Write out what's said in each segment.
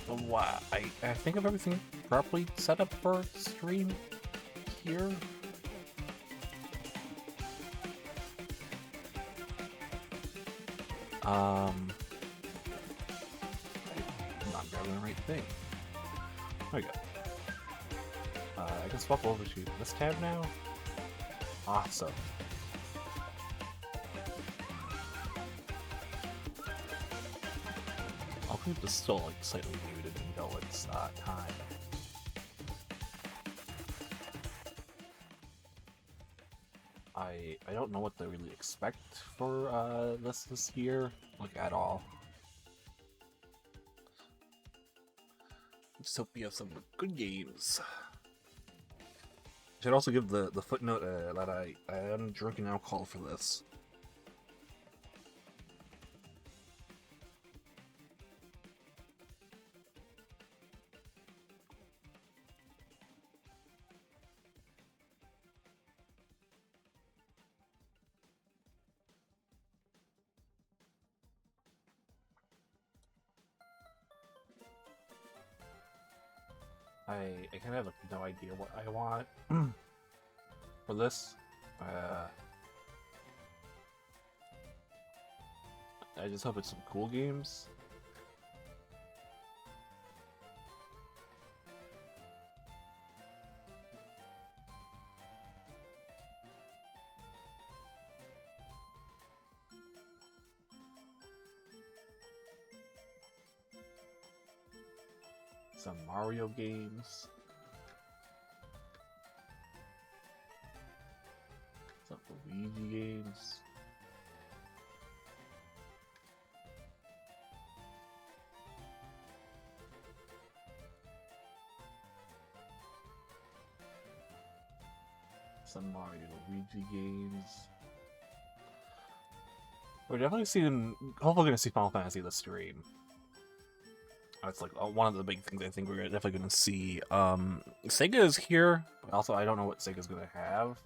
Wow, I think of everything properly set up for stream here. I'm not grabbing the right thing. There we go. I can swap over to this tab now. Awesome. I'll keep this still like slightly muted until it's time. I don't know what to really expect for this year, like at all. Just hope we have some good games. I should also give the footnote that I am drinking alcohol for this. I kind of have no idea what I want for this. I just hope it's some cool games. Some Mario games. Some Luigi games. Some Mario Luigi games. We're definitely seeing. Hopefully, gonna see Final Fantasy this stream. That's like one of the big things I think we're definitely gonna see. Sega is here. Also, I don't know what Sega's gonna have.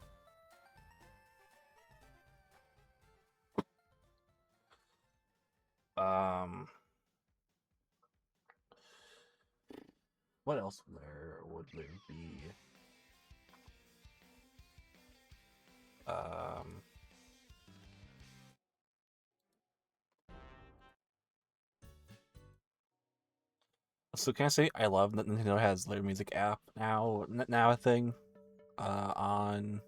What else would there be? So can I say I love that Nintendo has their music app now a thing on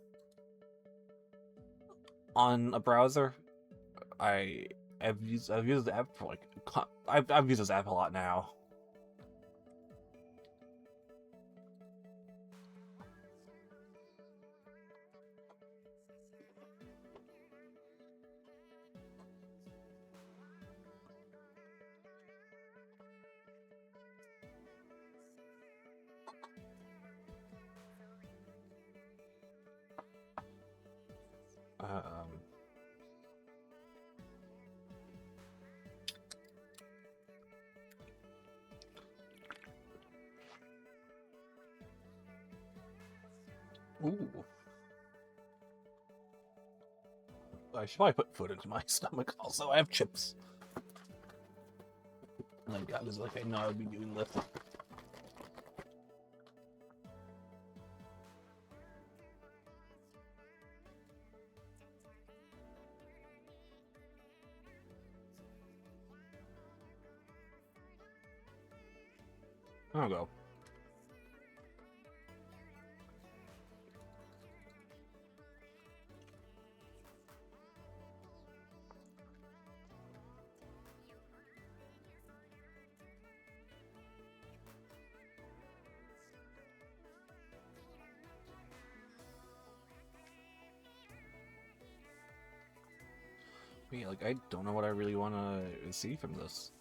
a browser. I've used the app for like I've used this app a lot now. Ooh. I should probably put food into my stomach. Also, I have chips. Like I was like, I know I would be doing this. I'll go. Yeah, like I don't know what I really want to see from this.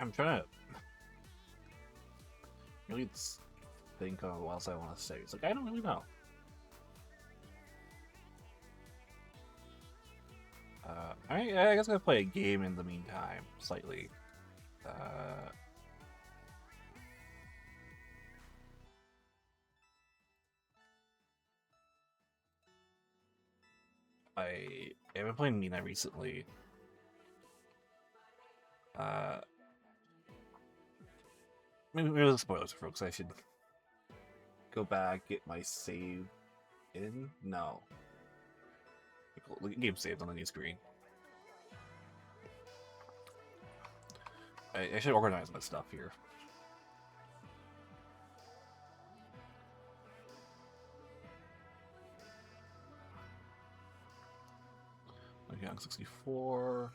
I'm trying to really think of what else I want to say. It's like I don't really know. I guess I'm gonna play a game in the meantime, slightly. I've been playing Mina recently. Maybe it was spoilers for folks. I should go back, get my save in. No, the game saved on the new screen. I should organize my stuff here. Okay, on 64.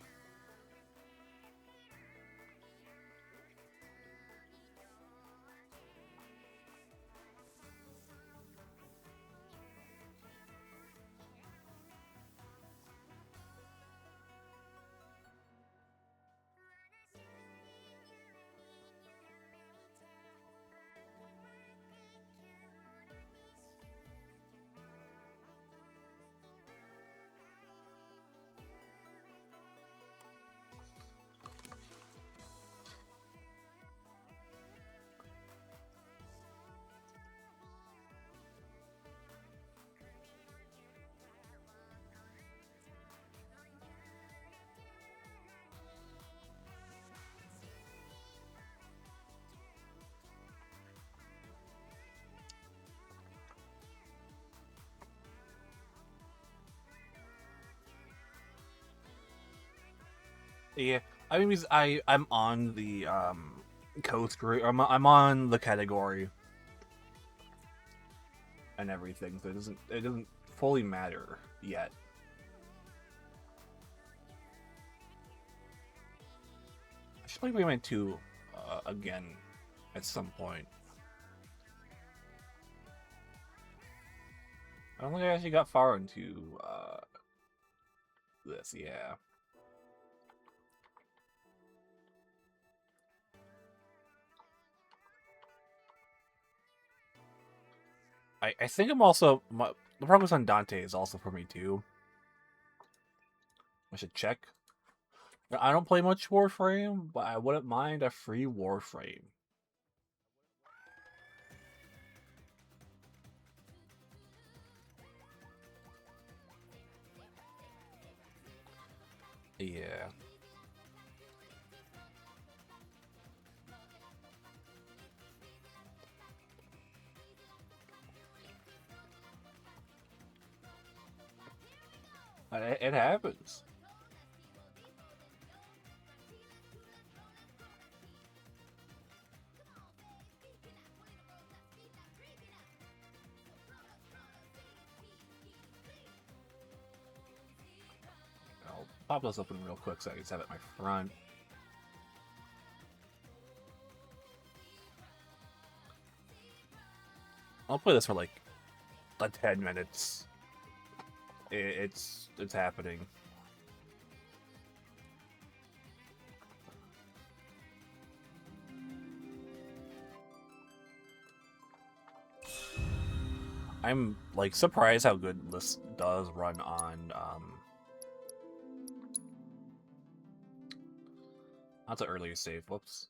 Yeah, I mean, because I'm on the coast group. I'm on the category and everything, so it doesn't fully matter yet. I should play Rayman 2 again at some point. I don't think I actually got far into this. Yeah. I think I'm also the progress on Dante is also for me too. I should check. I don't play much Warframe, but I wouldn't mind a free Warframe. Yeah. It happens. I'll pop this open real quick so I can just have it in my front. I'll play this for like 10 minutes. It's happening. I'm like surprised how good this does run on that's an earlier save. Whoops.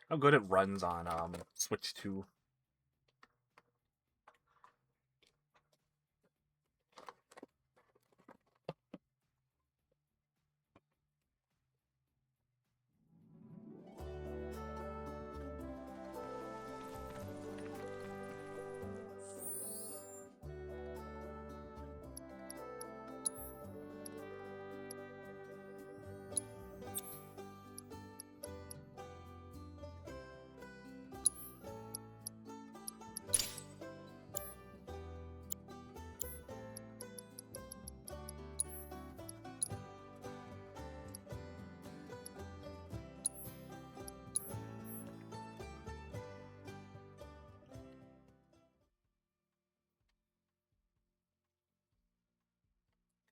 How good it runs on Switch 2.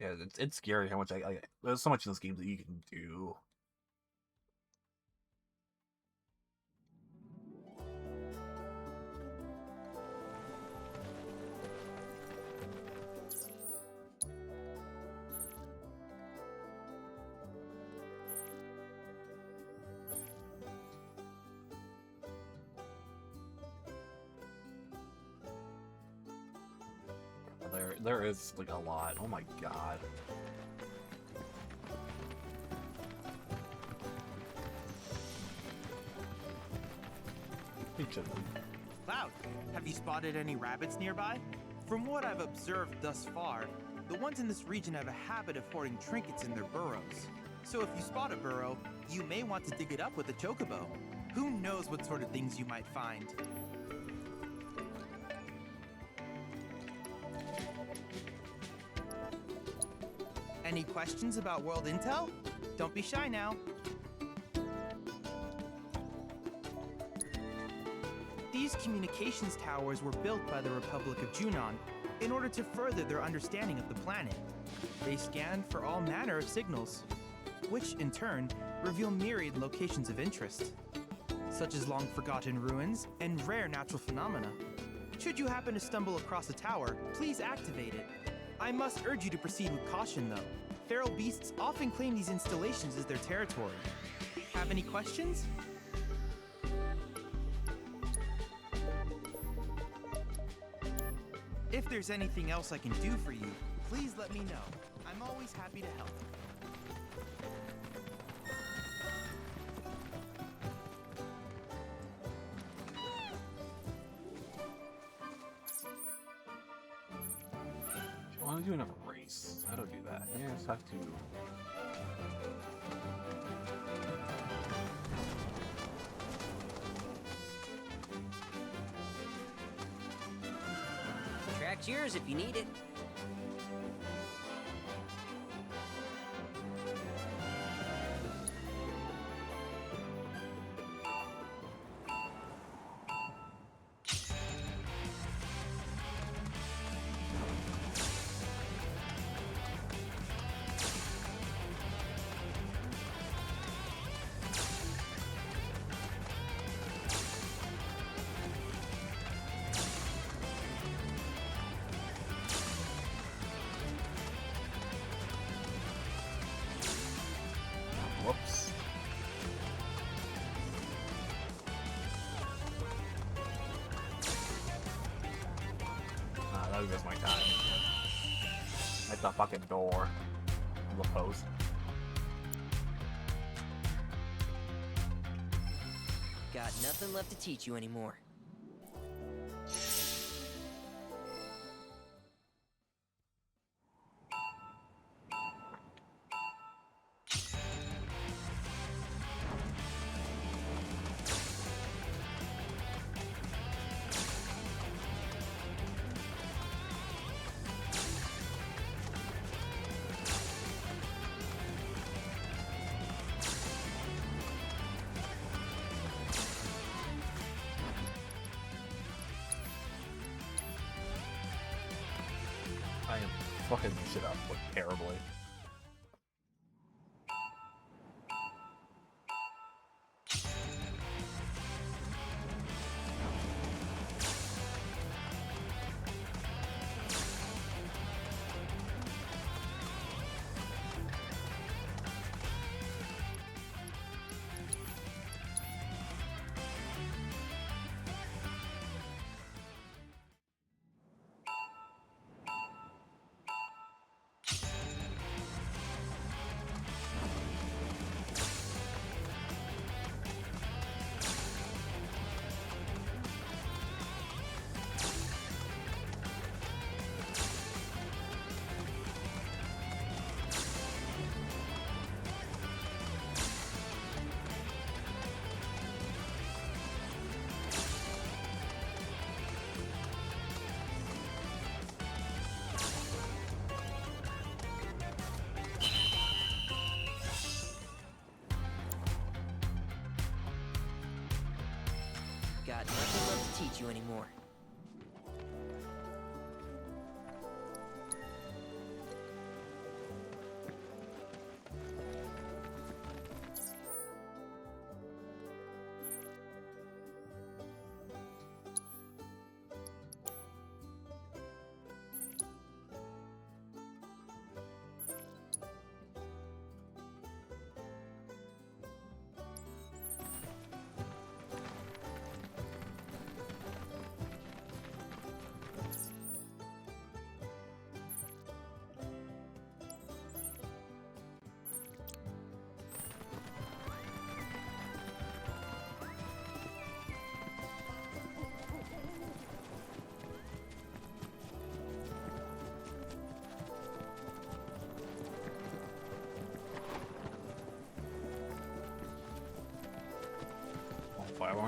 Yeah, it's scary how much I there's so much in this game that you can do. There is like a lot. Oh my god. Cloud, have you spotted any rabbits nearby? From what I've observed thus far, the ones in this region have a habit of hoarding trinkets in their burrows. So if you spot a burrow, you may want to dig it up with a chocobo. Who knows what sort of things you might find? Any questions about world intel? Don't be shy now. These communications towers were built by the Republic of Junon in order to further their understanding of the planet. They scan for all manner of signals, which in turn reveal myriad locations of interest, such as long-forgotten ruins and rare natural phenomena. Should you happen to stumble across a tower, please activate it. I must urge you to proceed with caution, though. Feral beasts often claim these installations as their territory. Have any questions? If there's anything else I can do for you, please let me know. I'm always happy to help. I want to do another race. How do I do that? Yeah, I just have to. Track's yours if you need it. Whoops. Ah, that was my time. At the fucking door. On the post. Got nothing left to teach you anymore. I am fucking this shit up like terribly. Got nothing left to teach you anymore.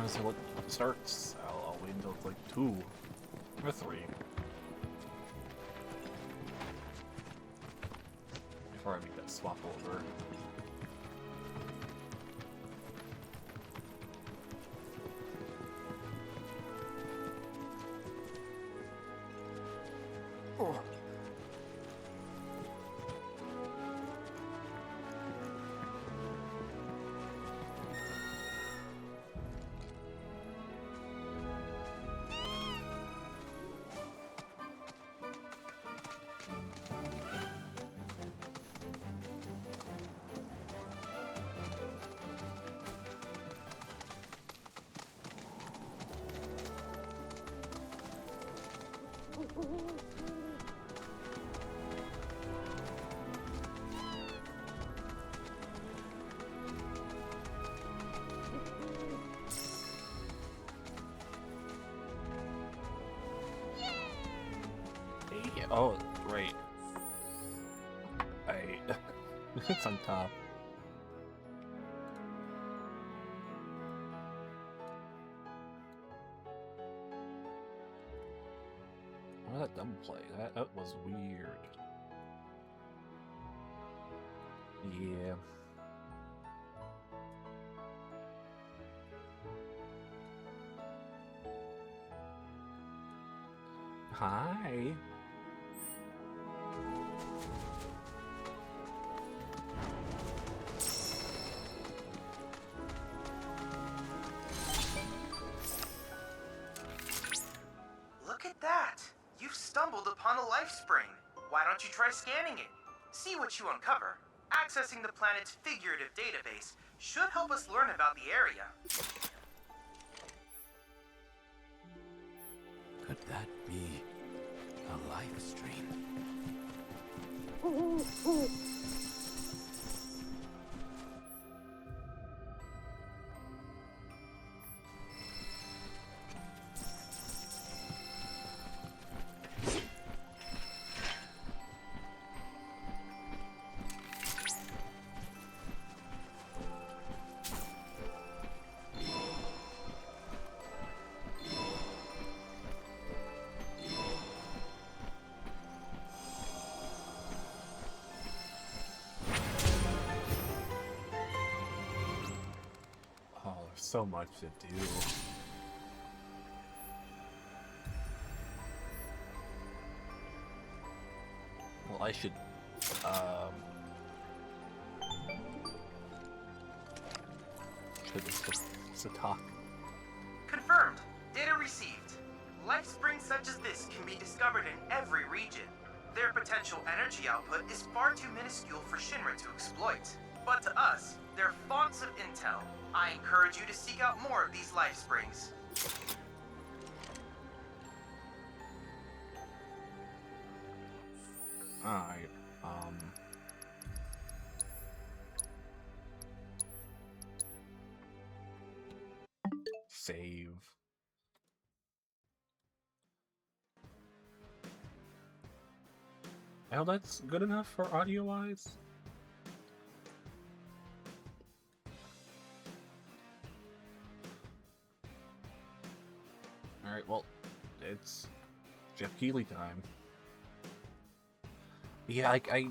want to see what starts. I'll wait until it's like 2 or 3 before I make that swap over. Oh, right. It's on top. What was that double play? That was weird. Yeah. Hi. Look at that! You've stumbled upon a life spring. Why don't you try scanning it? See what you uncover. Accessing the planet's figurative database should help us learn about the area. Could that be a life stream? So much to do. Well, I should talk. Confirmed. Data received. Life springs such as this can be discovered in every region. Their potential energy output is far too minuscule for Shinra to exploit. But to us, they're fonts of intel. I encourage you to seek out more of these life springs. Alright, save. I hope that's good enough for audio-wise. Alright, well, it's Jeff Keighley time. Yeah, I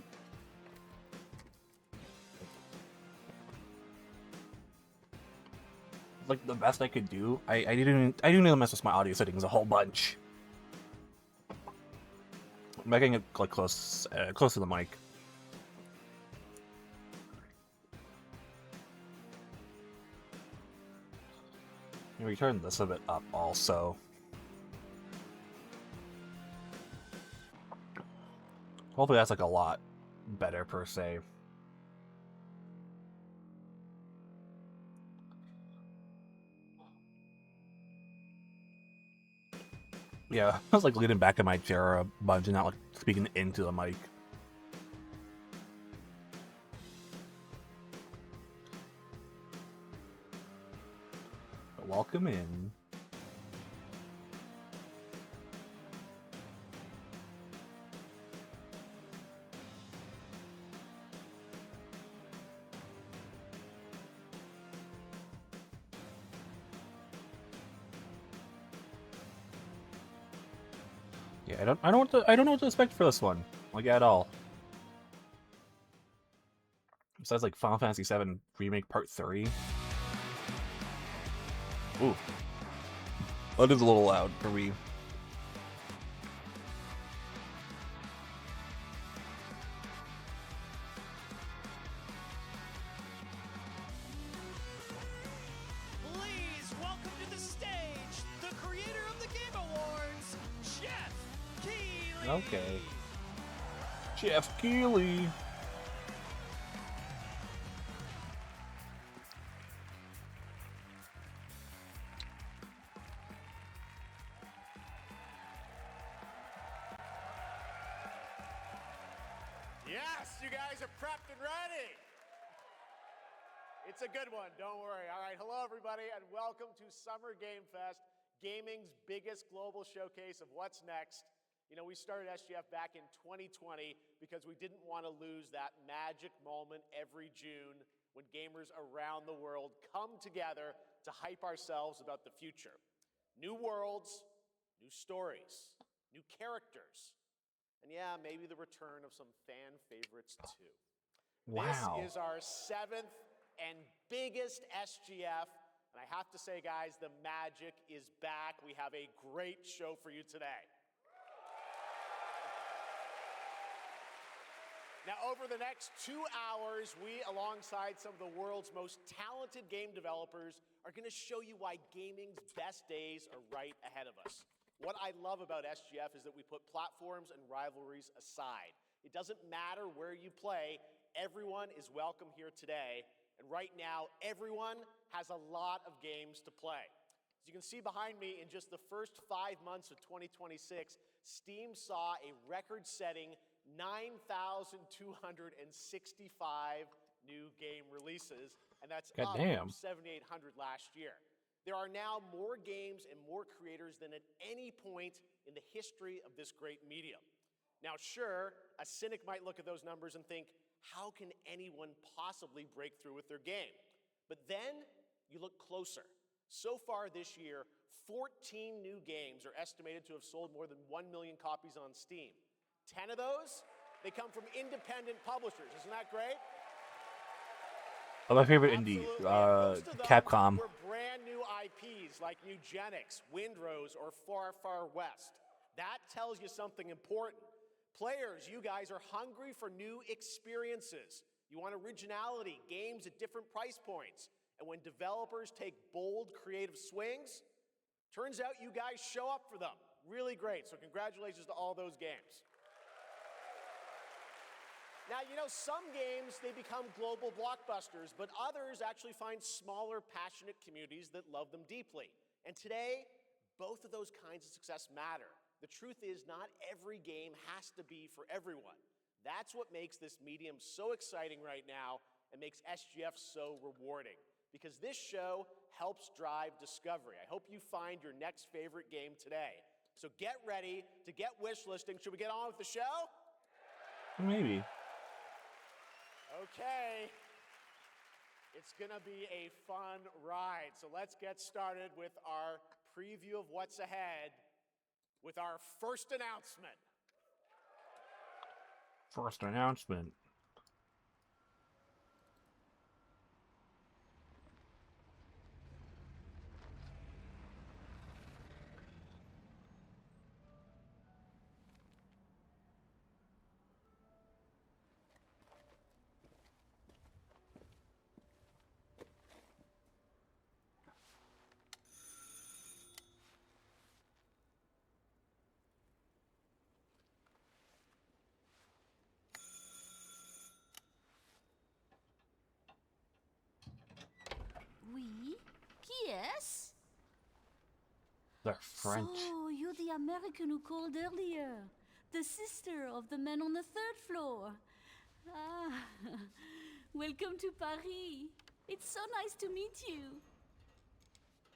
like the best I could do. I didn't mess with my audio settings a whole bunch. Making it like close to the mic. We turn this a bit up also. Hopefully that's like a lot better per se. Yeah, I was like leaning back in my chair a bunch and not like speaking into the mic. But welcome in. Yeah, I don't know what to expect for this one, like at all. Besides like Final Fantasy VII Remake Part 3. Ooh. That is a little loud for me. Please welcome to the stage the creator of the Game Awards, Jeff Keighley. Okay. Jeff Keighley. Yes, you guys are prepped and ready. It's a good one, don't worry. All right, hello everybody, and welcome to Summer Game Fest, gaming's biggest global showcase of what's next. You know, we started SGF back in 2020 because we didn't want to lose that magic moment every June when gamers around the world come together to hype ourselves about the future. New worlds, new stories, new characters, and yeah, maybe the return of some fan favorites too. Wow. This is our 7th and biggest SGF, and I have to say, guys, the magic is back. We have a great show for you today. Now, over the next 2 hours, we, alongside some of the world's most talented game developers, are going to show you why gaming's best days are right ahead of us. What I love about SGF is that we put platforms and rivalries aside. It doesn't matter where you play, everyone is welcome here today. And right now, everyone has a lot of games to play. As you can see behind me, in just the first 5 months of 2026, Steam saw a record-setting 9,265 new game releases, and that's up from 7,800 last year. There are now more games and more creators than at any point in the history of this great medium. Now, sure, a cynic might look at those numbers and think, how can anyone possibly break through with their game? But then you look closer. So far this year, 14 new games are estimated to have sold more than 1 million copies on Steam. 10 of those, they come from independent publishers. Isn't that great? My favorite indie, Capcom. Were brand new IPs like Eugenics, Windrose, or Far Far West. That tells you something important. Players, you guys are hungry for new experiences. You want originality, games at different price points. And when developers take bold, creative swings, turns out you guys show up for them. Really great. So congratulations to all those games. Now, you know, some games, they become global blockbusters, but others actually find smaller, passionate communities that love them deeply. And today, both of those kinds of success matter. The truth is, not every game has to be for everyone. That's what makes this medium so exciting right now and makes SGF so rewarding, because this show helps drive discovery. I hope you find your next favorite game today. So get ready to get wishlisting. Should we get on with the show? Maybe. Okay, it's gonna be a fun ride. So let's get started with our preview of what's ahead with our first announcement. First announcement. Oui? Qui est-ce? They're French. So, you're the American who called earlier. The sister of the man on the 3rd floor. Ah, welcome to Paris. It's so nice to meet you.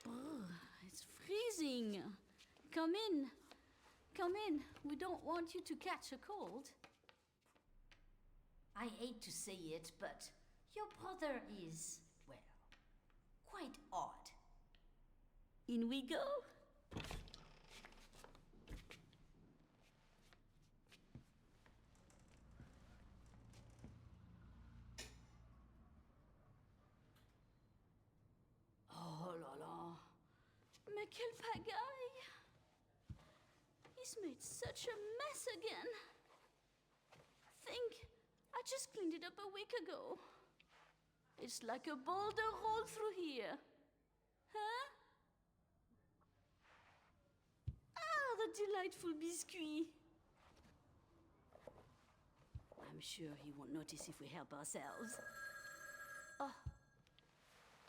Oh, it's freezing. Come in. Come in. We don't want you to catch a cold. I hate to say it, but your brother is, well, quite odd. In we go. quelle pagaille! He's made such a mess again. Think, I just cleaned it up a week ago. It's like a boulder rolled through here. Huh? Ah, the delightful biscuit. I'm sure he won't notice if we help ourselves. Oh,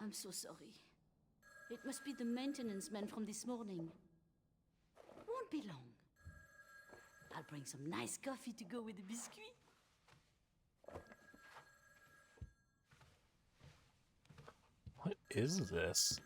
I'm so sorry. It must be the maintenance man from this morning. Won't be long. I'll bring some nice coffee to go with the biscuit. What is this?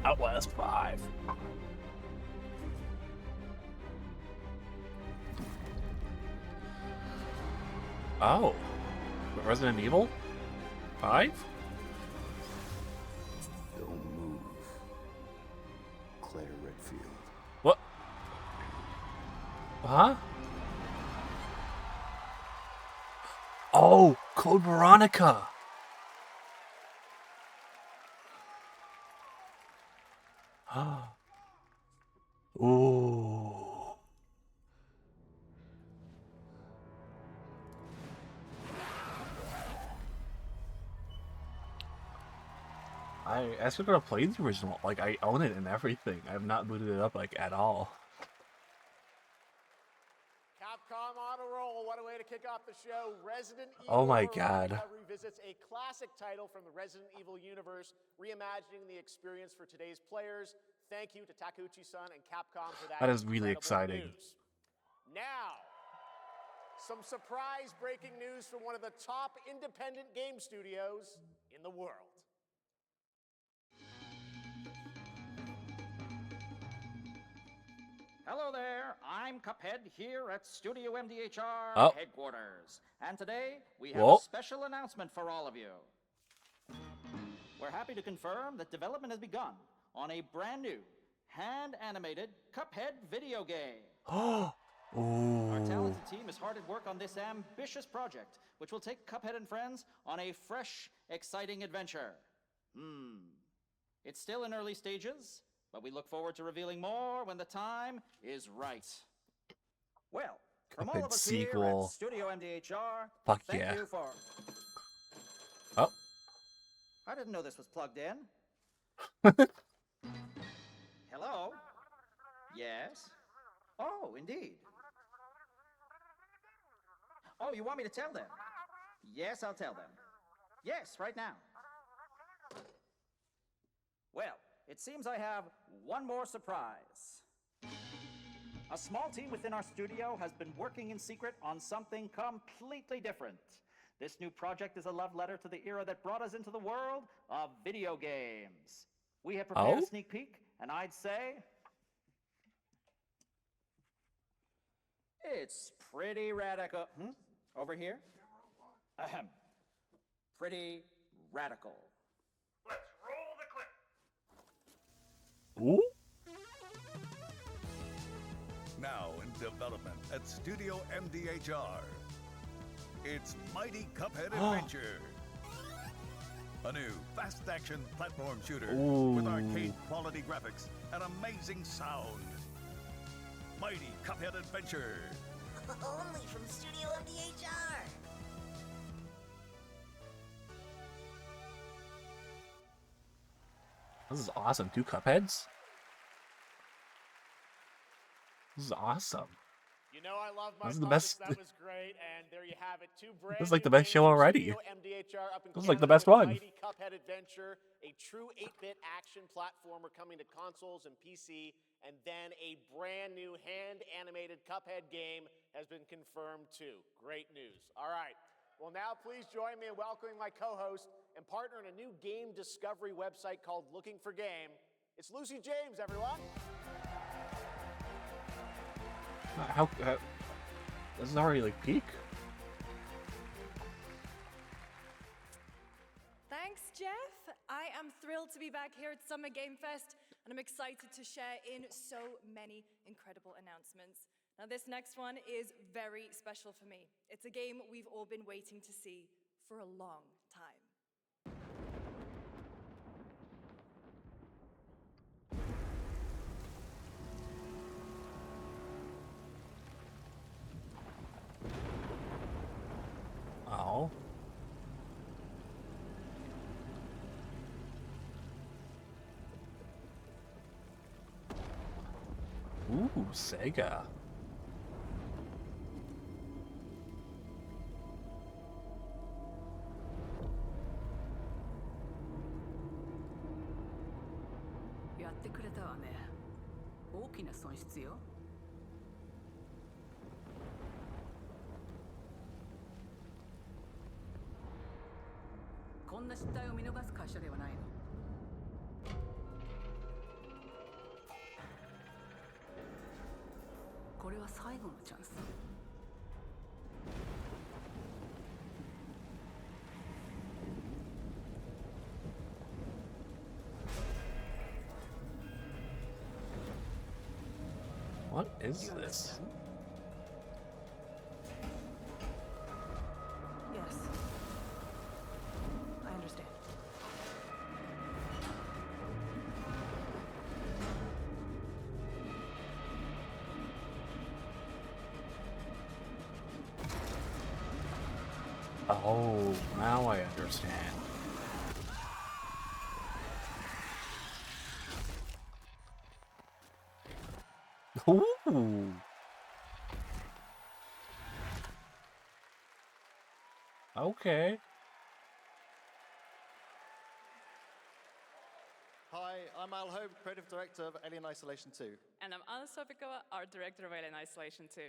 Outlast 5. Oh. Resident Evil 5? Don't move. Claire Redfield. What? Huh? Oh, Code Veronica. Ooh. I actually gotta play the original. Like, I own it and everything. I have not booted it up, like, at all. Capcom on a roll. What a way to kick off the show. Resident Evil Oh my God. Veronica revisits a classic title from the Resident Evil universe, reimagining the experience for today's players. Thank you to Takeuchi-san and Capcom for that. That is really incredible exciting. news. Now, some surprise breaking news from one of the top independent game studios in the world. Hello there, I'm Cuphead here at Studio MDHR Oh. headquarters. And today, we have Whoa. a special announcement for all of you. We're happy to confirm that development has begun on a brand new, hand-animated Cuphead video game. Our Ooh. talented team is hard at work on this ambitious project, which will take Cuphead and friends on a fresh, exciting adventure. It's still in early stages, but we look forward to revealing more when the time is right. Well, from all of Cuphead us here sequel. at Studio MDHR, Fuck thank yeah. you for... Oh. I didn't know this was plugged in. Hello? Yes? Oh, indeed. Oh, you want me to tell them? Yes, I'll tell them. Yes, right now. Well, it seems I have one more surprise. A small team within our studio has been working in secret on something completely different. This new project is a love letter to the era that brought us into the world of video games. We have prepared a sneak peek, and I'd say... it's pretty radical. Over here? Ahem. Pretty radical. Let's roll the clip. Ooh. Now in development at Studio MDHR. It's Mighty Cuphead Adventure. A new fast-action platform shooter with arcade quality graphics and amazing sound. Mighty Cuphead Adventure. Only from Studio MDHR. This is awesome. 2 Cupheads? This is awesome. You know I love my This is the puppets. best. That was great, and there you have it. 2 brand This is like new the best games show from already. Studio MDHR up in This is like the Canada best with one. Mighty Cuphead Adventure, a true 8-bit action platformer coming to consoles and PC, and then a brand new hand-animated Cuphead game has been confirmed too. Great news. All right. Well, now please join me in welcoming my co-host and partner in a new game discovery website called Looking for Game. It's Lucy James, everyone. How this is already like peak. Thanks, Jeff. I am thrilled to be back here at Summer Game Fest, and I'm excited to share in so many incredible announcements. Now, this next one is very special for me. It's a game we've all been waiting to see for a long time. Oh. Ooh, Sega. What is this? Yes. I understand. Oh, now I understand. Ooh. Okay. Hi, I'm Al Hope, Creative Director of Alien Isolation 2. And I'm Anna Sopikova, Art Director of Alien Isolation 2.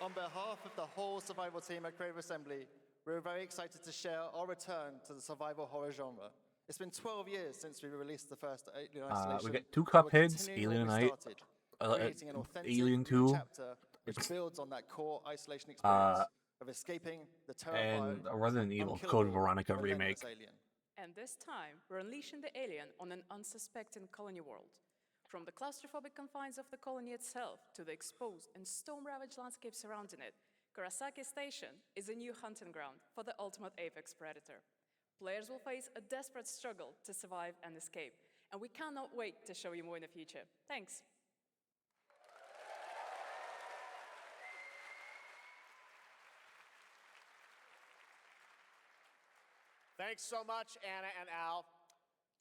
On behalf of the whole survival team at Creative Assembly, we're very excited to share our return to the survival horror genre. It's been 12 years since we released the first Alien Isolation. We get 2 Cupheads, Alien Night, creating an authentic Alien new 2, chapter which builds on that core isolation experience of escaping the terrifying, and a Resident Evil Code Veronica remake. Alien. And this time, we're unleashing the alien on an unsuspecting colony world. From the claustrophobic confines of the colony itself to the exposed and storm-ravaged landscape surrounding it, Kurosaki Station is a new hunting ground for the ultimate apex predator. Players will face a desperate struggle to survive and escape, and we cannot wait to show you more in the future. Thanks. Thanks so much, Anna and Al.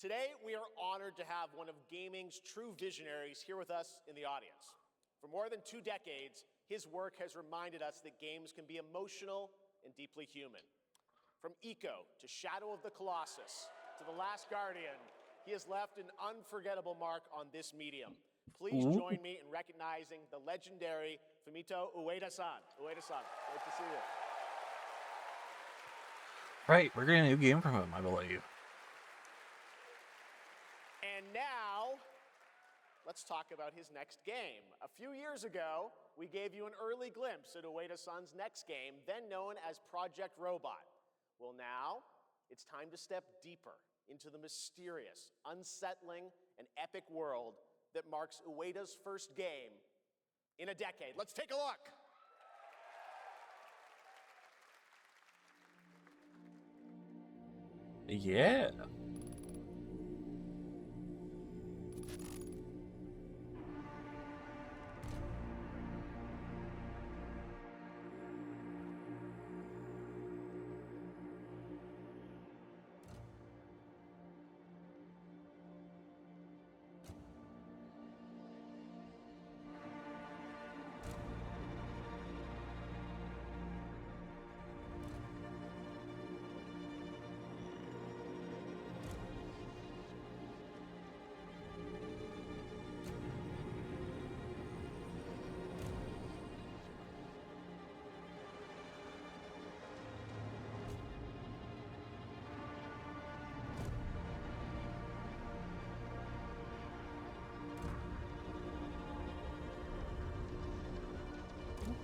Today, we are honored to have one of gaming's true visionaries here with us in the audience. For more than 2 decades, his work has reminded us that games can be emotional and deeply human. From Eco to Shadow of the Colossus to The Last Guardian, he has left an unforgettable mark on this medium. Please join me in recognizing the legendary Fumito Ueda-san. Ueda-san, great to see you. Right, we're getting a new game from him, I believe. And now, let's talk about his next game. A few years ago, we gave you an early glimpse at Ueda-san's next game, then known as Project Robot. Well, now, it's time to step deeper into the mysterious, unsettling, and epic world that marks Ueda's first game in a decade. Let's take a look. Yeah.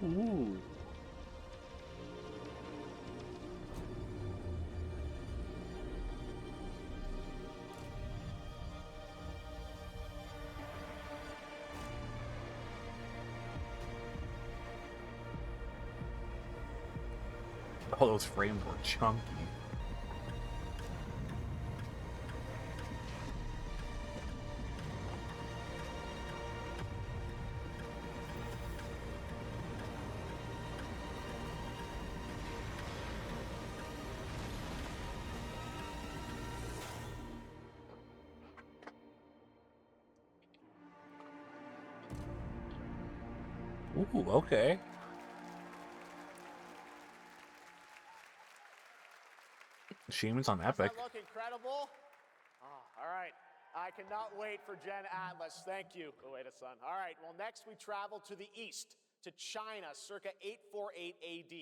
Ooh. All those frames were chunky. Ooh, okay. Achievements on Epic. Does that look incredible? Oh, all right. I cannot wait for Gen Atlas. Thank you, Ueda-san. All right, well, next we travel to the east, to China, circa 848 AD.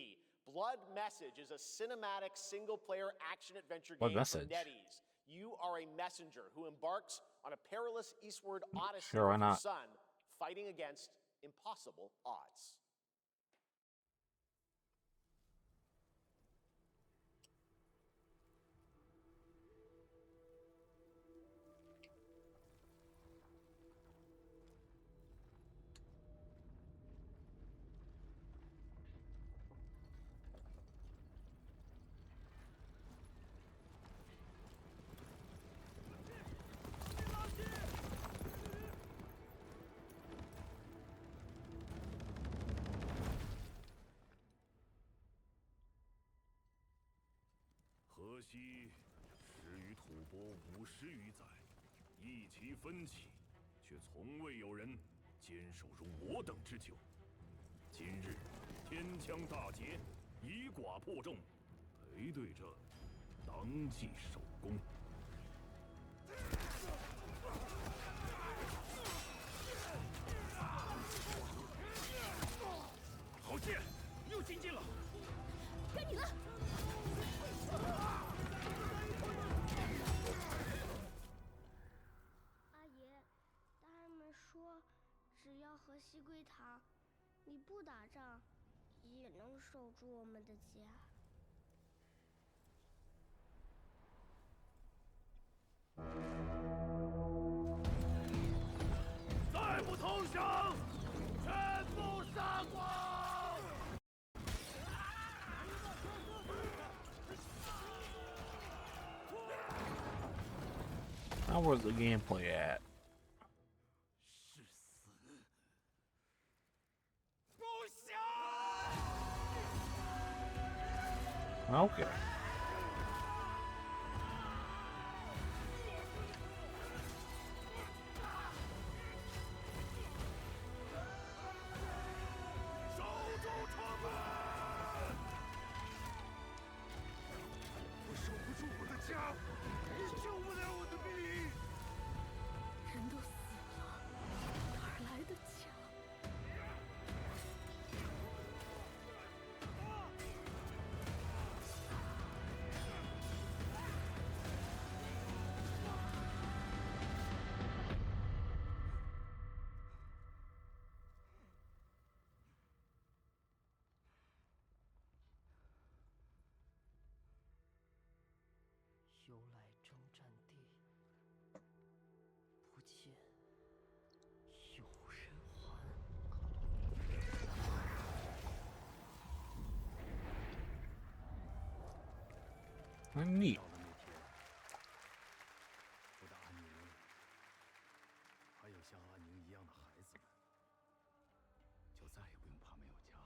Blood Message is a cinematic single-player action-adventure game from NetEase. You are a messenger who embarks on a perilous eastward odyssey with your son, fighting against impossible odds.河西始于吐蕃50余载，一齐分起，却从未有人坚守如我等之久。今日天枪大捷，以寡破众，陪对着当即首功。好剑，又进进了，该你了。阿爷，大人们说，只要河西归唐，你不打仗，也能守住我们的家。再不投降，全部杀光！How was the gameplay at? Okay. Neat. 不但安宁，还有像安宁一样的孩子们，就再也不用怕没有家了。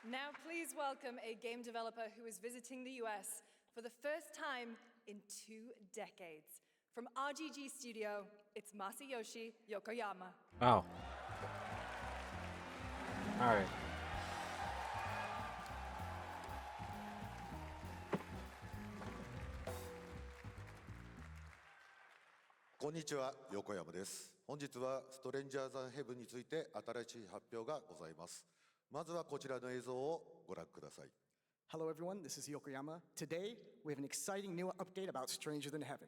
Now please welcome a game developer who is visiting the US for the first time in 2 decades. From RGG Studio, it's Masayoshi Yokoyama. Oh. All right. こんにちは、横山です。本日はストレンジャーズ・ヘブンについて新しい発表がございます。まずはこちらの映像をご覧ください。Hello everyone, this is Yokoyama. Today, we have an exciting new update about Stranger Than Heaven.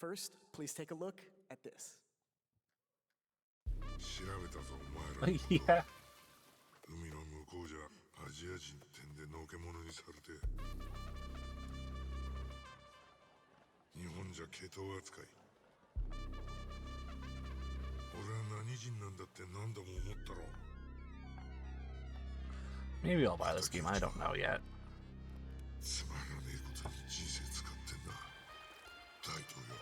First, please take a look at this. 調べたぞ、お前ら。いや。海の向こうじゃアジア人ってんでのけ者にされて。日本じゃ毛頭扱い。俺は何人なんだって何度も思ったろ。Maybe I'll buy this game. I don't know yet. つまらねえことに人生使ってんだ。大統領。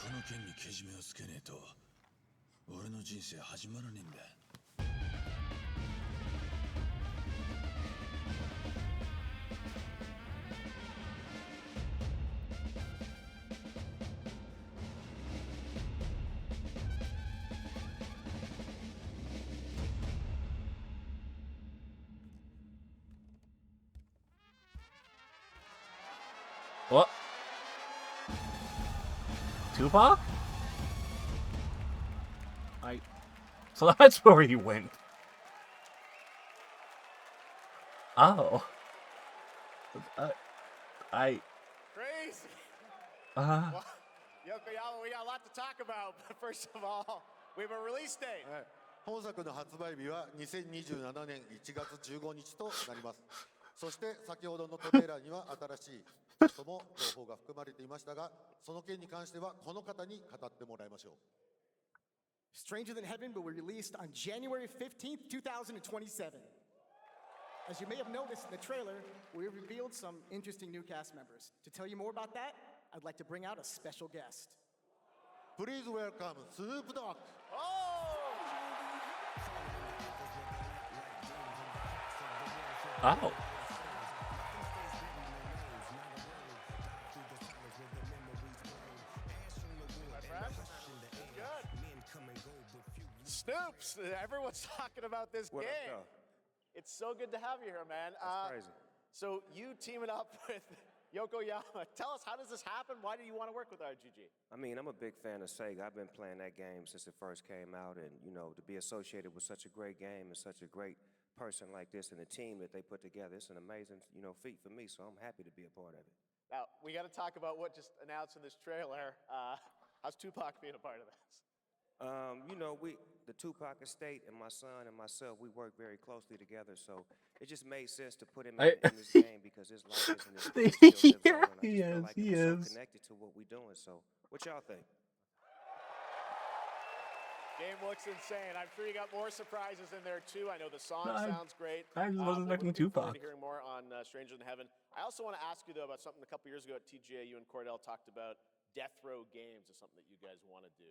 この件にけじめをつけねえと、俺の人生始まらねえんだ。What? Tupac? So that's where he went. Oh. Crazy. Well, Yokoyama, we got a lot to talk about, but first of all, we have a release date. 本作の発売日は2027年1月15日となります。そして先ほどのトレーラーには新しいキャストも情報が含まれていましたが、その件に関してはこの方に語ってもらいましょう。Stranger Than Heaven will be released on January 15th, 2027. As you may have noticed in the trailer, we revealed some interesting new cast members. To tell you more about that, I'd like to bring out a special guest. Please welcome Snoop Dogg. Oh. Snoops! Everyone's talking about this game. It's so good to have you here, man. That's crazy. So you teaming up with Yokoyama. Tell us, how does this happen? Why do you want to work with RGG? I mean, I'm a big fan of Sega. I've been playing that game since it first came out, and you know, to be associated with such a great game and such a great person like this and the team that they put together, it's an amazing, feat for me. So I'm happy to be a part of it. Now we got to talk about what just announced in this trailer. How's Tupac being a part of this? The Tupac estate and my son and myself, we work very closely together, so it just made sense to put him in this game because his life is in this game. Yeah, he is. So connected to what we're doing. So, what y'all think? Game looks insane. I'm sure you got more surprises in there too. I know the song sounds great. I wasn't expecting Forward Tupac. to hearing more on Stranger Than Heaven. I also want to ask you though about something a couple years ago at TGA. You and Cordell talked about Death Row Games is something that you guys want to do.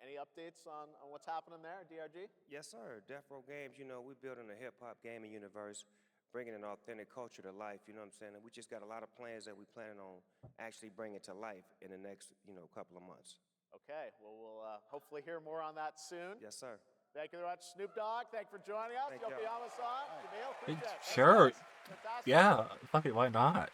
Any updates on what's happening there, DRG? Yes, sir. Death Row Games, we're building a hip-hop gaming universe, bringing an authentic culture to life, you know what I'm saying? And we just got a lot of plans that we're planning on actually bringing to life in the next, couple of months. Okay, well, we'll hopefully hear more on that soon. Yes, sir. Thank you very much, Snoop Dogg. Thank you for joining us. Yokoyama-san, Jamil, appreciate it. Sure. Fantastic. Yeah, fuck it, why not?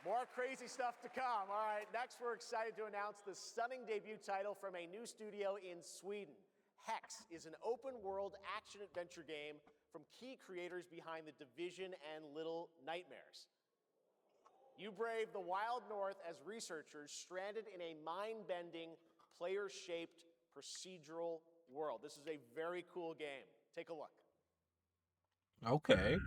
More crazy stuff to come. All right, next we're excited to announce the stunning debut title from a new studio in Sweden. Hex is an open-world action-adventure game from key creators behind The Division and Little Nightmares. You brave the wild north as researchers stranded in a mind-bending, player-shaped procedural world. This is a very cool game. Take a look. Okay.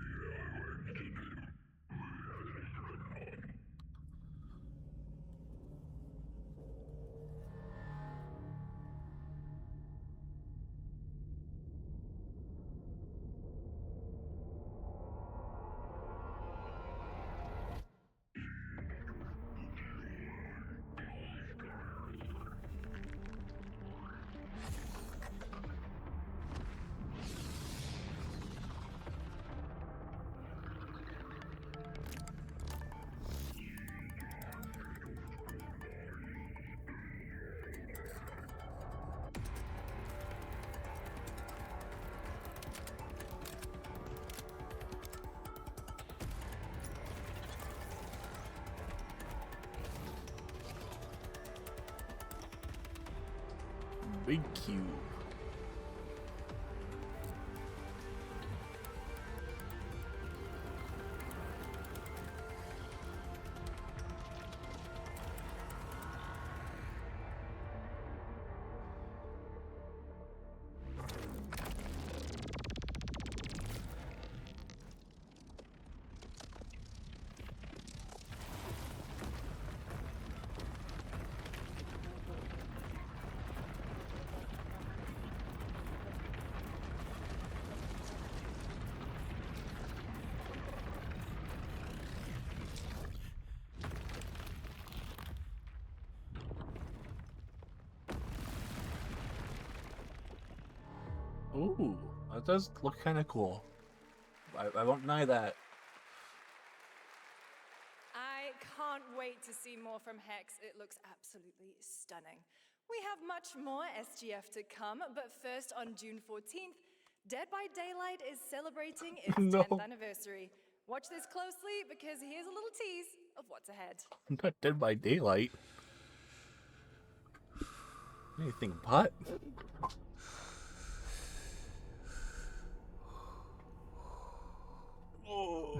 Big cube. Ooh, that does look kind of cool. I won't deny that. I can't wait to see more from Hex. It looks absolutely stunning. We have much more SGF to come, but first on June 14th, Dead by Daylight is celebrating its 10th anniversary. Watch this closely because here's a little tease of what's ahead. I'm not Dead by Daylight. Anything but? Oh.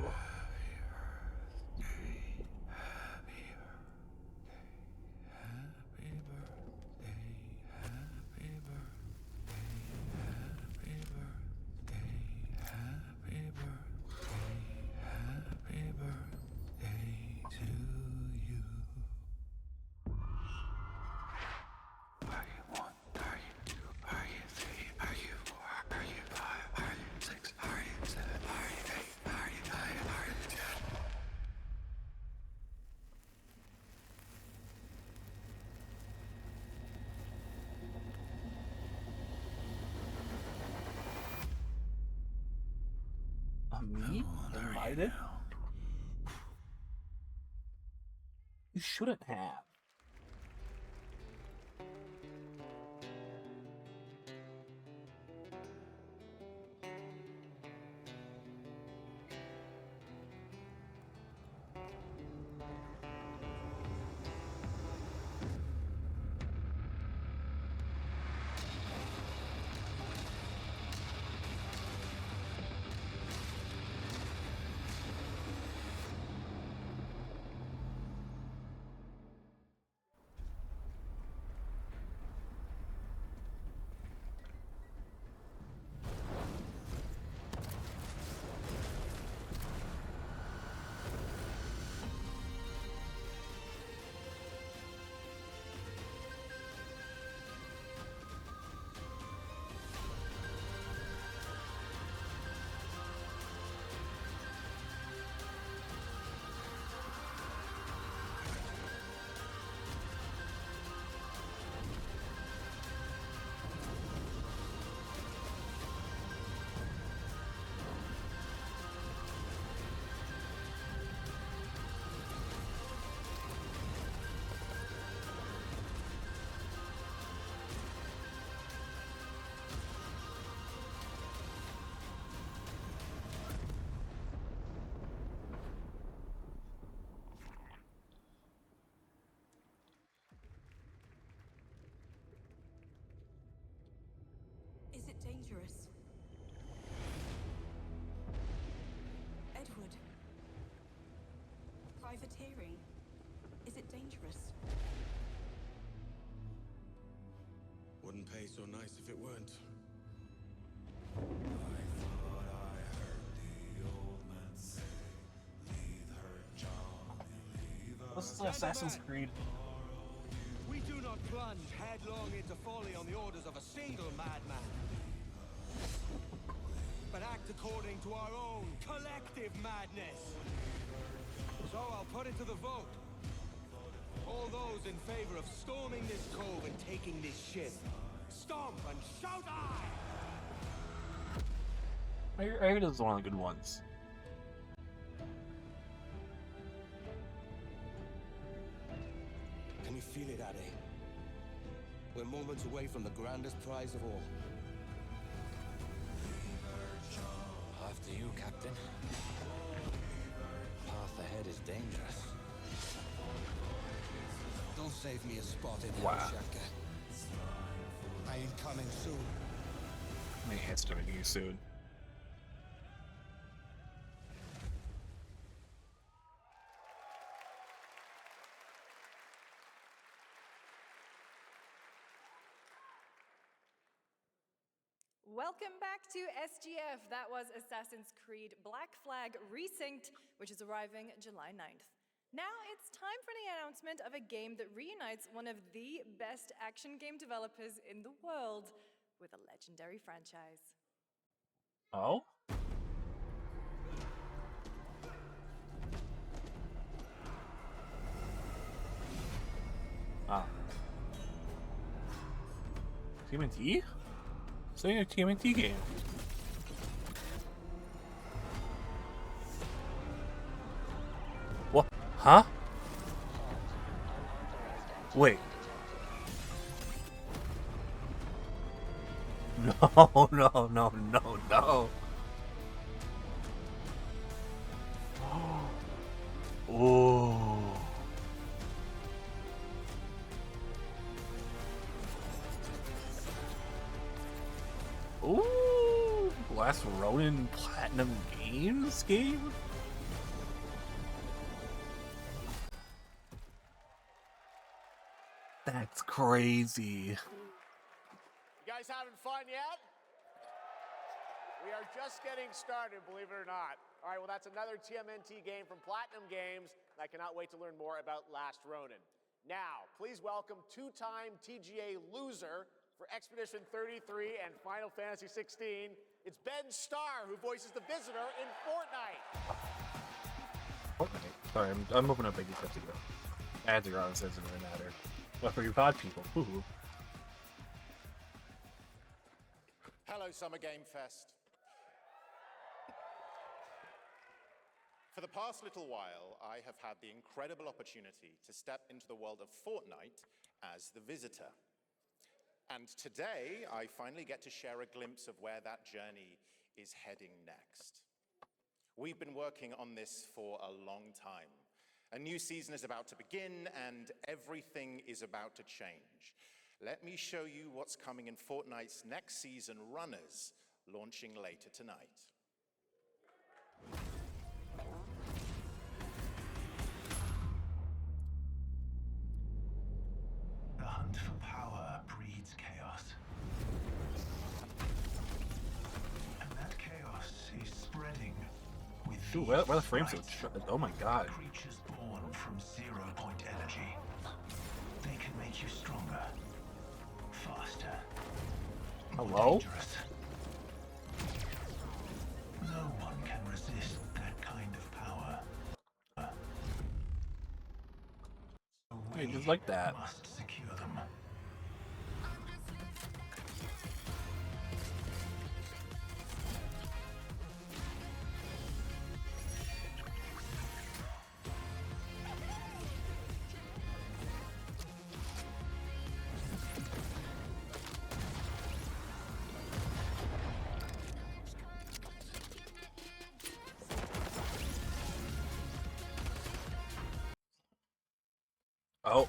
Me? Invited? You shouldn't have. Is it dangerous? Edward. Privateering. Is it dangerous? Wouldn't pay so nice if it weren't. This is Assassin's Creed. We do not plunge headlong into folly on the orders of a single madman, but act according to our own collective madness. So I'll put it to the vote. All those in favor of storming this cove and taking this ship, stomp and shout aye! I heard this is one of the good ones. Can you feel it, Addy? We're moments away from the grandest prize of all. After you, Captain. Path ahead is dangerous. Don't save me a spot in Wow. Shaka. I incoming soon. My aunt's doing you soon. Welcome back to SGF. That was Assassin's Creed Black Flag Resynced, which is arriving July 9th. Now it's time for the announcement of a game that reunites one of the best action game developers in the world with a legendary franchise. Oh? Ah. TMNT? Saying a TMNT game. What? Huh? Wait. No, no, no, no, no. Oh. Ooh, Last Ronin Platinum Games game? That's crazy. You guys having fun yet? We are just getting started, believe it or not. All right, well, that's another TMNT game from Platinum Games, and I cannot wait to learn more about Last Ronin. Now, please welcome two-time TGA loser for Expedition 33 and Final Fantasy 16. It's Ben Starr, who voices the Visitor in Fortnite. Fortnite? Sorry, I'm opening up Biggie stuff to go. Ads are on, so it doesn't really matter. What for you VOD people? Ooh. Hello, Summer Game Fest. For the past little while, I have had the incredible opportunity to step into the world of Fortnite as the Visitor. And today, I finally get to share a glimpse of where that journey is heading next. We've been working on this for a long time. A new season is about to begin, and everything is about to change. Let me show you what's coming in Fortnite's next season, Runners, launching later tonight. The hunt for power breeds chaos. And that chaos is spreading with Dude, where the frames so oh my god. Creatures born from 0-point energy. They can make you stronger, faster, Hello? dangerous. No one can resist that kind of power. Hey, just like that. Must secure them. Oh.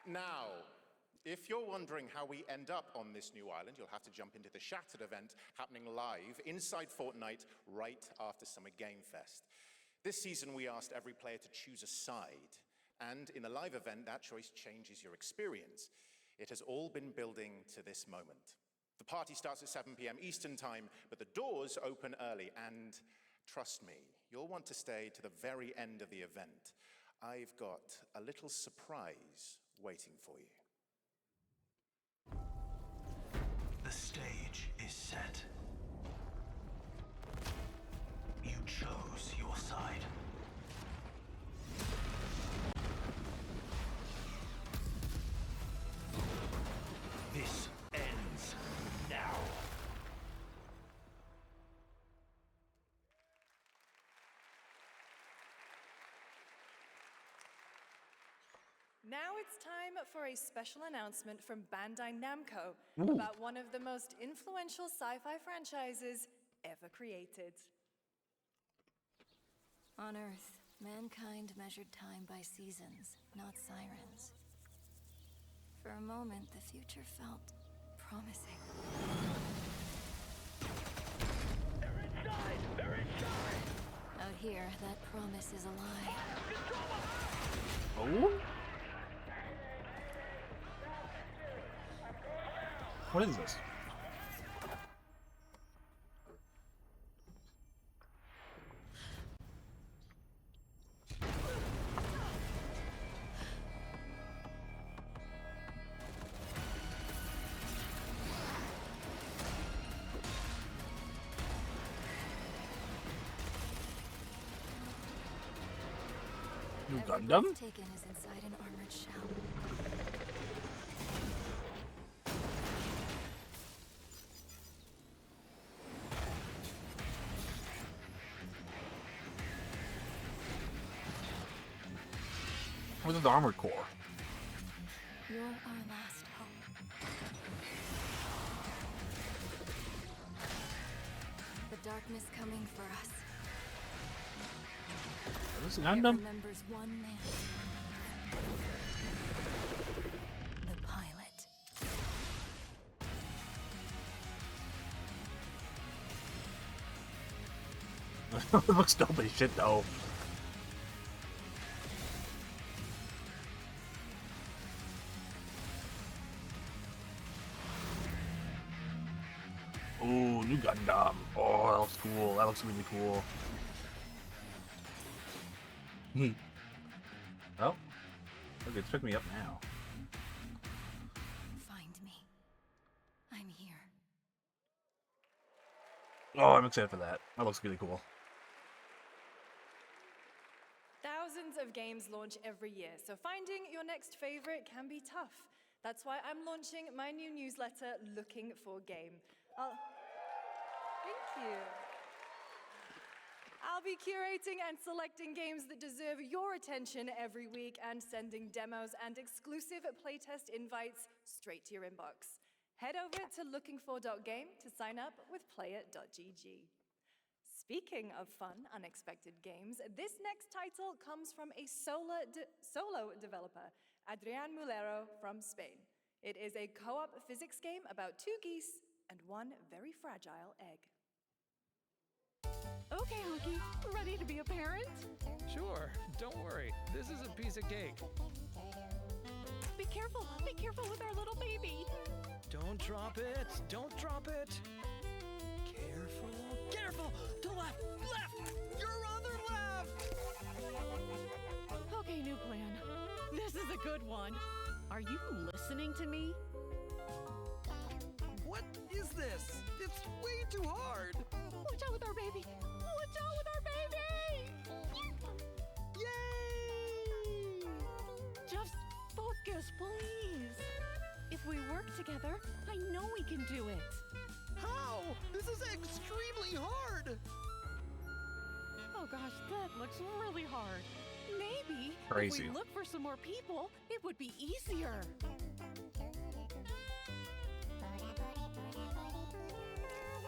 Now, if you're wondering how we end up on this new island, you'll have to jump into the Shattered event happening live inside Fortnite right after Summer Game Fest. This season, we asked every player to choose a side, and in a live event, that choice changes your experience. It has all been building to this moment. The party starts at 7 p.m. Eastern Time, but the doors open early, and trust me, you'll want to stay to the very end of the event. I've got a little surprise waiting for you. The stage is set. You chose your side. This ends now. Now it's time for a special announcement from Bandai Namco Ooh. about one of the most influential sci-fi franchises ever created. On Earth, mankind measured time by seasons, not sirens. For a moment, the future felt promising. They're inside! They're inside! Out here, that promise is a lie. Oh? What is this? New Gundam? Taken is inside an armored shell. What is the armored core? You're our last hope. The darkness coming for us. Is this It Gundam? remembers one man. The pilot. It looks dope as shit though. Ooh, new Gundam. Oh, that looks cool. That looks really cool. Oh. Look, it's picking me up now. Find me. I'm here. Oh, I'm excited for that. That looks really cool. Thousands of games launch every year, so finding your next favorite can be tough. That's why I'm launching my new newsletter, Looking for Game. Thank you. I'll be curating and selecting games that deserve your attention every week and sending demos and exclusive playtest invites straight to your inbox. Head over to lookingfor.game to sign up with playit.gg. Speaking of fun, unexpected games, this next title comes from a solo developer, Adrián Mulero from Spain. It is a co-op physics game about two geese and one very fragile egg. Okay, Honky, ready to be a parent? Sure, don't worry. This is a piece of cake. Be careful with our little baby. Don't drop it, don't drop it. Careful, careful, to left, left, your other left. Okay, new plan. This is a good one. Are you listening to me? What is this? It's way too hard. Watch out with our baby. Watch out with our baby. Yay! Just focus, please. If we work together, I know we can do it. How? This is extremely hard. Oh gosh, that looks really hard. Maybe Crazy. if we look for some more people, it would be easier.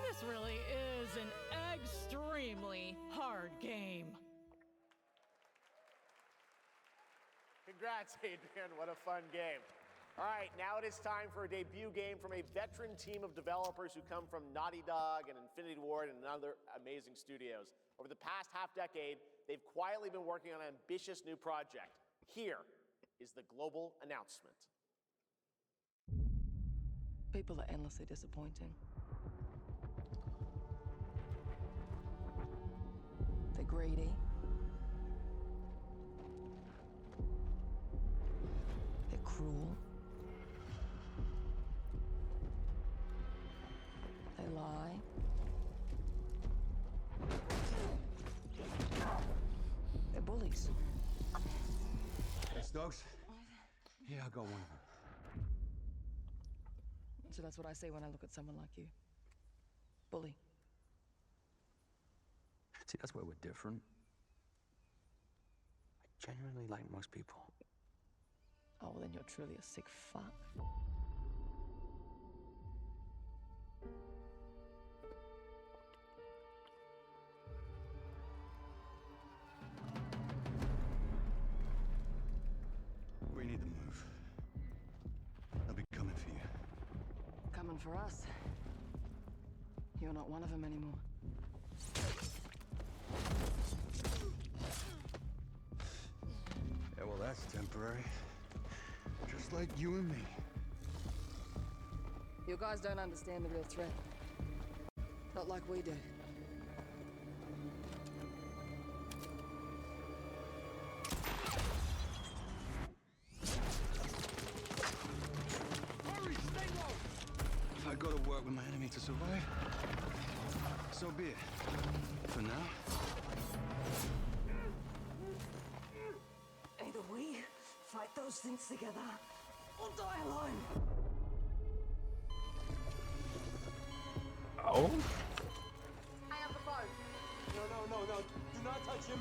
This really is an extremely hard game. Congrats, Adrian. What a fun game. All right, now it is time for a debut game from a veteran team of developers who come from Naughty Dog and Infinity Ward and other amazing studios. Over the past half-decade, they've quietly been working on an ambitious new project. Here is the global announcement. People are endlessly disappointing. They're greedy. They're cruel. They lie. They're bullies. Yes, dogs? Yeah, I got one of them. So that's what I say when I look at someone like you. Bully. See, that's where we're different. I genuinely like most people. Oh, well, then you're truly a sick fuck. We need to move. They'll be coming for you. Coming for us. You're not one of them anymore. Yeah, well, that's temporary. Just like you and me. You guys don't understand the real threat. Not like we do. Hurry, stay low! If I go to work with my enemy to survive, so be it. For now, Either we fight those things together, or die alone. Oh? I have the phone. No. Do not touch him.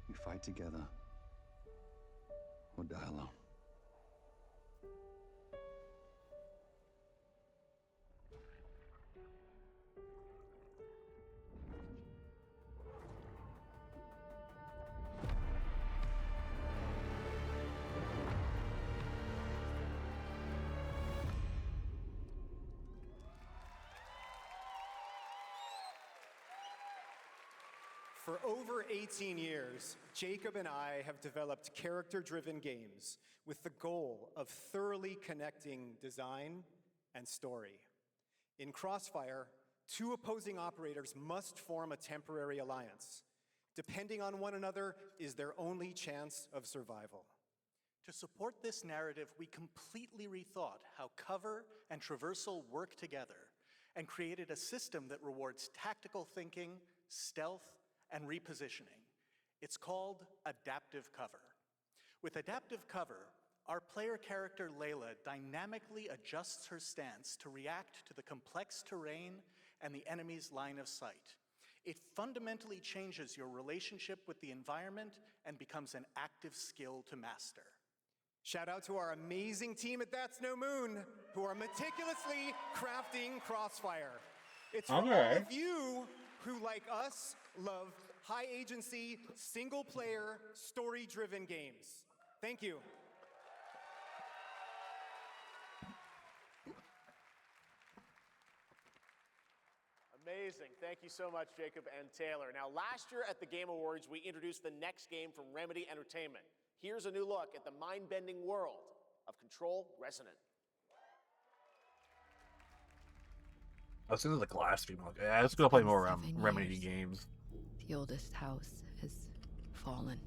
we fight together, or die alone. For over 18 years, Jacob and I have developed character-driven games with the goal of thoroughly connecting design and story. In Crossfire, two opposing operators must form a temporary alliance. Depending on one another is their only chance of survival. To support this narrative, we completely rethought how cover and traversal work together and created a system that rewards tactical thinking, stealth, and repositioning. It's called adaptive cover. With adaptive cover, our player character Layla dynamically adjusts her stance to react to the complex terrain and the enemy's line of sight. It fundamentally changes your relationship with the environment and becomes an active skill to master. Shout out to our amazing team at That's No Moon, who are meticulously crafting Crossfire. It's for all of you who, like us, love high-agency, single-player, story-driven games. Thank you. Amazing. Thank you so much, Jacob and Taylor. Now, last year at the Game Awards, we introduced the next game from Remedy Entertainment. Here's a new look at the mind-bending world of Control Resonant. I've seen the glass people. Yeah, let's go play more Remedy games. The oldest house has fallen.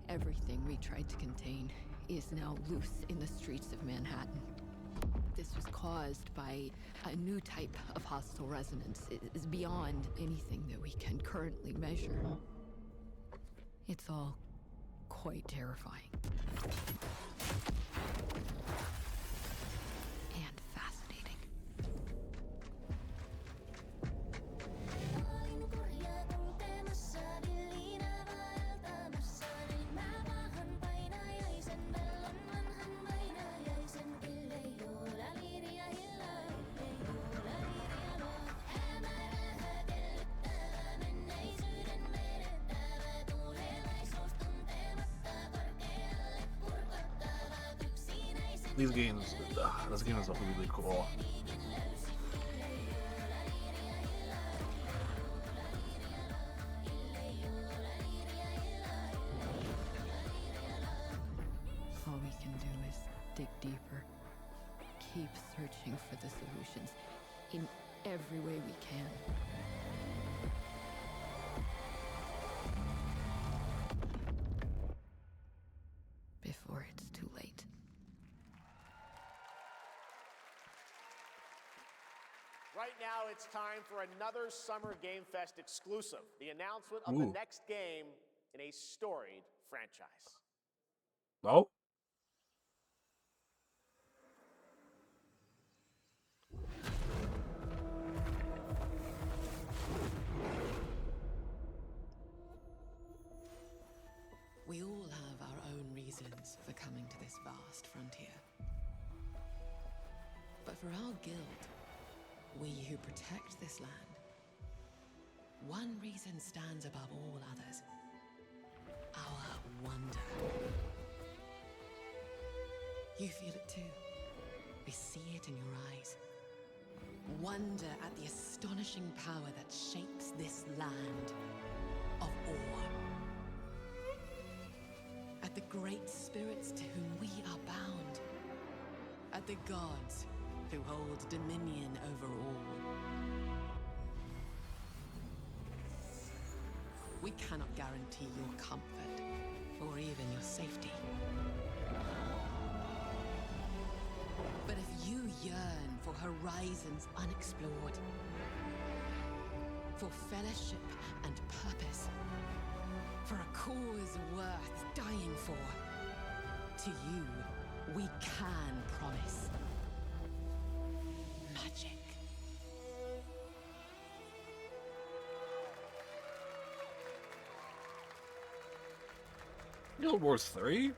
Everything we tried to contain is now loose in the streets of Manhattan. This was caused by a new type of hostile resonance. It is beyond anything that we can currently measure. It's all quite terrifying. And fascinating. These games, this game is really cool. All we can do is dig deeper, keep searching for the solutions in every way we can. Before it's too late. Right now, it's time for another Summer Game Fest exclusive, the announcement of the next game in a storied franchise. Oh? We all have our own reasons for coming to this vast frontier. But for our guild, we who protect this land, one reason stands above all others. Our wonder. You feel it too. I see it in your eyes. Wonder at the astonishing power that shapes this land of awe. At the great spirits to whom we are bound. At the gods who hold dominion over all. We cannot guarantee your comfort, or even your safety. But if you yearn for horizons unexplored, for fellowship and purpose, for a cause worth dying for, to you, we can promise magic. Guild Wars 3?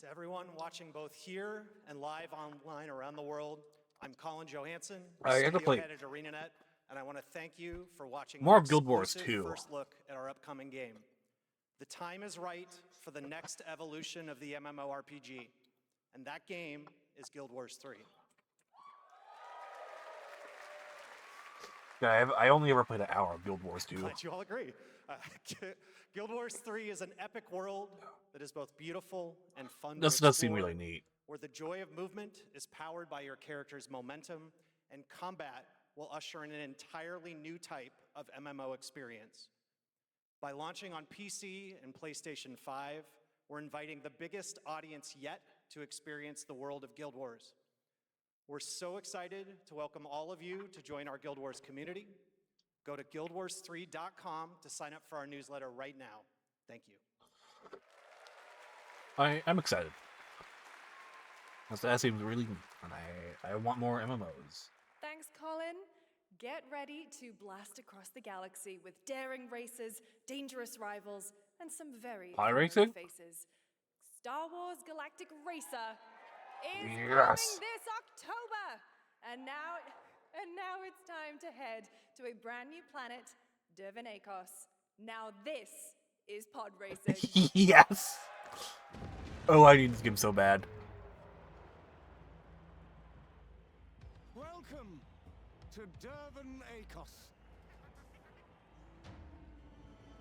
To everyone watching both here and live online around the world, I'm Colin Johansson, I had to play studio head at ArenaNet, and I want to thank you for watching more the of Guild Wars exclusive 2. first look at our upcoming game. The time is right for the next evolution of the MMORPG, and that game is Guild Wars 3. Yeah, I only ever played an hour of Guild Wars 2. Glad you all agree. Guild Wars 3 is an epic world that is both beautiful and fun This to does seem explore, really neat. where the joy of movement is powered by your character's momentum, and combat will usher in an entirely new type of MMO experience. By launching on PC and PlayStation 5, we're inviting the biggest audience yet to experience the world of Guild Wars. We're so excited to welcome all of you to join our Guild Wars community. Go to guildwars3.com to sign up for our newsletter right now. Thank you. I'm excited. That seems really neat, and I want more MMOs. Thanks, Colin. Get ready to blast across the galaxy with daring races, dangerous rivals, and some very Pod familiar racing? faces. Star Wars Galactic Racer is Yes. coming this October. And now it's time to head to a brand new planet, Dervinakos. Now this is pod racing. Yes! Oh, I need this game so bad. Welcome to Dervinakos,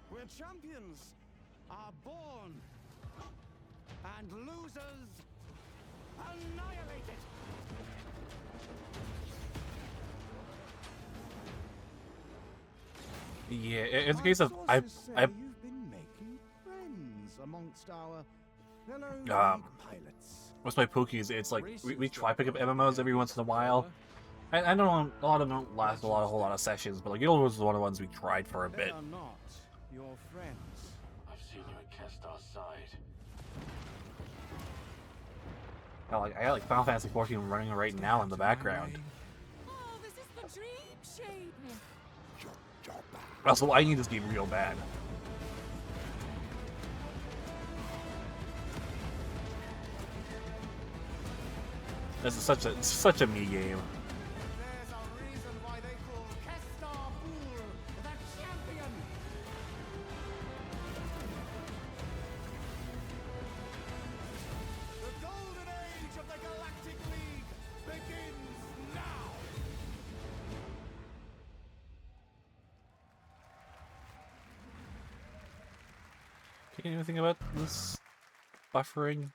where champions are born and losers annihilated. Yeah, it's a case of I You've been making friends amongst our fellow pilots. what's my Pokies? It's like we try to pick up MMOs every once in a while. I know a lot of them don't last a whole lot of sessions, but like Guild Wars is one of the ones we tried for a They bit. are not your friends. I've seen you at Kestar's side. I got like Final Fantasy 14 running right now in the background. Oh, this is the dream shape. Also, I need this game real bad. This is such a me game. There's a reason why they call Kestar Fool the champion. The golden age of the Galactic League begins now. Can you anything about this buffering?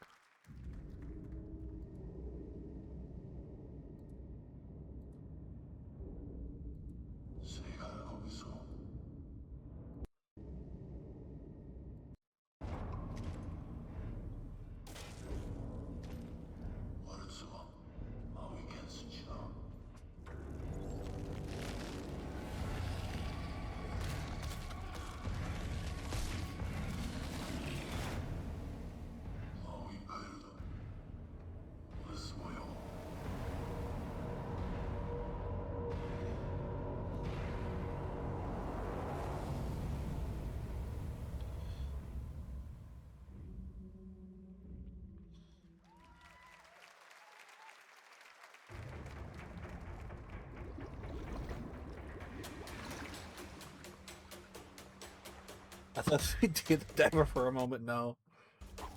I thought they did the dagger for a moment. No.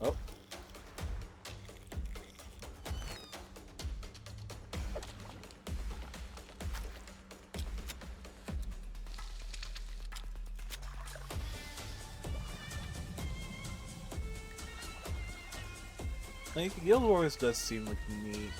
Oh. Like, Guild Wars does seem like neat.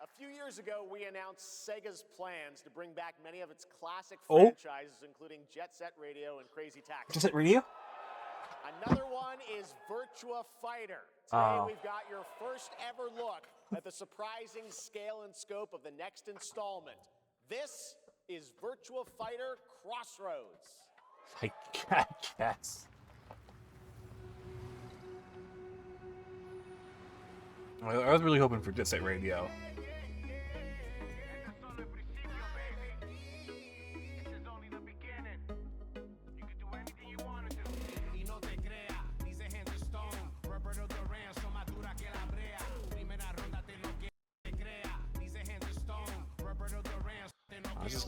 A few years ago, we announced Sega's plans to bring back many of its classic Oh. franchises, including Jet Set Radio and Crazy Taxi. Jet Set Radio? Another one is Virtua Fighter. Today, Oh. we've got your first ever look at the surprising scale and scope of the next installment. This is Virtua Fighter Crossroads. I guess. I was really hoping for Jet Set Radio.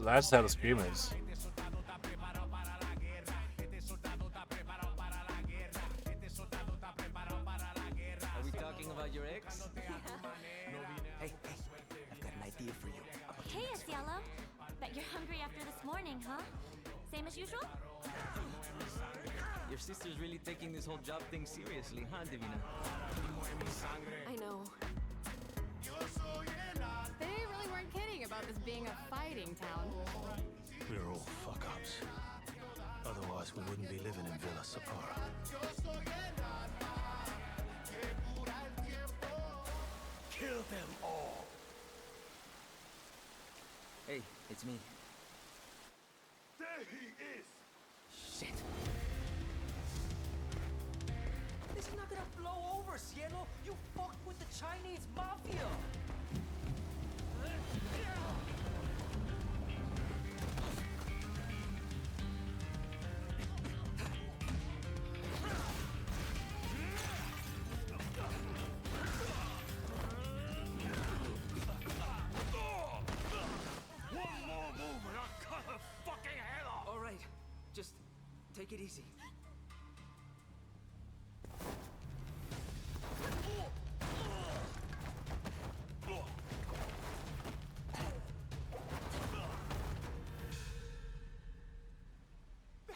That's how the scream is. Are we talking about your ex? Hey, I've got an idea for you. Hey, it's Yellow. Bet you're hungry after this morning, huh? Same as usual? Your sister's really taking this whole job thing seriously, huh, Divina? I know. They really weren't kidding about this being a fighting town. We're all fuck-ups. Otherwise, we wouldn't be living in Villa Sapara. Kill them all. Hey, it's me. There he is. Shit. This is not gonna blow over, Cielo. You fucked with the Chinese mafia. One more move and I'll cut her fucking head off. All right, just take it easy.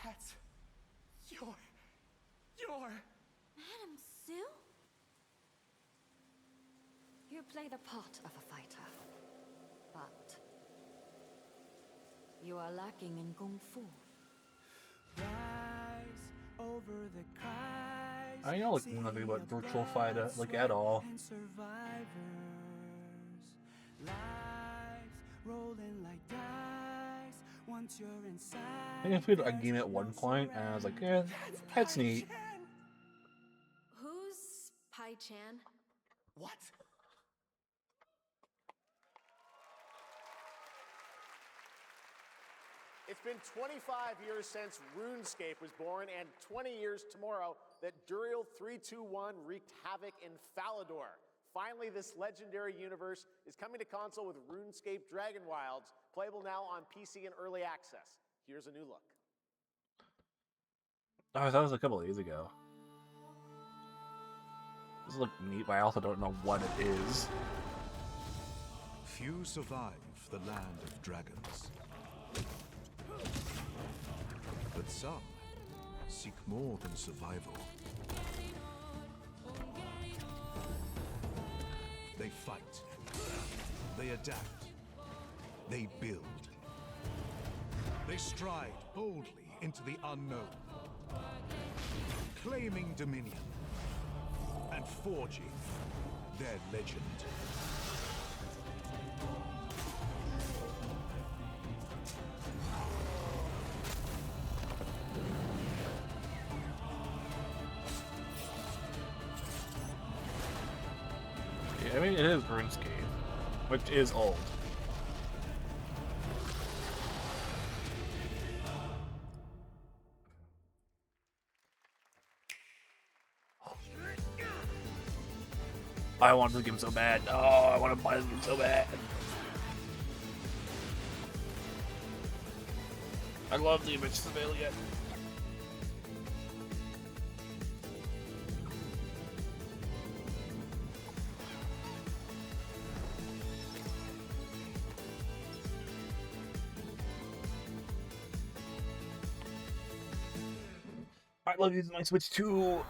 That's your... Madam Sue? You play the part of a fighter, but you are lacking in kung fu. Over the cries, I know like nothing about Virtual Fighter like at all. and survivors, lives rolling like dice. Once you're inside, I think I played a game at one point and I was like, yeah, that's neat. Who's Pai Chan? What? It's been 25 years since RuneScape was born, and 20 years tomorrow that Duriel 321 wreaked havoc in Falador. Finally, this legendary universe is coming to console with RuneScape Dragon Wilds, playable now on PC in early access. Here's a new look. Oh, that was a couple of days ago. This looks neat, but I also don't know what it is. Few survive the land of dragons. But some seek more than survival. They fight. They adapt. They build. They stride boldly into the unknown, claiming dominion and forging their legend. I mean, it is RuneScape, which is old. I want this game so bad. Oh, I want to buy this game so bad. I love the image civilian. I love using my Switch too.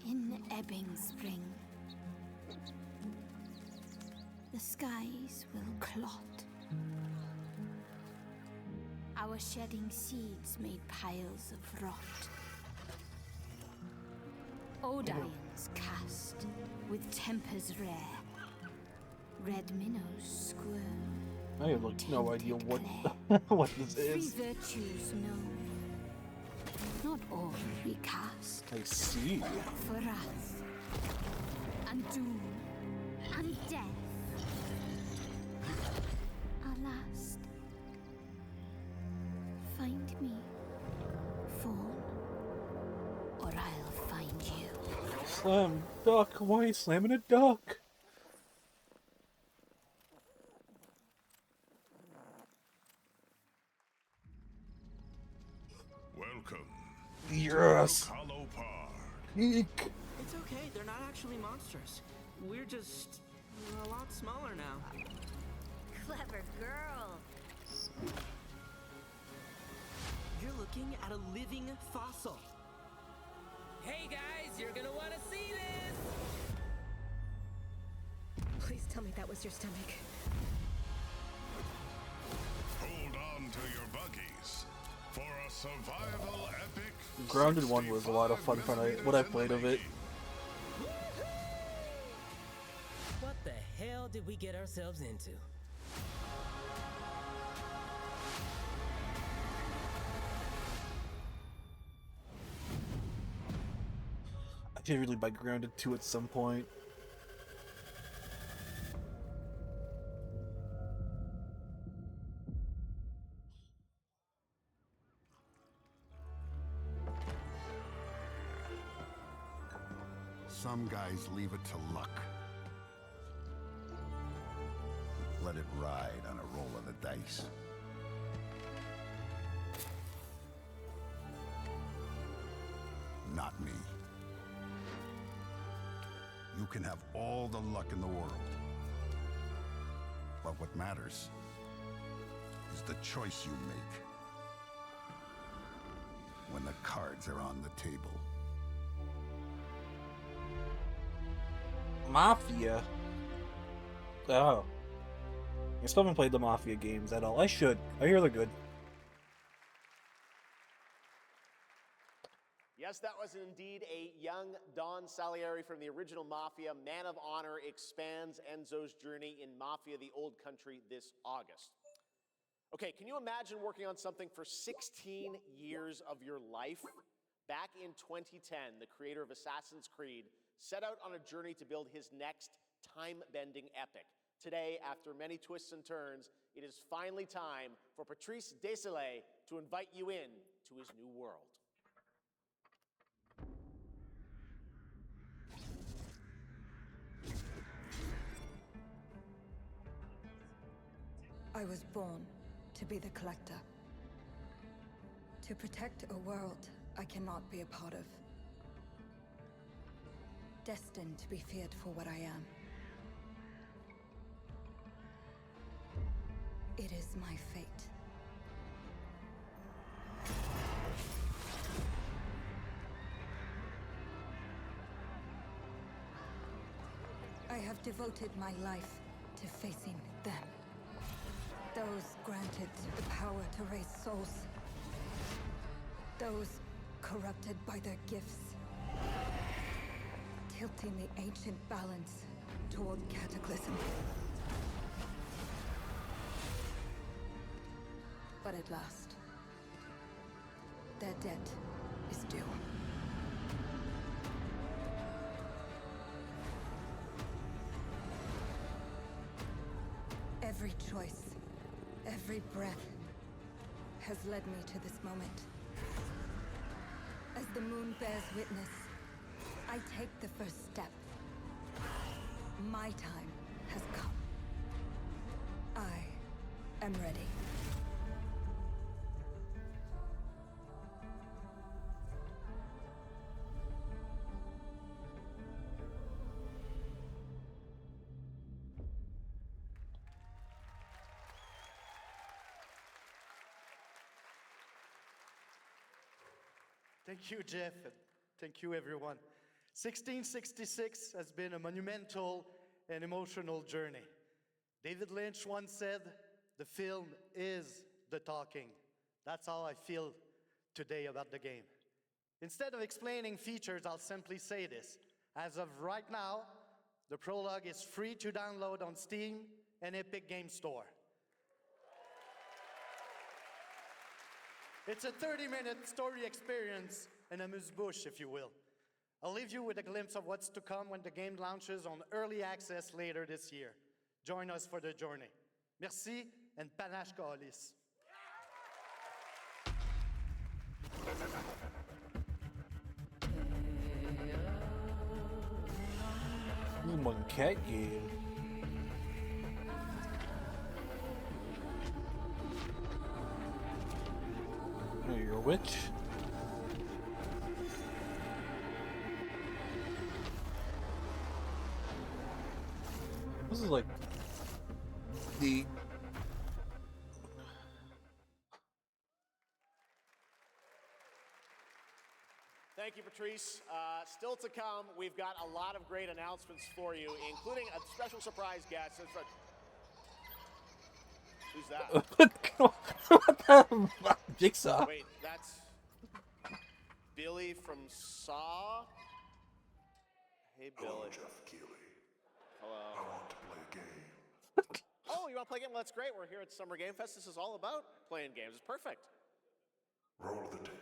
In ebbing spring, the skies will clot. Our shedding seeds made piles of rot. Odions cast with tempers rare. Red minnows squirm. I have like no idea what what this is. Three virtues known. Not all recast. I see. For wrath, and doom, and death. Alas, find me, Fawn, or I'll find you. Slam duck. Why are you slamming a duck? Welcome. Yes. Hollow Park. Eek. It's okay, they're not actually monsters. We're just a lot smaller now. Clever girl. You're looking at a living fossil. Hey guys, you're gonna want to see this! Please tell me that was your stomach. Hold on to your buggies for a survival epic. Grounded 1 was a lot of fun when I played of it. What the hell did we get ourselves into? I should really buy Grounded 2 at some point. Some guys leave it to luck. Let it ride on a roll of the dice. Not me. You can have all the luck in the world. But what matters is the choice you make when the cards are on the table. Mafia? Oh. I still haven't played the Mafia games at all. I should. I hear they're good. Yes, that was indeed a young Don Salieri from the original Mafia. Man of Honor expands Enzo's journey in Mafia: The Old Country this August. Okay, can you imagine working on something for 16 years of your life? Back in 2010, the creator of Assassin's Creed set out on a journey to build his next time-bending epic. Today, after many twists and turns, it is finally time for Patrice Désilets to invite you in to his new world. I was born to be the collector. To protect a world I cannot be a part of. Destined to be feared for what I am. It is my fate. I have devoted my life to facing them. Those granted the power to raise souls. Those corrupted by their gifts. Tilting the ancient balance toward cataclysm. But at last, their debt is due. Every choice, every breath has led me to this moment. As the moon bears witness, I take the first step. My time has come. I am ready. Thank you, Jeff, and thank you, everyone. 1666 has been a monumental and emotional journey. David Lynch once said, "The film is the talking." That's how I feel today about the game. Instead of explaining features, I'll simply say this. As of right now, the prologue is free to download on Steam and Epic Games Store. It's a 30-minute story experience and amuse-bouche, if you will. I'll leave you with a glimpse of what's to come when the game launches on early access later this year. Join us for the journey. Merci and panache kalis. Cat game. Oh, you're a witch? This is like the Thank you, Patrice. Still to come, we've got a lot of great announcements for you, including a special surprise guest. Who's that? What the Jigsaw? Wait, that's Billy from Saw? Hey, Billy. Hello, Jeff Keighley. Hello. I want to play a game. Oh, you want to play a game? Well, that's great. We're here at Summer Game Fest. This is all about playing games. It's perfect. Roll the tape.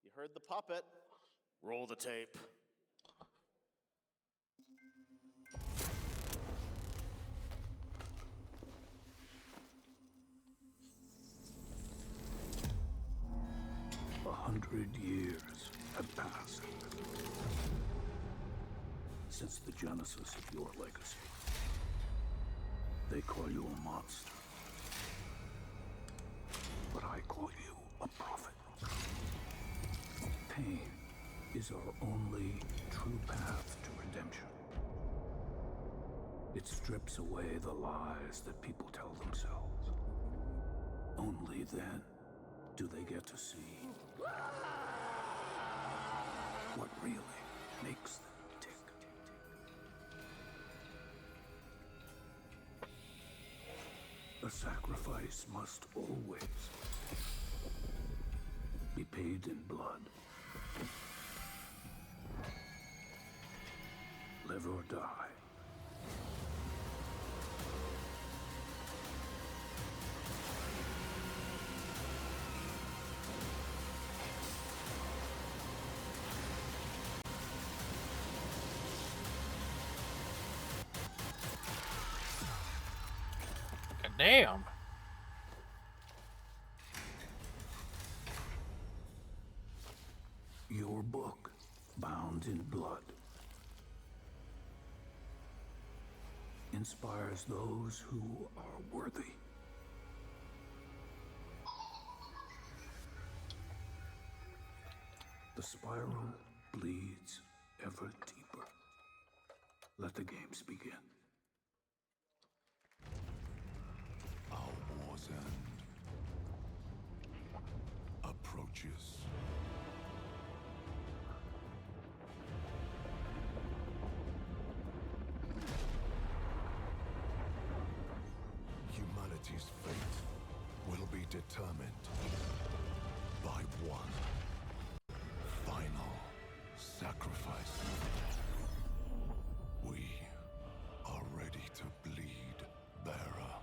You heard the puppet. Roll the tape. A 100 years have passed since the genesis of your legacy. They call you a monster, but I call you a prophet. Pain is our only true path to redemption. It strips away the lies that people tell themselves. Only then do they get to see what really makes them tick. A sacrifice must always be paid in blood. Live or die. Damn. Your book, bound in blood, inspires those who are worthy. The spiral bleeds ever deeper. Let the games begin. Our war's end approaches. Humanity's fate will be determined by one final sacrifice. We are ready to bleed, bearer.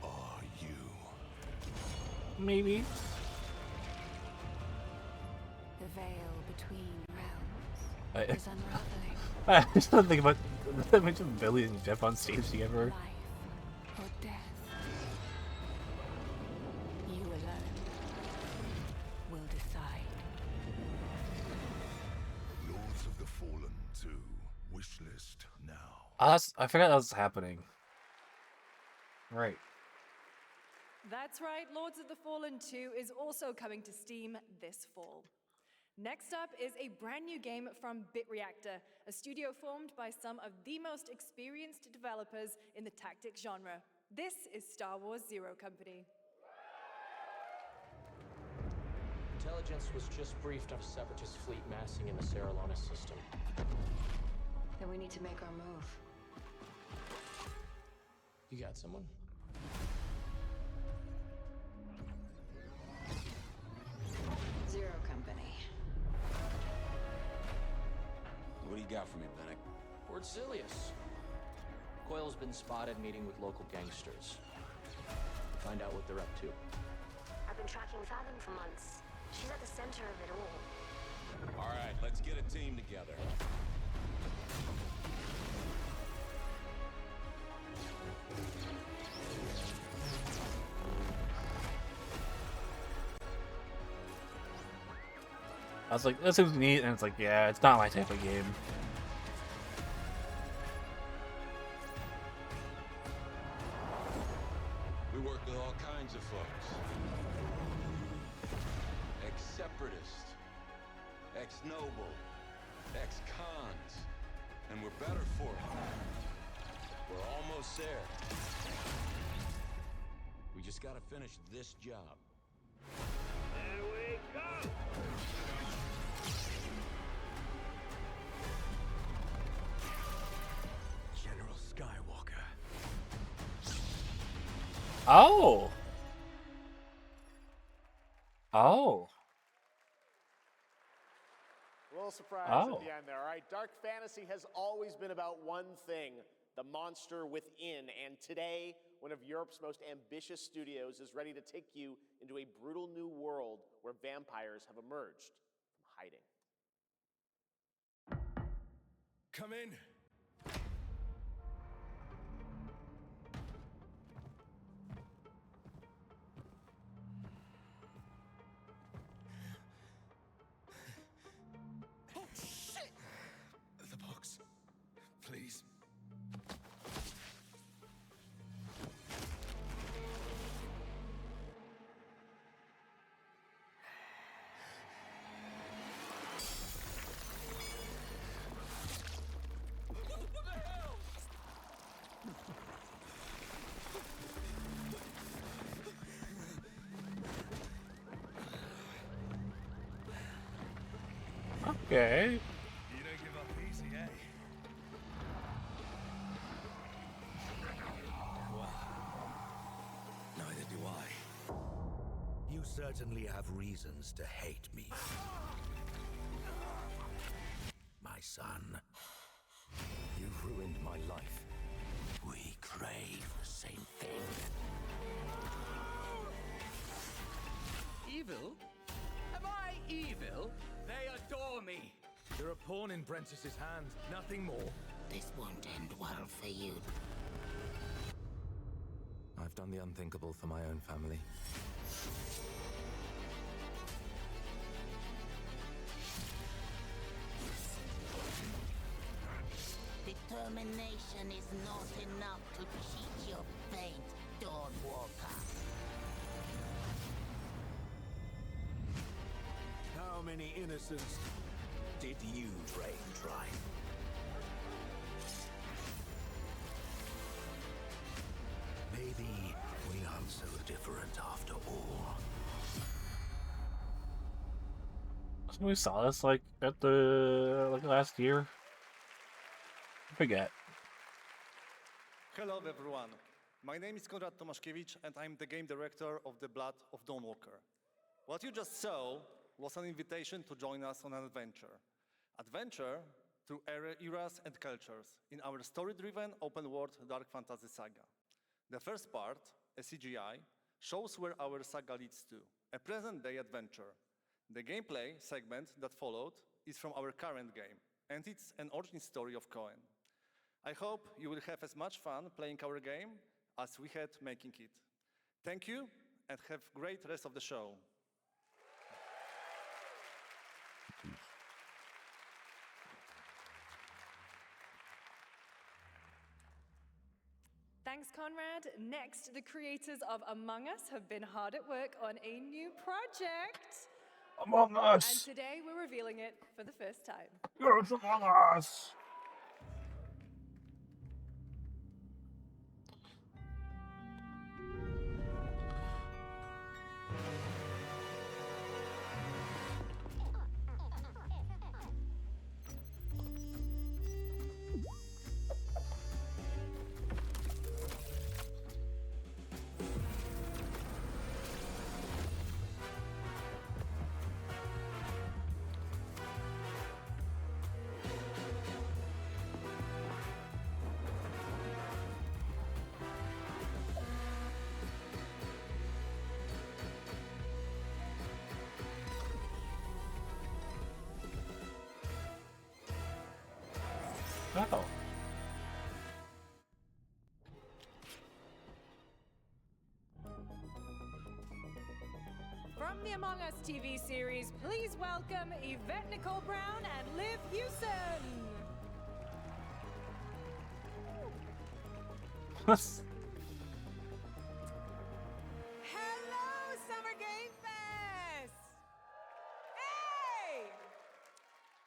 Are you? Maybe. The veil between realms I is unraveling. I just don't think about the image of Billy and Jeff on stage together. Life or death. You alone will decide. Lords of the Fallen 2. Wishlist now. I forgot that was happening. Right. That's right, Lords of the Fallen 2 is also coming to Steam this fall. Next up is a brand new game from BitReactor, a studio formed by some of the most experienced developers in the tactics genre. This is Star Wars Zero Company. Intelligence was just briefed of a separatist fleet massing in the Serralona system. Then we need to make our move. You got someone? Zero Company. What do you got for me, Bennick? Port Silius. Coil's been spotted meeting with local gangsters. Find out what they're up to. I've been tracking Fathom for months. She's at the center of it all. All right, let's get a team together. I was like, this is neat, and it's like, yeah, it's not my type of game. We work with all kinds of folks. Ex-separatist, ex-noble, ex-cons, and we're better for it. We're almost there. We just gotta finish this job. There we go! General Skywalker. Oh! Oh. A little surprise Oh. at the end there. All right, dark fantasy has always been about one thing, the monster within. And today, one of Europe's most ambitious studios is ready to take you into a brutal new world where vampires have emerged from hiding. Come in. Oh, shit! The box. Please. What the hell? Okay. You don't give up easy, eh? Well, neither do I. You certainly have reasons to hate me. My son, you've ruined my life. We crave the same thing. Evil? Am I evil? They adore me. You're a pawn in Brentus's hand, nothing more. This won't end well for you. I've done the unthinkable for my own family. Determination is not enough to cheat your fate, Dawnwalker. How many innocents did you drain dry? Maybe we aren't so different after all. We saw this like at the last year. I forget. Hello everyone. My name is Konrad Tomaszkiewicz and I'm the game director of The Blood of Dawnwalker. What you just saw was an invitation to join us on an adventure. Adventure through eras and cultures in our story-driven open-world dark fantasy saga. The first part, a CGI, shows where our saga leads to, a present-day adventure. The gameplay segment that followed is from our current game, and it's an origin story of Cohen. I hope you will have as much fun playing our game as we had making it. Thank you, and have great rest of the show. Thanks, Conrad. Next, the creators of Among Us have been hard at work on a new project. Among Us! And today we're revealing it for the first time. It's Among Us! Oh. From the Among Us TV series, please welcome Yvette Nicole Brown and Liv Hewson. Hello, Summer Game Fest! Hey!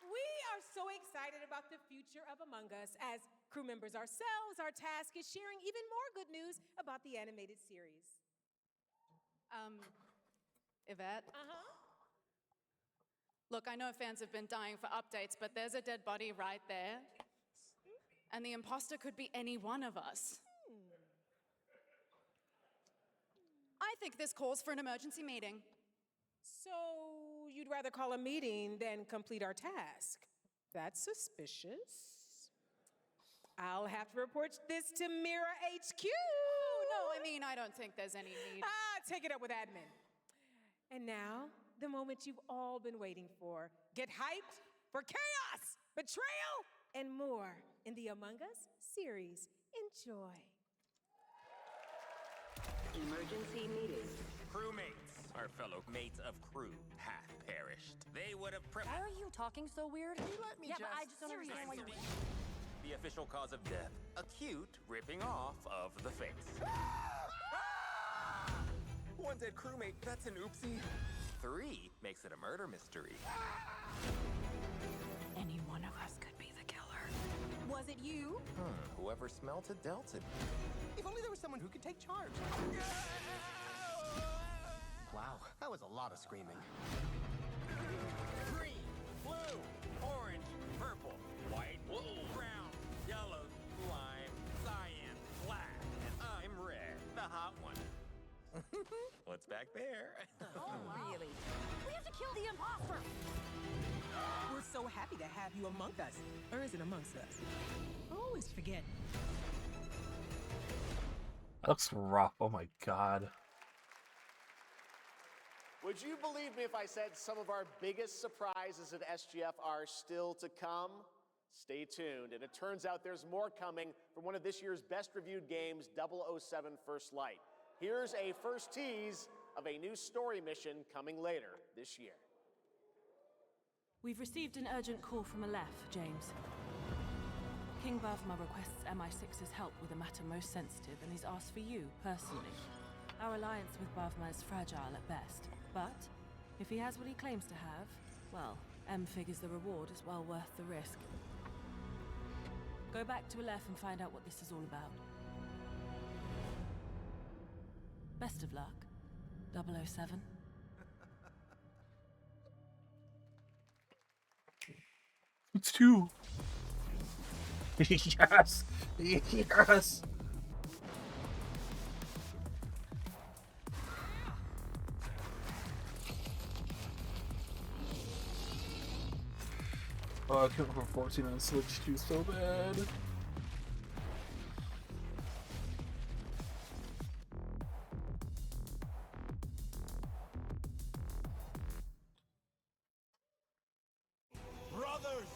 We are so excited about the future of Among Us. As crew members ourselves, our task is sharing even more good news about the animated series. Yvette? Uh-huh. Look, I know fans have been dying for updates, but there's a dead body right there. And the imposter could be any one of us. I think this calls for an emergency meeting. So you'd rather call a meeting than complete our task? That's suspicious. I'll have to report this to Mira HQ. Oh, no, I mean, I don't think there's any need. Take it up with admin. And now, the moment you've all been waiting for. Get hyped for chaos, betrayal, and more in the Among Us series. Enjoy. Emergency meeting. Crewmates, our fellow mates of crew, hath perished. They would have Why are you talking so weird? Let me yeah, but I just don't understand why you're... The official cause of death, acute ripping off of the face. One dead crewmate, that's an oopsie. 3 makes it a murder mystery. Any one of us could be the killer. Was it you? Whoever smelt it dealt it. If only there was someone who could take charge. Wow, that was a lot of screaming. Green, blue, orange, purple, white, brown, yellow, lime, cyan, black, and I'm red, the hot one. What's back there? Oh, really? We have to kill the imposter! We're so happy to have you among us. Or is it amongst us? I always forget. That looks rough. Oh my god. Would you believe me if I said some of our biggest surprises at SGF are still to come? Stay tuned, and it turns out there's more coming from one of this year's best reviewed games, 007 First Light. Here's a first tease of a new story mission coming later this year. We've received an urgent call from Aleph, James. King Bavma requests MI6's help with a matter most sensitive, and he's asked for you, personally. Our alliance with Bavma is fragile at best, but if he has what he claims to have, well, M figures the reward is well worth the risk. Go back to Aleph and find out what this is all about. Best of luck, 007. It's 2. Yes! Yes! Oh, I killed from 14 on Switch 2 so bad. Brothers,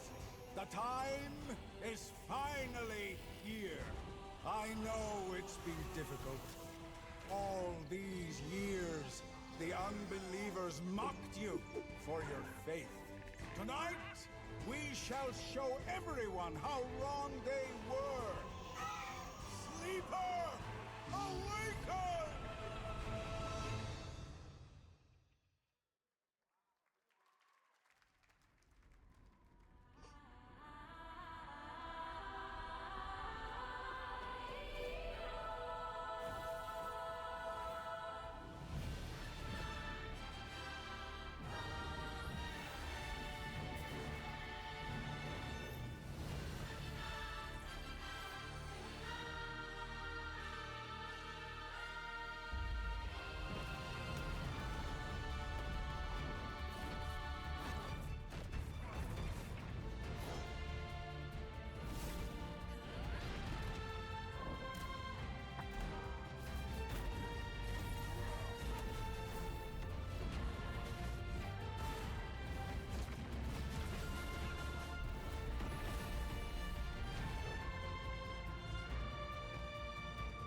The time is finally here. I know it's been difficult. All these years, the unbelievers mocked you for your faith. Tonight, we shall show everyone how wrong they were. Sleeper, awaken!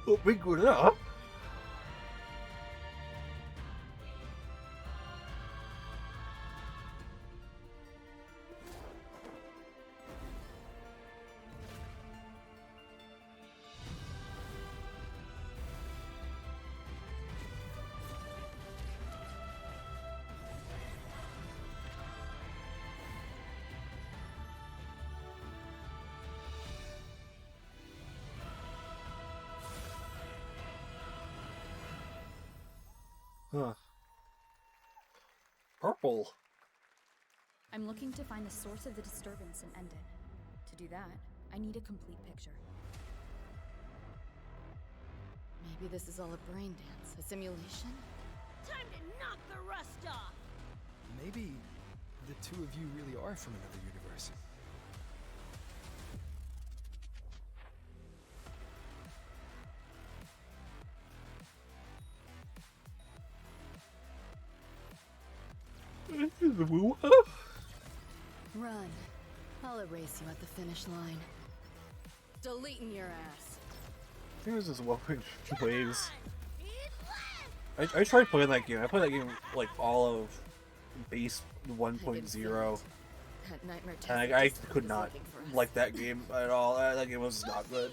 Oh, big good up. Huh. Purple. I'm looking to find the source of the disturbance and end it. To do that, I need a complete picture. Maybe this is all a brain dance, a simulation? Time to knock the rust off! Maybe the two of you really are from another universe. Run. I'll erase you at the finish line. Deleting your ass. I think it was just waves. I tried playing that game. I played that game like all of base 1.0. And I could not like that game at all. That game was not good.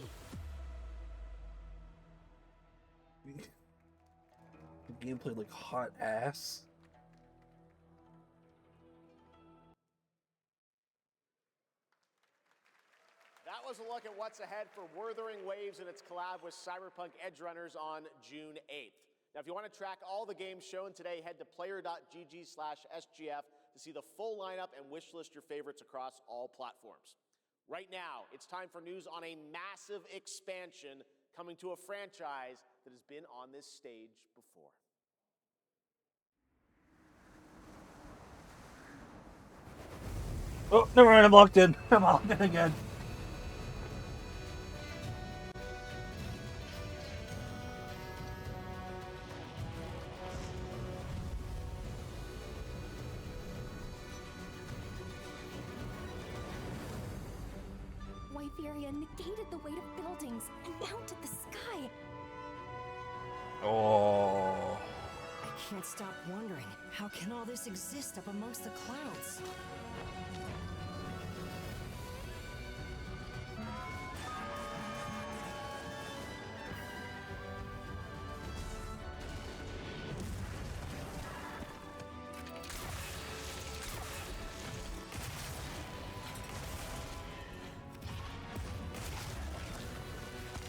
The game played like hot ass. That was a look at what's ahead for Wuthering Waves and its collab with Cyberpunk Edgerunners on June 8th. Now, if you want to track all the games shown today, head to player.gg/SGF to see the full lineup and wishlist your favorites across all platforms. Right now, it's time for news on a massive expansion coming to a franchise that has been on this stage before. Oh, never mind, I'm locked in. I'm locked in again. Wyveria negated the weight of buildings and mounted the sky. Oh. I can't stop wondering, how can all this exist up amongst the clouds?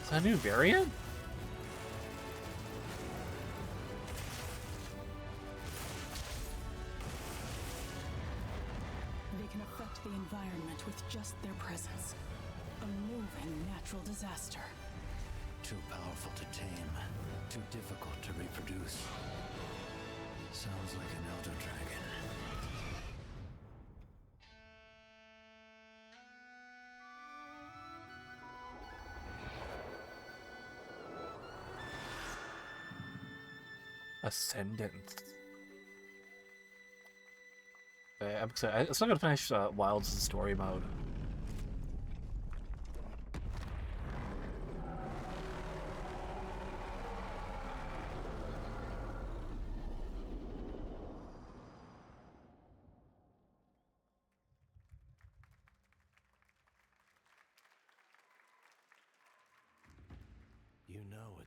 Is that a new variant? They can affect the environment with just their presence. A moving natural disaster. Too powerful to tame, too difficult to reproduce. Sounds like an elder dragon. Ascendant. I'm excited. I'm still gonna finish Wilds' story mode.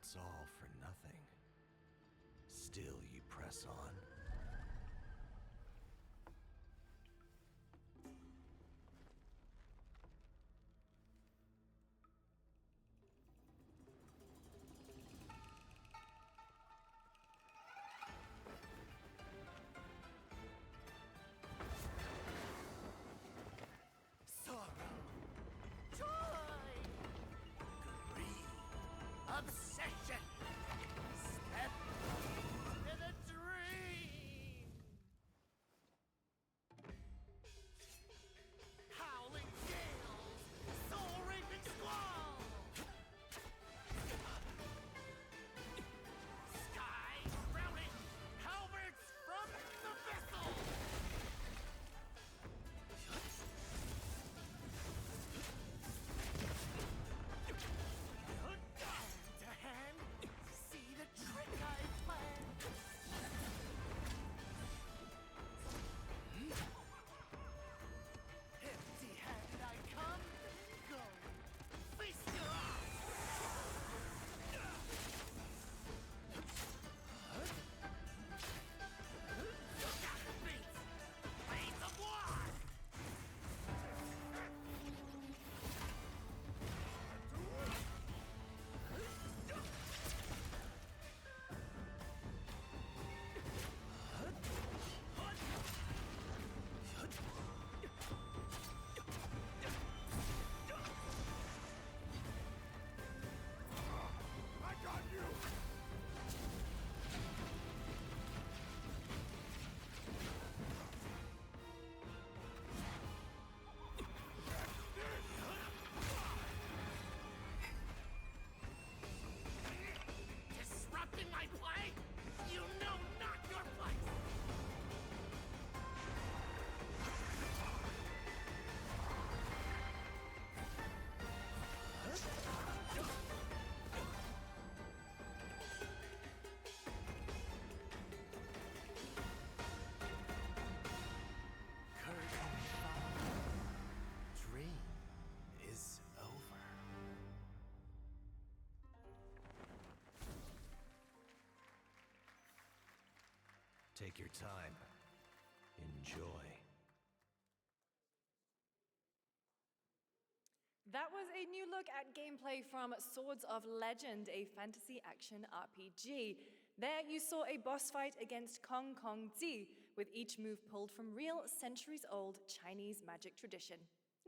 it's all for nothing. Still you press on. Obsession! Step into the dream! Howling gales! Soul-raping squall! Sky drowning! Halberds from the vessel! To hand, see the trick I planned. Empty-handed I come, go. Feast your Blades of war! I got you! Disrupting my play? You know not your place! Curtain fall. Dream is over. Take your time. Enjoy. That was a new look at gameplay from Swords of Legend, a fantasy action RPG. There you saw a boss fight against Kong Kong Zi, with each move pulled from real centuries-old Chinese magic tradition.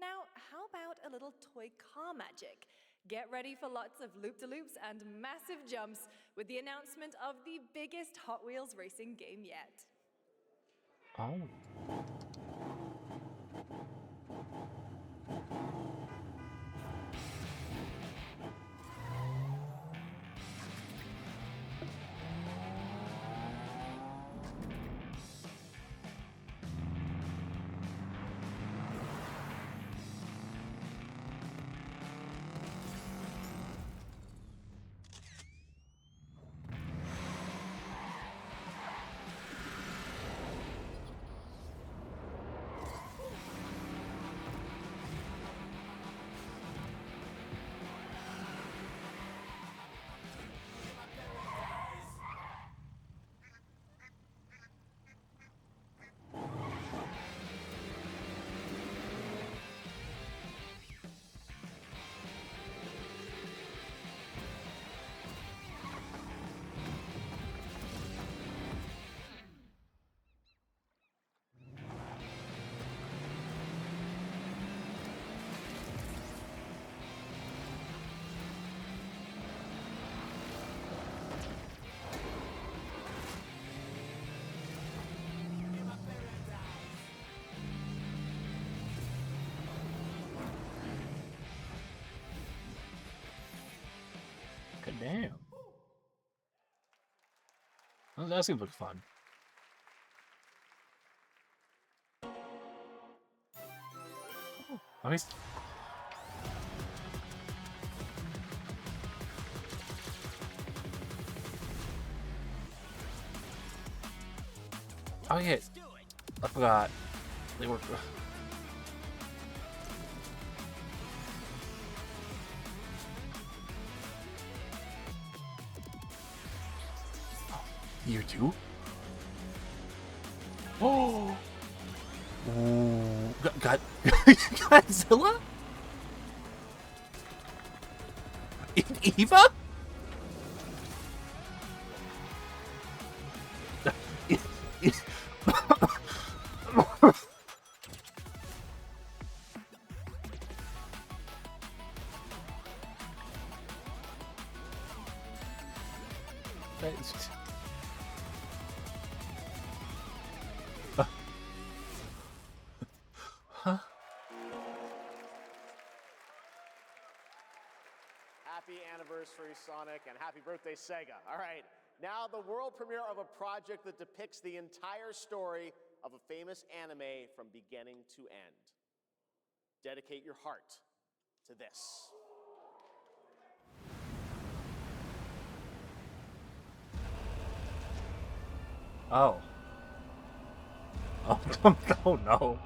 Now, how about a little toy car magic? Get ready for lots of loop-de-loops and massive jumps with the announcement of the biggest Hot Wheels racing game yet. Oh. God damn. Well, that seems like fun. Oh, oh yeah, I forgot. They were. Year 2? Oh! Ooh. Godzilla? Eva? Huh? Happy anniversary, Sonic, and happy birthday, Sega. All right, now the world premiere of a project that depicts the entire story of a famous anime from beginning to end. Dedicate your heart to this. Oh. Oh, oh no.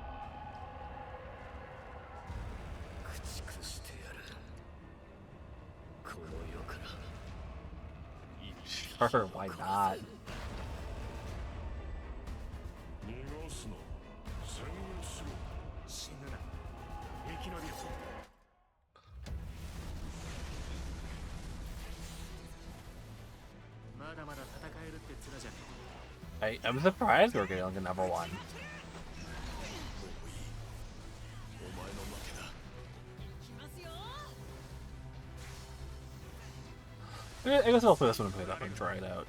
Sure, why not? I'm surprised we're getting like a number 1. I guess I'll play this one and play that one and try it out.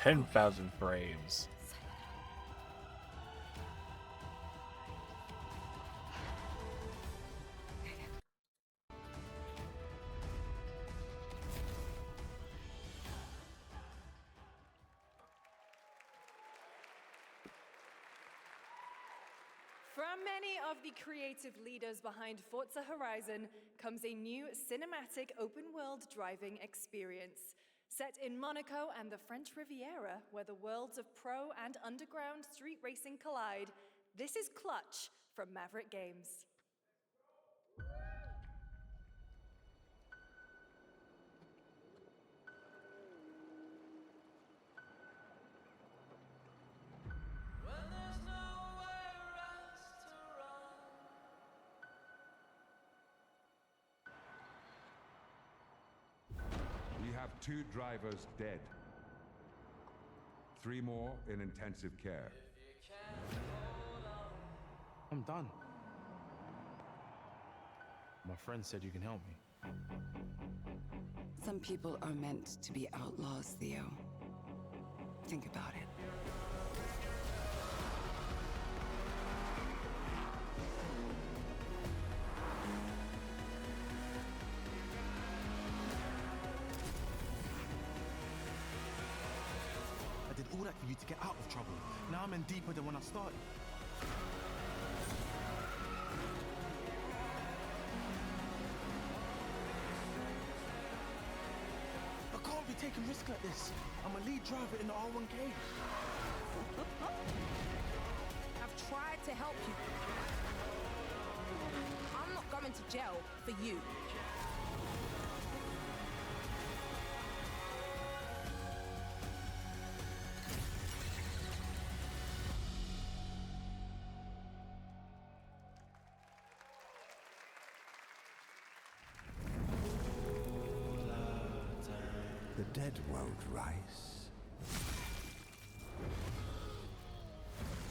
$10,000 frames. From many of the creative leaders behind Forza Horizon comes a new cinematic open-world driving experience. Set in Monaco and the French Riviera, where the worlds of pro and underground street racing collide, this is Clutch from Maverick Games. We have 2 drivers dead. 3 more in intensive care. I'm done. My friend said you can help me. Some people are meant to be outlaws, Theo. Think about it. I did all that for you to get out of trouble. Now I'm in deeper than when I started. I can't be taking risks like this. I'm a lead driver in the R1K. I've tried to help you. I'm not going to jail for you. The dead won't rise,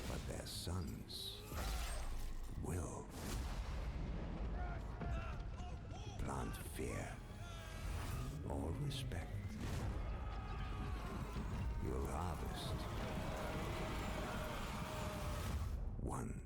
but their sons will. Plant fear or respect. You'll harvest one.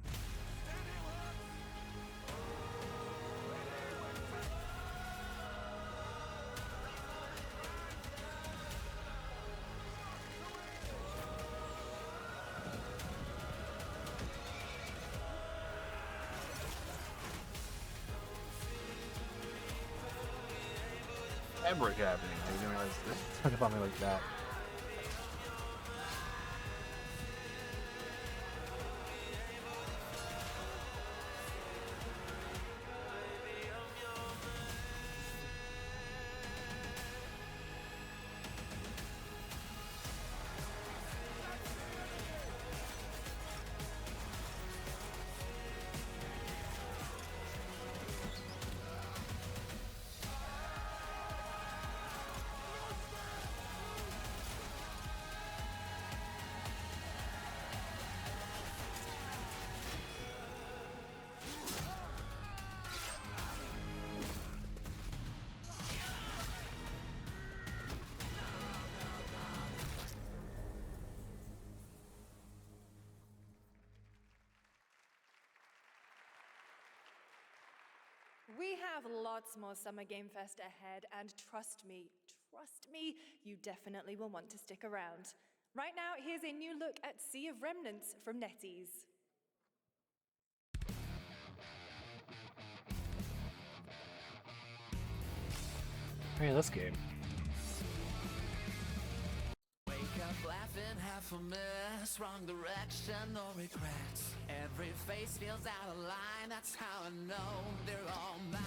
fabric happening. I didn't realize this. Talk about me like that. We have lots more Summer Game Fest ahead, and trust me, you definitely will want to stick around. Right now, here's a new look at Sea of Remnants from NetEase. Hey, this game. Wake up laughing, half a mess, wrong direction, no regrets. Every face feels out of line, that's how I know they're all mine.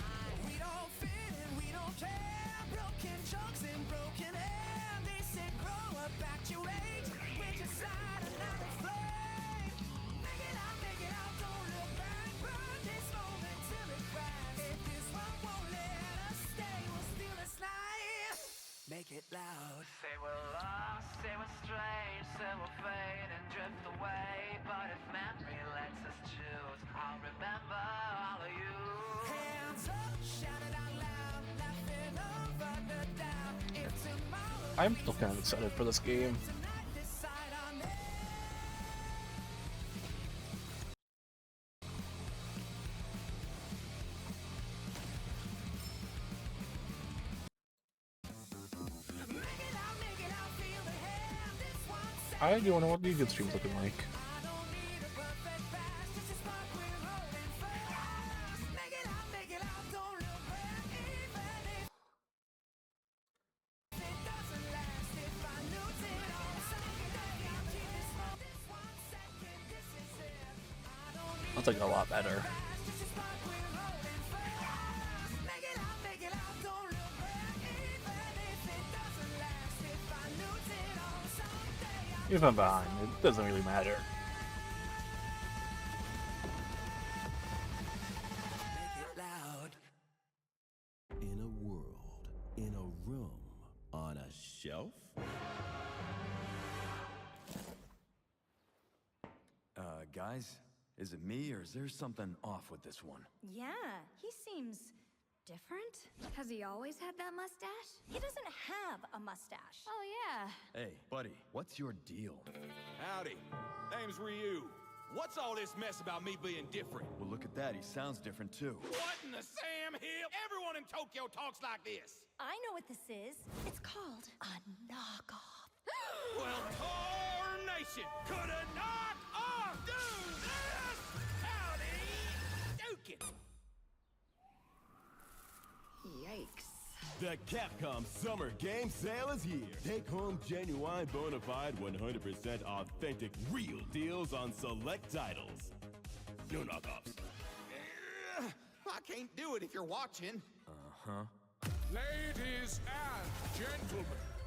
We don't fit and we don't care, broken chunks and broken air. They said grow up, act your age, with your side and not afraid. Make it out, don't look back, burn this moment till it cracks. If this one won't let us stay, we'll steal this night. Make it loud. Say we're lost, say we're strange, say we'll fade and drift away. But if memory lets us choose, I'll remember all of you. Hands up, shout it out loud, laughing over the doubt. If tomorrow I'm still kind of excited for this game. tonight, decide on it. I do wonder what the good stream's looking like. That's like a lot better. If I'm behind, it doesn't really matter. In a world, in a room, on a shelf? Guys, is it me or is there something off with this one? Yeah, he seems different. Has he always had that mustache? He doesn't have a mustache. Oh, yeah. Hey, buddy, what's your deal? Howdy. Name's Ryu. What's all this mess about me being different? Well, look at that. He sounds different too. What in the Sam Hill? Everyone in Tokyo talks like this. I know what this is. It's called a knockoff. Well, Tarnation, could a knock-off do this? Howdy, Dukin. Yikes. The Capcom Summer Game Sale is here. Take home genuine, bona fide, 100% authentic, real deals on select titles. No knockoffs. I can't do it if you're watching. Uh-huh. Ladies and gentlemen,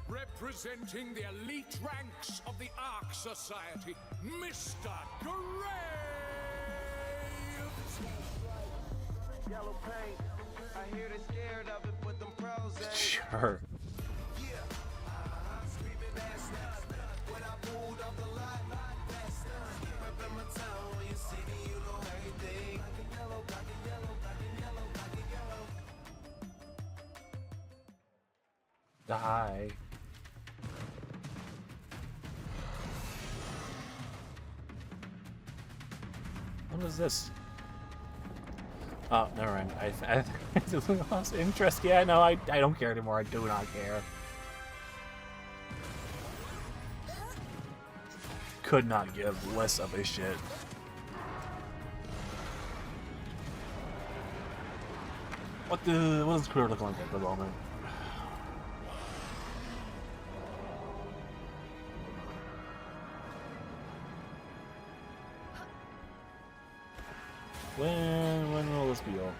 representing the elite ranks of the Ark Society, Mr. Graves! Yellow paint. I hear they're scared of it, but them pros ain't. Sure. Die. What is this? Oh, never mind. I just lost interest. Yeah, no, I don't care anymore. I do not care. Could not give less of a shit. What does Crew look like at the moment? When will this be over?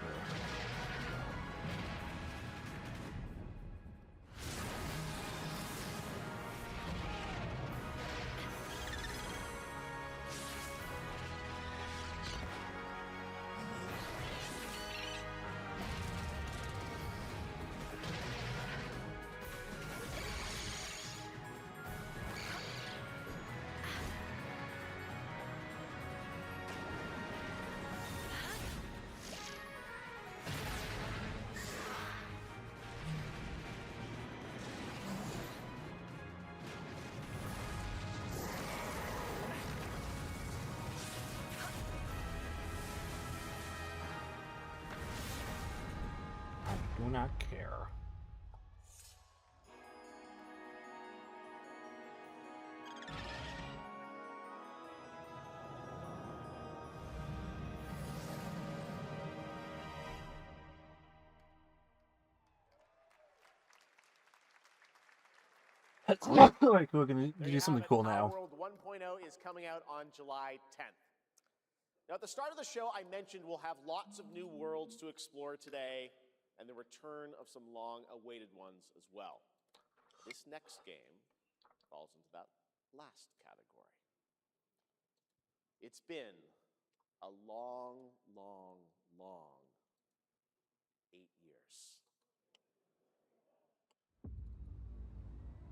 Do not care. Like we're gonna do something cool now. World 1.0 is coming out on July 10th. Now, at the start of the show, I mentioned we'll have lots of new worlds to explore today, and the return of some long-awaited ones as well. This next game falls into that last category. It's been a long, long, long 8 years.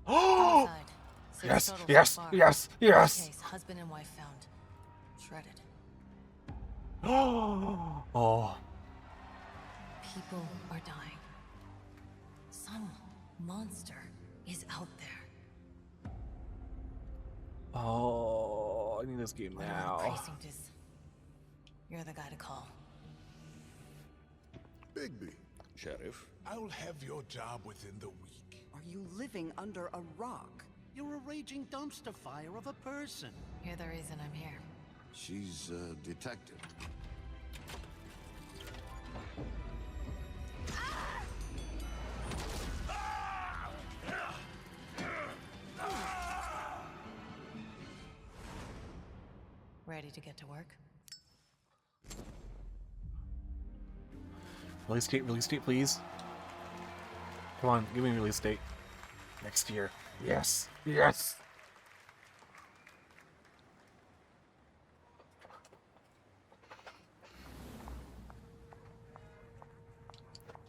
Homicide. Six Yes, total yes, so far. yes, yes. Case, husband and wife found. Shredded. Oh. People are dying. Some monster is out there. Oh, I need this game Whatever now. the precinct is, you're the guy to call. Bigby. Sheriff, I'll have your job within the week. Are you living under a rock? You're a raging dumpster fire of a person. You're the reason I'm here. She's a detective. Ready to get to work? Release date, please. Come on, give me a release date. Next year. Yes, yes.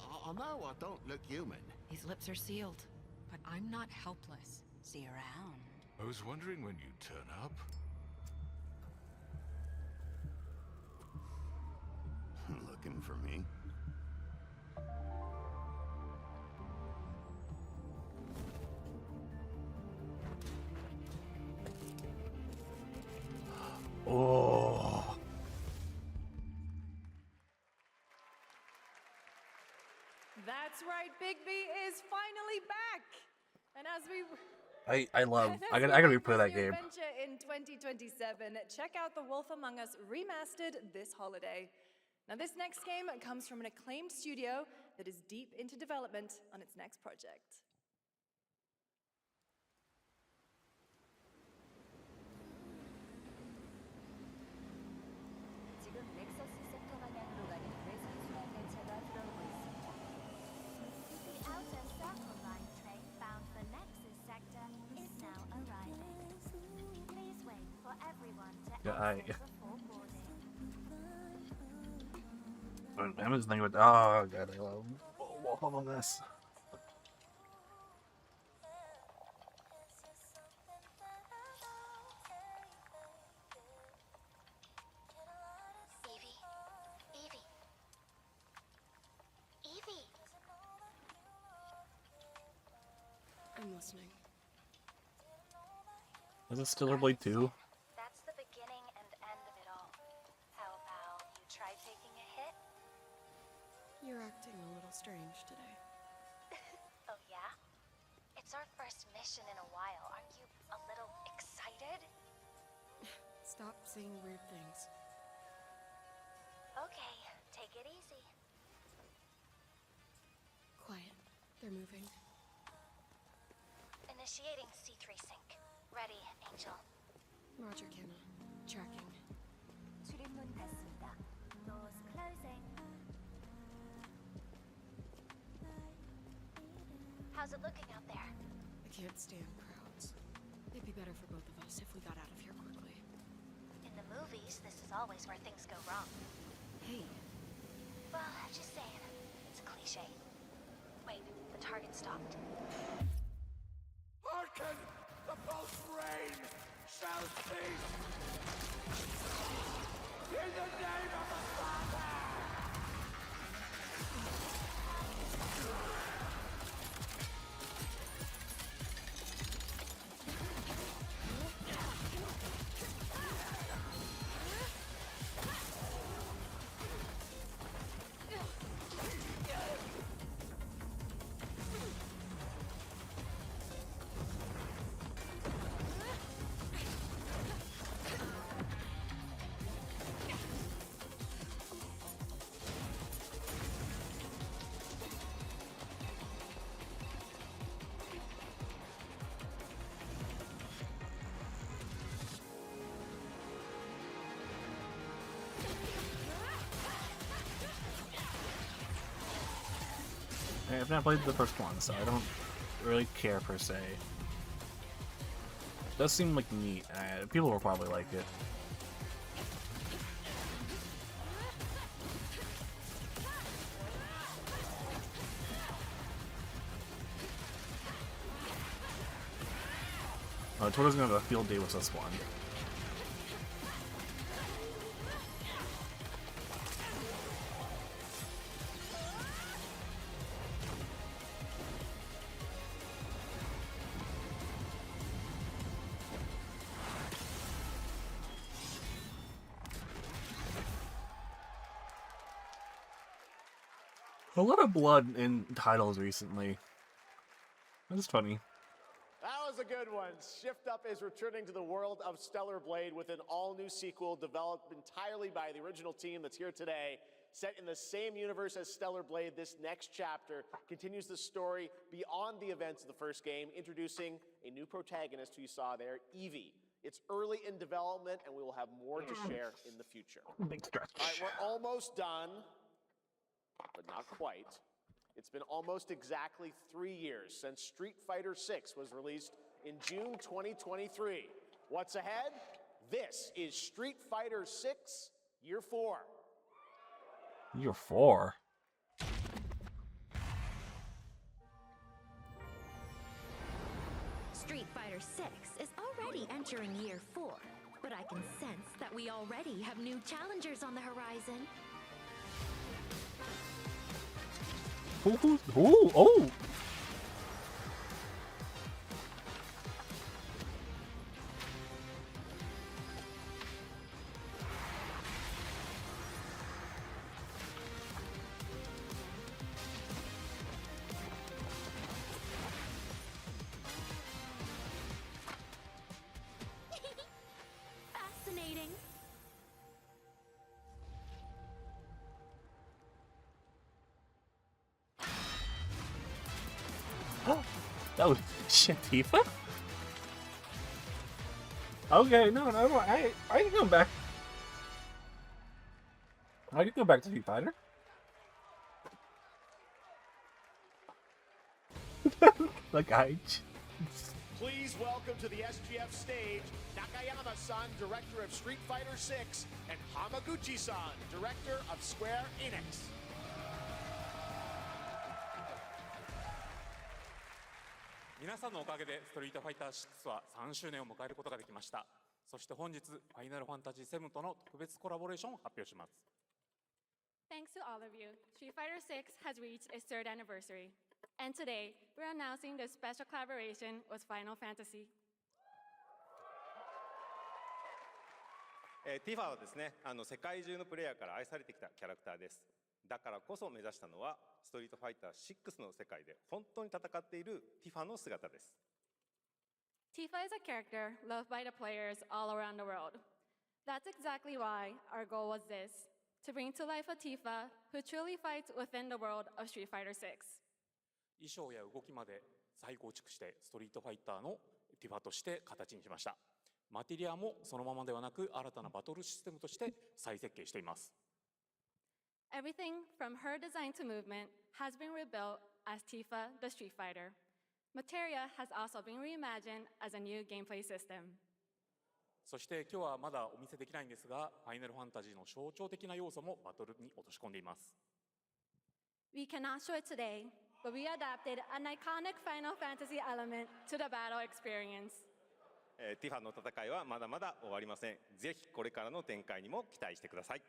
I know I don't look human. These lips are sealed, but I'm not helpless. See around. I was wondering when you'd turn up. Looking for me? Oh. That's right, Bigby is finally back. And as we I gotta replay that game. adventure in 2027, check out The Wolf Among Us remastered this holiday. Now, this next game comes from an acclaimed studio that is deep into development on its next project. 지금 넥서스 섹터 방향으로 가는 외선 순환 열차가 들어오고 있습니다. The outer circle line train bound for Nexus sector is now arriving. Please wait for everyone to exit before boarding. I'm just thinking about. Oh god, I love Wolf Among Us. Evie. I'm listening. Is it Stellar Blade 2? That's the beginning and end of it all. How about you try taking a hit? You're acting a little strange today. Oh yeah? It's our first mission in a while. Aren't you a little excited? Stop saying weird things. Okay, take it easy. Quiet. They're moving. Initiating C3 sync. Ready, Angel. Roger, Kenna. Tracking. 출입문 닫습니다. Doors closing. How's it looking out there? I can't stand crowds. It'd be better for both of us if we got out of here quickly. In the movies, this is always where things go wrong. Hey. Well, just saying. It's a cliche. Wait, the target stopped. Hearken! The pulse rain shall cease! In the name of the Father! I've not played the first one, so I don't really care per se. It does seem like neat. People will probably like it. Oh, Twitter's gonna have a field day with this one. A lot of blood in titles recently. That's funny. That was a good one. Shift Up is returning to the world of Stellar Blade with an all-new sequel developed entirely by the original team that's here today. Set in the same universe as Stellar Blade, this next chapter continues the story beyond the events of the first game, introducing a new protagonist who you saw there, Evie. It's early in development, and we will have more to share in the future. Big stretch. All right, we're almost done, but not quite. It's been almost exactly 3 years since Street Fighter VI was released in June 2023. What's ahead? This is Street Fighter VI Year 4. Year 4? Street Fighter VI is already entering Year 4, but I can sense that we already have new challengers on the horizon. Oh! Fascinating. That was shit, Tifa? Okay, no, I can go back. I can go back to Street Fighter. Like Please welcome to the SGF stage, Nakayama-san, director of Street Fighter VI, and Hamaguchi-san, director of Square Enix. 皆さんのおかげでストリートファイター6は3周年を迎えることができました。そして本日、ファイナルファンタジー7との特別コラボレーションを発表します。Thanks to all of you, Street Fighter VI has reached its 3rd anniversary. And today, we're announcing this special collaboration with Final Fantasy. ティファはですね、世界中のプレイヤーから愛されてきたキャラクターです。だからこそ目指したのは、ストリートファイター6の世界で本当に戦っているティファの姿です。Tifa is a character loved by the players all around the world. That's exactly why our goal was this, to bring to life a Tifa who truly fights within the world of Street Fighter VI. 衣装や動きまで再構築してストリートファイターのティファとして形にしました。マテリアもそのままではなく新たなバトルシステムとして再設計しています。Everything from her design to movement has been rebuilt as Tifa the Street Fighter. Materia has also been reimagined as a new gameplay system. そして今日はまだお見せできないんですが、ファイナルファンタジーの象徴的な要素もバトルに落とし込んでいます。We cannot show it today, but we adapted an iconic Final Fantasy element to the battle experience. ティファの戦いはまだまだ終わりません。ぜひこれからの展開にも期待してください。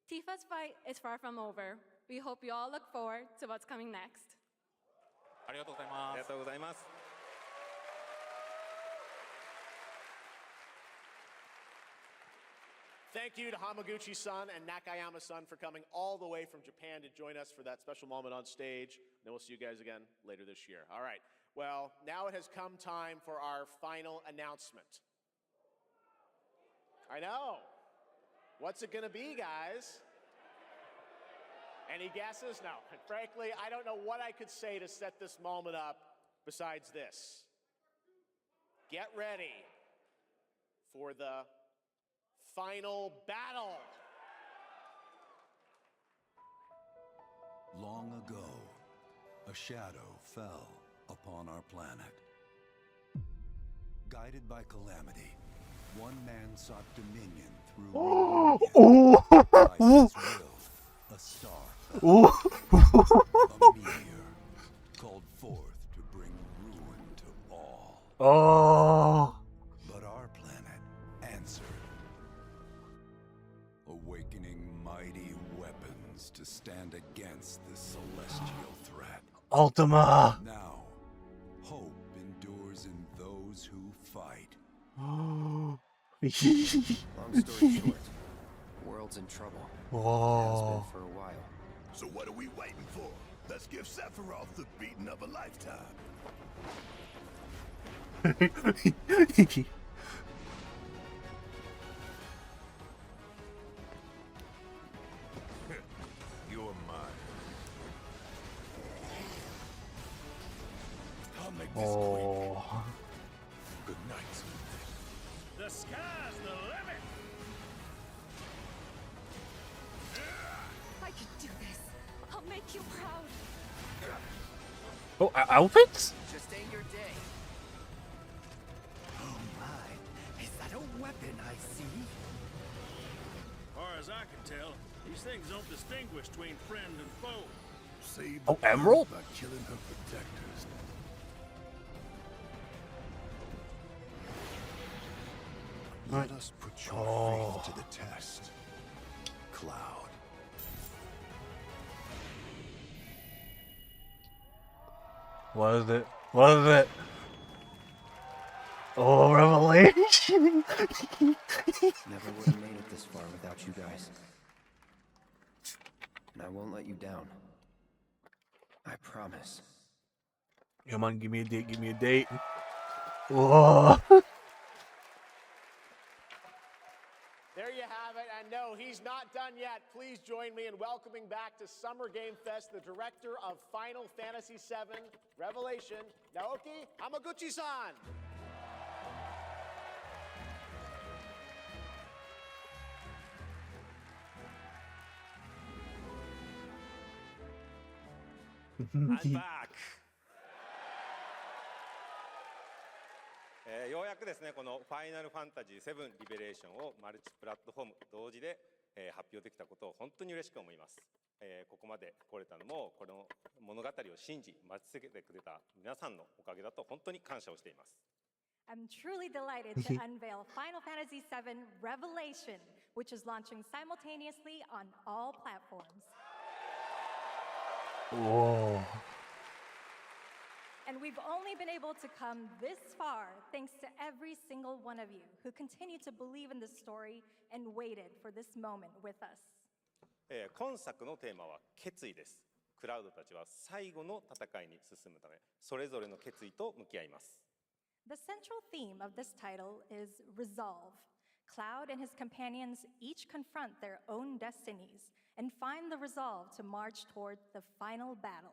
Tifa's fight is far from over. We hope you all look forward to what's coming next. ありがとうございます。ありがとうございます。Thank you to Hamaguchi-san and Nakayama-san for coming all the way from Japan to join us for that special moment on stage. Then we'll see you guys again later this year. All right. Well, now it has come time for our final announcement. I know. What's it going to be, guys? Any guesses? No. And frankly, I don't know what I could say to set this moment up besides this. Get ready for the final battle. Long ago, a shadow fell upon our planet. Guided by calamity, one man sought dominion through by his will. A star fell. A meteor called forth to bring ruin to all. Oh. But our planet answered, awakening mighty weapons to stand against this celestial threat. Ultima. Now, hope endures in those who fight. Long story short, the world's in trouble. Has been for a while. So what are we waiting for? Let's give Sephiroth the beating of a lifetime. You're mine. I'll make this quick. Good night. The sky's the limit! I can do this. I'll make you proud. Oh, outfits? Just ain't your day. Oh my, is that a weapon I see? Far as I can tell, these things don't distinguish between friend and foe. Save Oh, Emerald? by killing her protectors. Let us put your faith to the test, Cloud. What is it? What is it? Oh, revelation! Never would have made it this far without you guys. And I won't let you down. I promise. Come on, give me a date, give me a date. Whoa! There you have it, and no, he's not done yet. Please join me in welcoming back to Summer Game Fest the director of Final Fantasy VII Revelation, Naoki Hamaguchi-san. I'm back! ようやくですね、このファイナルファンタジー7リベレーションをマルチプラットフォーム同時で、発表できたことを本当に嬉しく思います。ここまで来れたのも、この物語を信じ、待ち続けてくれた皆さんのおかげだと本当に感謝をしています。I'm truly delighted to unveil Final Fantasy VII Revelation, which is launching simultaneously on all platforms. Whoa. And we've only been able to come this far thanks to every single one of you who continue to believe in this story and waited for this moment with us. 今作のテーマは決意です。クラウドたちは最後の戦いに進むため、それぞれの決意と向き合います。The central theme of this title is resolve. Cloud and his companions each confront their own destinies and find the resolve to march toward the final battle.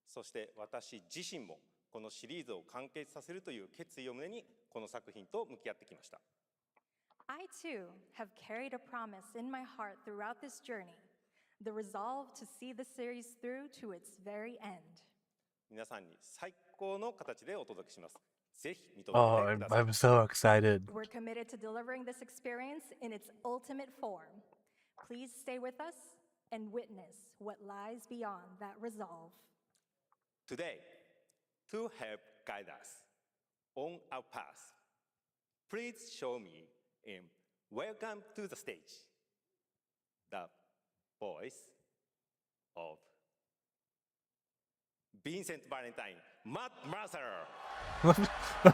そして私自身もこのシリーズを完結させるという決意を胸にこの作品と向き合ってきました。I too have carried a promise in my heart throughout this journey the resolve to see the series through to its very end. 皆さんに最高の形でお届けします。ぜひ見届けて Oh, く I'm, ださい。 I'm so excited. We're committed to delivering this experience in its ultimate form. Please stay with us and witness what lies beyond that resolve. Today, to help guide us on our path, please show me in Welcome to the Stage the voice of Vincent Valentine, Matt Mercer.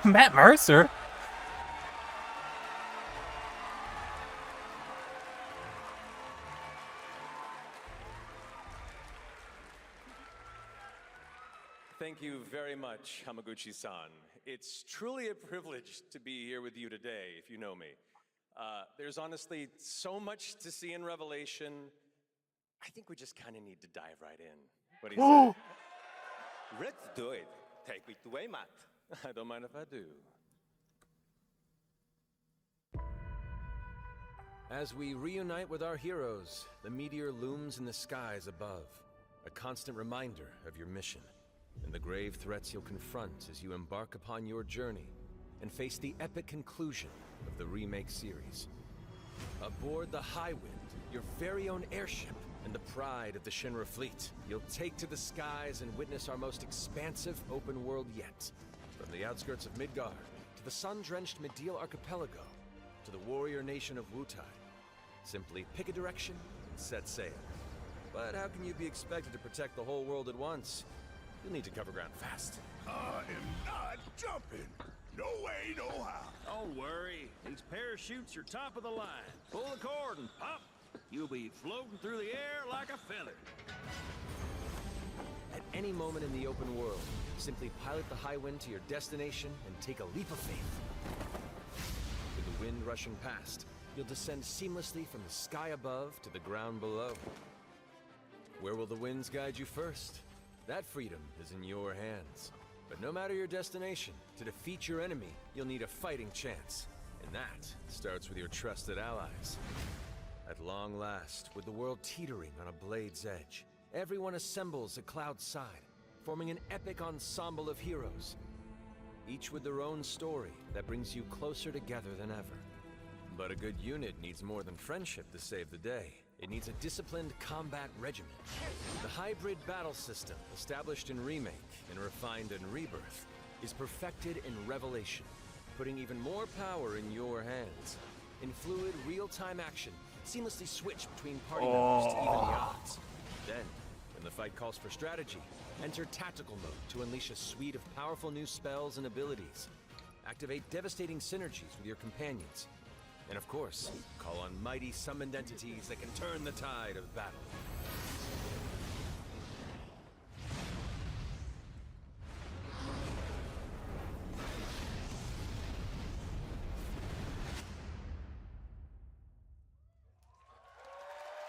Matt Mercer? Thank you very much, Hamaguchi-san. It's truly a privilege to be here with you today, if you know me. There's honestly so much to see in Revelation. I think we just kind of need to dive right in. What do you say? Let's do it. Take it away, Matt. I don't mind if I do. As we reunite with our heroes, the meteor looms in the skies above, a constant reminder of your mission and the grave threats you'll confront as you embark upon your journey and face the epic conclusion of the remake series. Aboard the Highwind, your very own airship and the pride of the Shinra fleet, you'll take to the skies and witness our most expansive open world yet. From the outskirts of Midgard, to the sun-drenched Medial Archipelago, to the warrior nation of Wutai. Simply pick a direction and set sail. But how can you be expected to protect the whole world at once? You'll need to cover ground fast. I am not jumping. No way, no how. Don't worry. These parachutes are top of the line. Pull the cord and pop. You'll be floating through the air like a feather. At any moment in the open world, simply pilot the Highwind to your destination and take a leap of faith. With the wind rushing past, you'll descend seamlessly from the sky above to the ground below. Where will the winds guide you first? That freedom is in your hands. But no matter your destination, to defeat your enemy, you'll need a fighting chance. And that starts with your trusted allies. At long last, with the world teetering on a blade's edge, everyone assembles at Cloud's side, forming an epic ensemble of heroes. Each with their own story that brings you closer together than ever. But a good unit needs more than friendship to save the day. It needs a disciplined combat regiment. The hybrid battle system, established in Remake and refined in Rebirth, is perfected in Revelation, putting even more power in your hands. In fluid, real-time action, seamlessly switch between party members to even the odds. Then, when the fight calls for strategy, enter tactical mode to unleash a suite of powerful new spells and abilities. Activate devastating synergies with your companions. And of course, call on mighty summoned entities that can turn the tide of battle.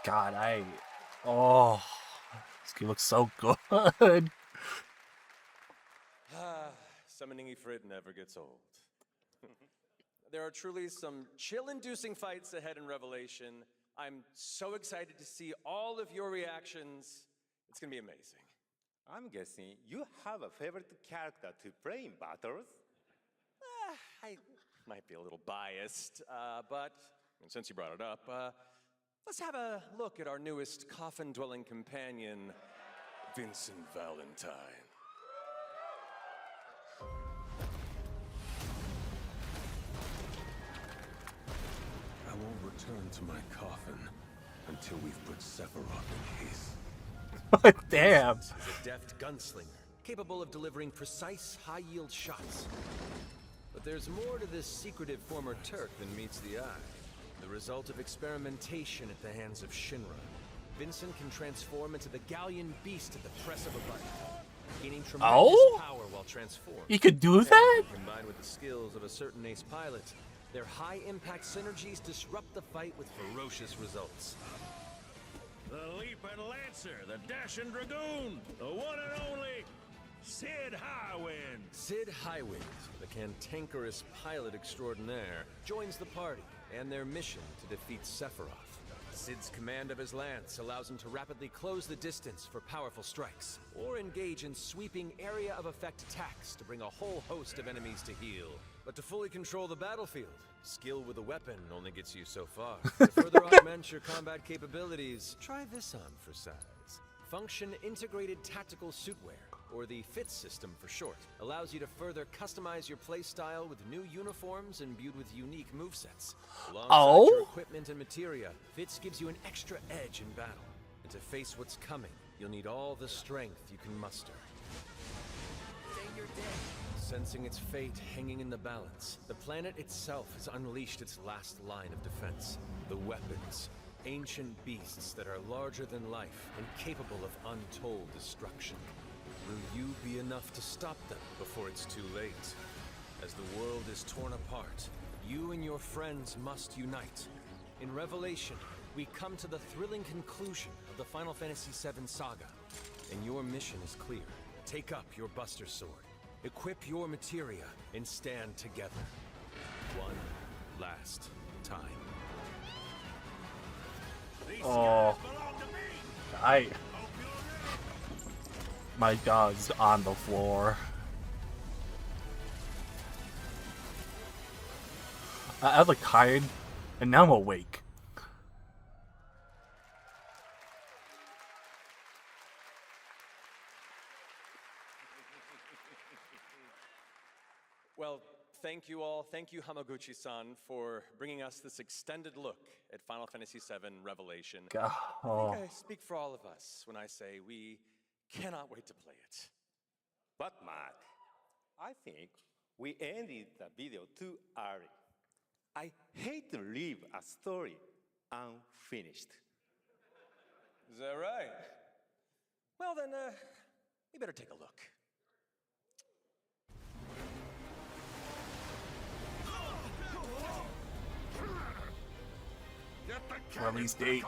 God, this game looks so good. Summoning Ifrit never gets old. There are truly some chill-inducing fights ahead in Revelation. I'm so excited to see all of your reactions. It's gonna be amazing. I'm guessing you have a favorite character to play in battles? I might be a little biased, but since you brought it up, let's have a look at our newest coffin-dwelling companion, Vincent Valentine. I won't return to my coffin until we've put Sephiroth in case. Damn. He's a deft gunslinger, capable of delivering precise, high-yield shots. But there's more to this secretive former Turk than meets the eye. The result of experimentation at the hands of Shinra. Vincent can transform into the Galleon beast at the press of a button, gaining tremendous power while transformed. You could do that? Combined with the skills of a certain ace pilot, their high-impact synergies disrupt the fight with ferocious results. The Leaping Lancer, the Dashing Dragoon, the one and only Sid Highwind. Sid Highwind, the cantankerous pilot extraordinaire, joins the party and their mission to defeat Sephiroth. Cid's command of his lance allows him to rapidly close the distance for powerful strikes, or engage in sweeping area of effect attacks to bring a whole host of enemies to heal. But to fully control the battlefield, skill with a weapon only gets you so far. To further augment your combat capabilities, try this on for size. Function Integrated Tactical Suitwear, or the FITS system for short, allows you to further customize your playstyle with new uniforms imbued with unique movesets. Alongside your equipment and materia, FITS gives you an extra edge in battle. And to face what's coming, you'll need all the strength you can muster. Sensing its fate hanging in the balance, the planet itself has unleashed its last line of defense. The weapons. Ancient beasts that are larger than life and capable of untold destruction. Will you be enough to stop them before it's too late? As the world is torn apart, you and your friends must unite. In Revelation, we come to the thrilling conclusion of the Final Fantasy VII saga. And your mission is clear. Take up your Buster Sword, equip your materia, and stand together. One last time. Oh, my dog's on the floor. I was like tired, and now I'm awake. Well, thank you all. Thank you, Hamaguchi-san, for bringing us this extended look at Final Fantasy VII Revelation. I think I speak for all of us when I say we cannot wait to play it. But Mark, I think we ended the video too early. I hate to leave a story unfinished. Is that right? Well then, we better take a look. Release date.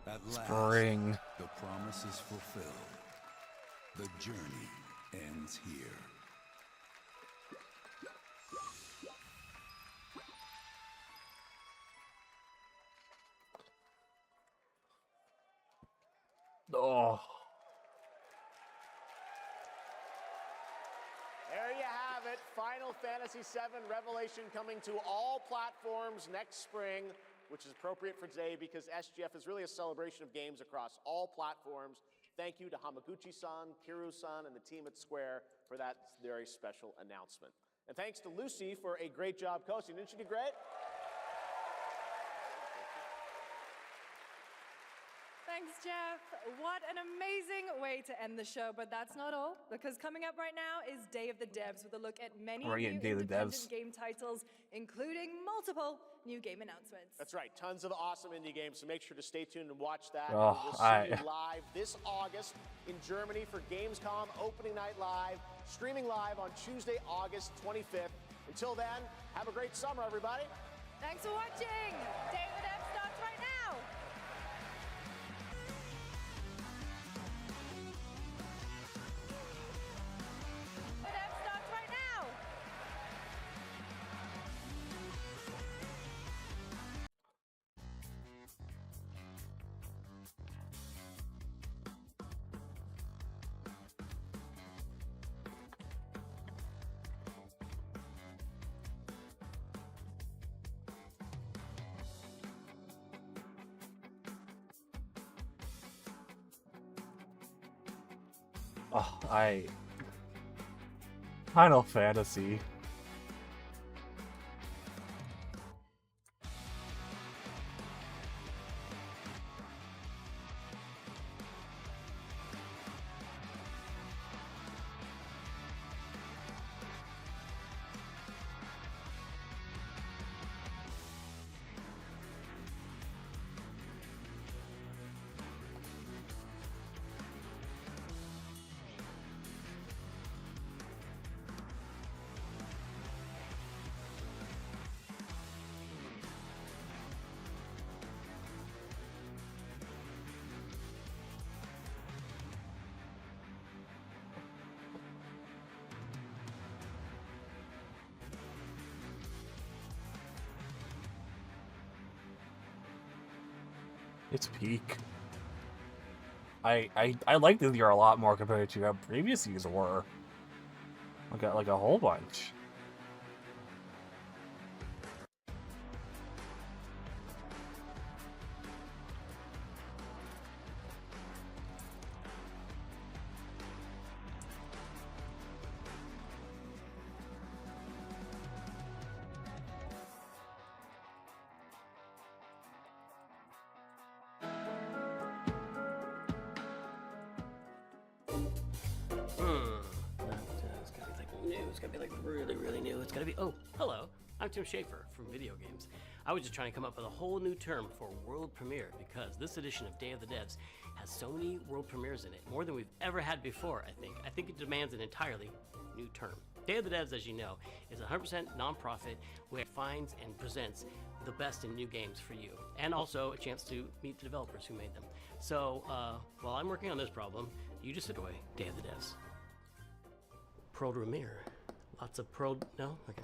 At Spring. last, the promise is fulfilled. The journey ends here. Oh. There you have it. Final Fantasy VII Revelation coming to all platforms next spring, which is appropriate for today because SGF is really a celebration of games across all platforms. Thank you to Hamaguchi-san, Kiru-san, and the team at Square for that very special announcement. And thanks to Lucy for a great job coaching. Didn't she do great? Thanks, Jeff. What an amazing way to end the show, but that's not all, because coming up right now is Day of the Devs with a look at many new independent game titles, including multiple new game announcements. That's right, tons of awesome indie games, so make sure to stay tuned and watch that. Oh, we'll see you live this August in Germany for Gamescom Opening Night Live, streaming live on Tuesday, August 25th. Until then, have a great summer, everybody. Thanks for watching. Day of the Devs starts right now. Oh, Final Fantasy. It's peak. I like this year a lot more compared to how previous years were. Like a whole bunch. It's gotta be like really, really new. It's gotta be. Oh, hello. I'm Tim Schafer from Video Games. I was just trying to come up with a whole new term for world premiere because this edition of Day of the Devs has so many world premieres in it, more than we've ever had before. I think it demands an entirely new term. Day of the Devs, as you know, is a 100% nonprofit where it finds and presents the best in new games for you, and also a chance to meet the developers who made them. So while I'm working on this problem, you just sit away. Day of the Devs. Pro premiere. Lots of pro. No? Okay.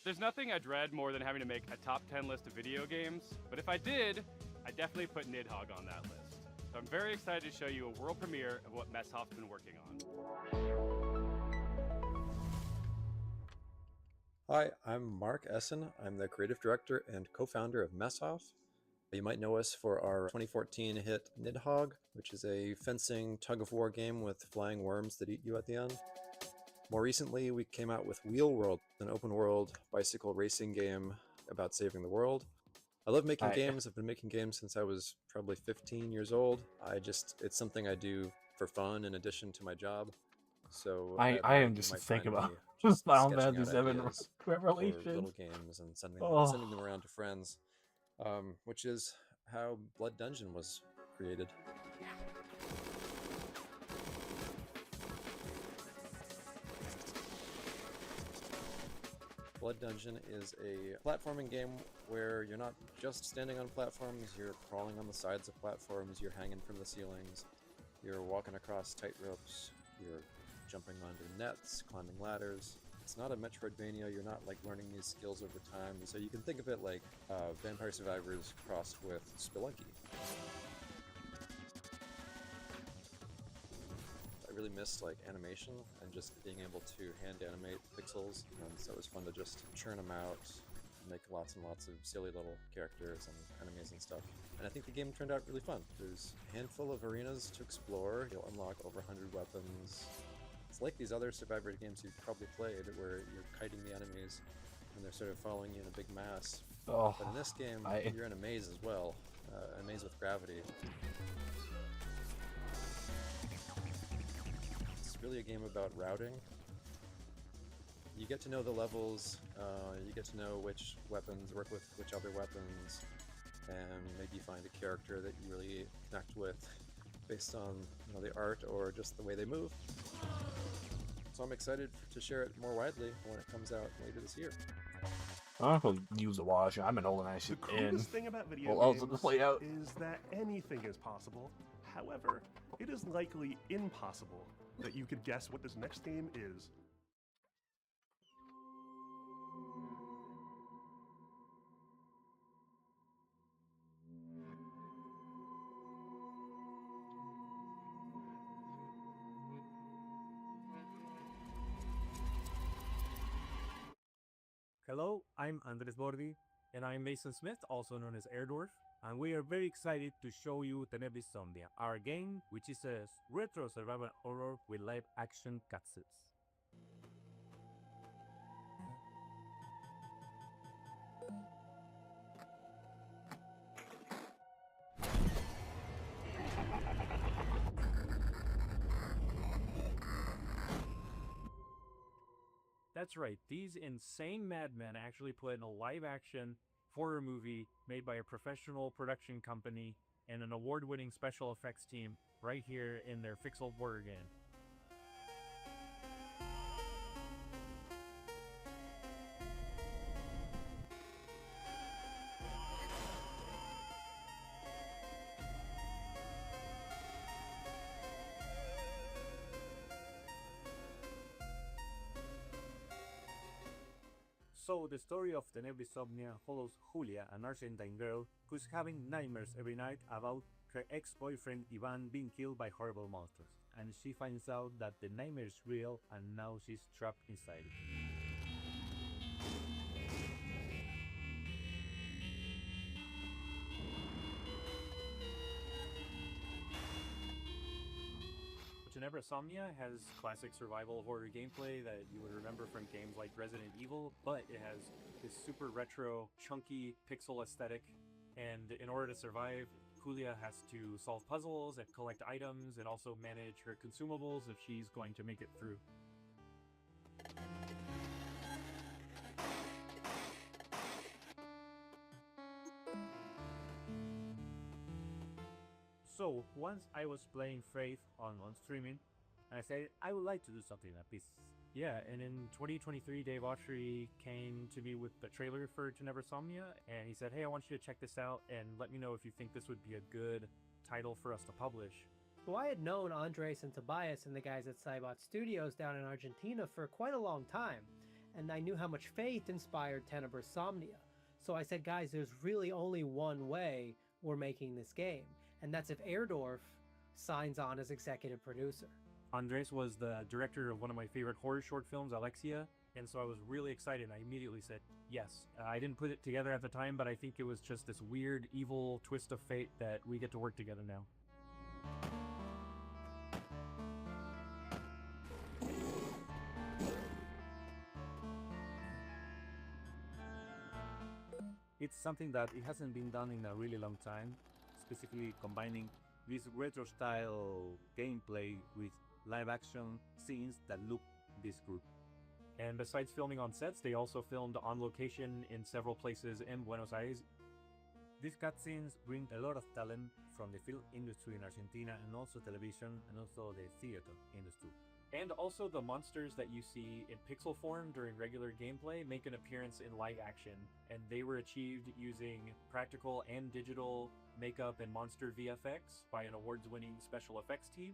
There's nothing I dread more than having to make a top 10 list of video games, but if I did, I'd definitely put Nidhogg on that list. So I'm very excited to show you a world premiere of what Messhoff's been working on. Hi, I'm Mark Essen. I'm the creative director and co-founder of Messhoff. You might know us for our 2014 hit Nidhogg, which is a fencing tug-of-war game with flying worms that eat you at the end. More recently, we came out with Wheel World, an open-world bicycle racing game about saving the world. I love making games. I've been making games since I was probably 15 years old. It's something I do for fun in addition to my job. So I am just thinking about just Final Fantasy VII Revelations. Little games and sending them around to friends, which is how Blood Dungeon was created. Blood Dungeon is a platforming game where you're not just standing on platforms, you're crawling on the sides of platforms, you're hanging from the ceilings, you're walking across tight ropes, you're jumping onto nets, climbing ladders. It's not a Metroidvania, you're not like learning these skills over time, so you can think of it like Vampire Survivors crossed with Spelunky. I really missed like animation and just being able to hand animate pixels, and so it was fun to just churn them out, make lots and lots of silly little characters and amazing stuff. And I think the game turned out really fun. There's a handful of arenas to explore, you'll unlock over 100 weapons. It's like these other Survivor games you've probably played where you're kiting the enemies and they're sort of following you in a big mass. Oh, but in this game, you're in a maze as well, a maze with gravity. It's really a game about routing. You get to know the levels, you get to know which weapons work with which other weapons, and maybe find a character that you really connect with based on the art or just the way they move. So I'm excited to share it more widely when it comes out later this year. I don't use the wash. I'm an old and I should The coolest thing about video games is that anything is possible. However, it is likely impossible that you could guess what this next game is. Hello, I'm Andres Bordi, and I'm Mason Smith, also known as Airdorf, and we are very excited to show you Tenebris Somnia, our game, which is a retro survival horror with live-action cutscenes. That's right, these insane madmen actually put in a live-action horror movie made by a professional production company and an award-winning special effects team right here in their Fixel Horror game. So the story of Tenebrisomnia follows Julia, an Argentine girl who's having nightmares every night about her ex-boyfriend Ivan being killed by horrible monsters. And she finds out that the nightmare is real and now she's trapped inside it. Tenebrisomnia has classic survival horror gameplay that you would remember from games like Resident Evil, but it has this super retro, chunky pixel aesthetic, and in order to survive, Julia has to solve puzzles and collect items and also manage her consumables if she's going to make it through. So, once I was playing Faith on streaming, and I said, I would like to do something like this. Yeah, and in 2023, Dave Autry came to me with the trailer for Tenebrisomnia, and he said, hey, I want you to check this out, and let me know if you think this would be a good title for us to publish. Well, I had known Andres and Tobias and the guys at Cybot Studios down in Argentina for quite a long time, and I knew how much Faith inspired Tenebrisomnia. So I said, guys, there's really only one way we're making this game, and that's if Erdorf signs on as executive producer. Andres was the director of one of my favorite horror short films, Alexia, and so I was really excited. I immediately said yes. I didn't put it together at the time, but I think it was just this weird, evil twist of fate that we get to work together now. It's something that it hasn't been done in a really long time, specifically combining this retro style gameplay with live action scenes that look this group. And besides filming on sets, they also filmed on location in several places in Buenos Aires. These cutscenes bring a lot of talent from the film industry in Argentina and also television and also the theater industry. And also the monsters that you see in pixel form during regular gameplay make an appearance in live action, and they were achieved using practical and digital makeup and monster VFX by an awards-winning special effects team,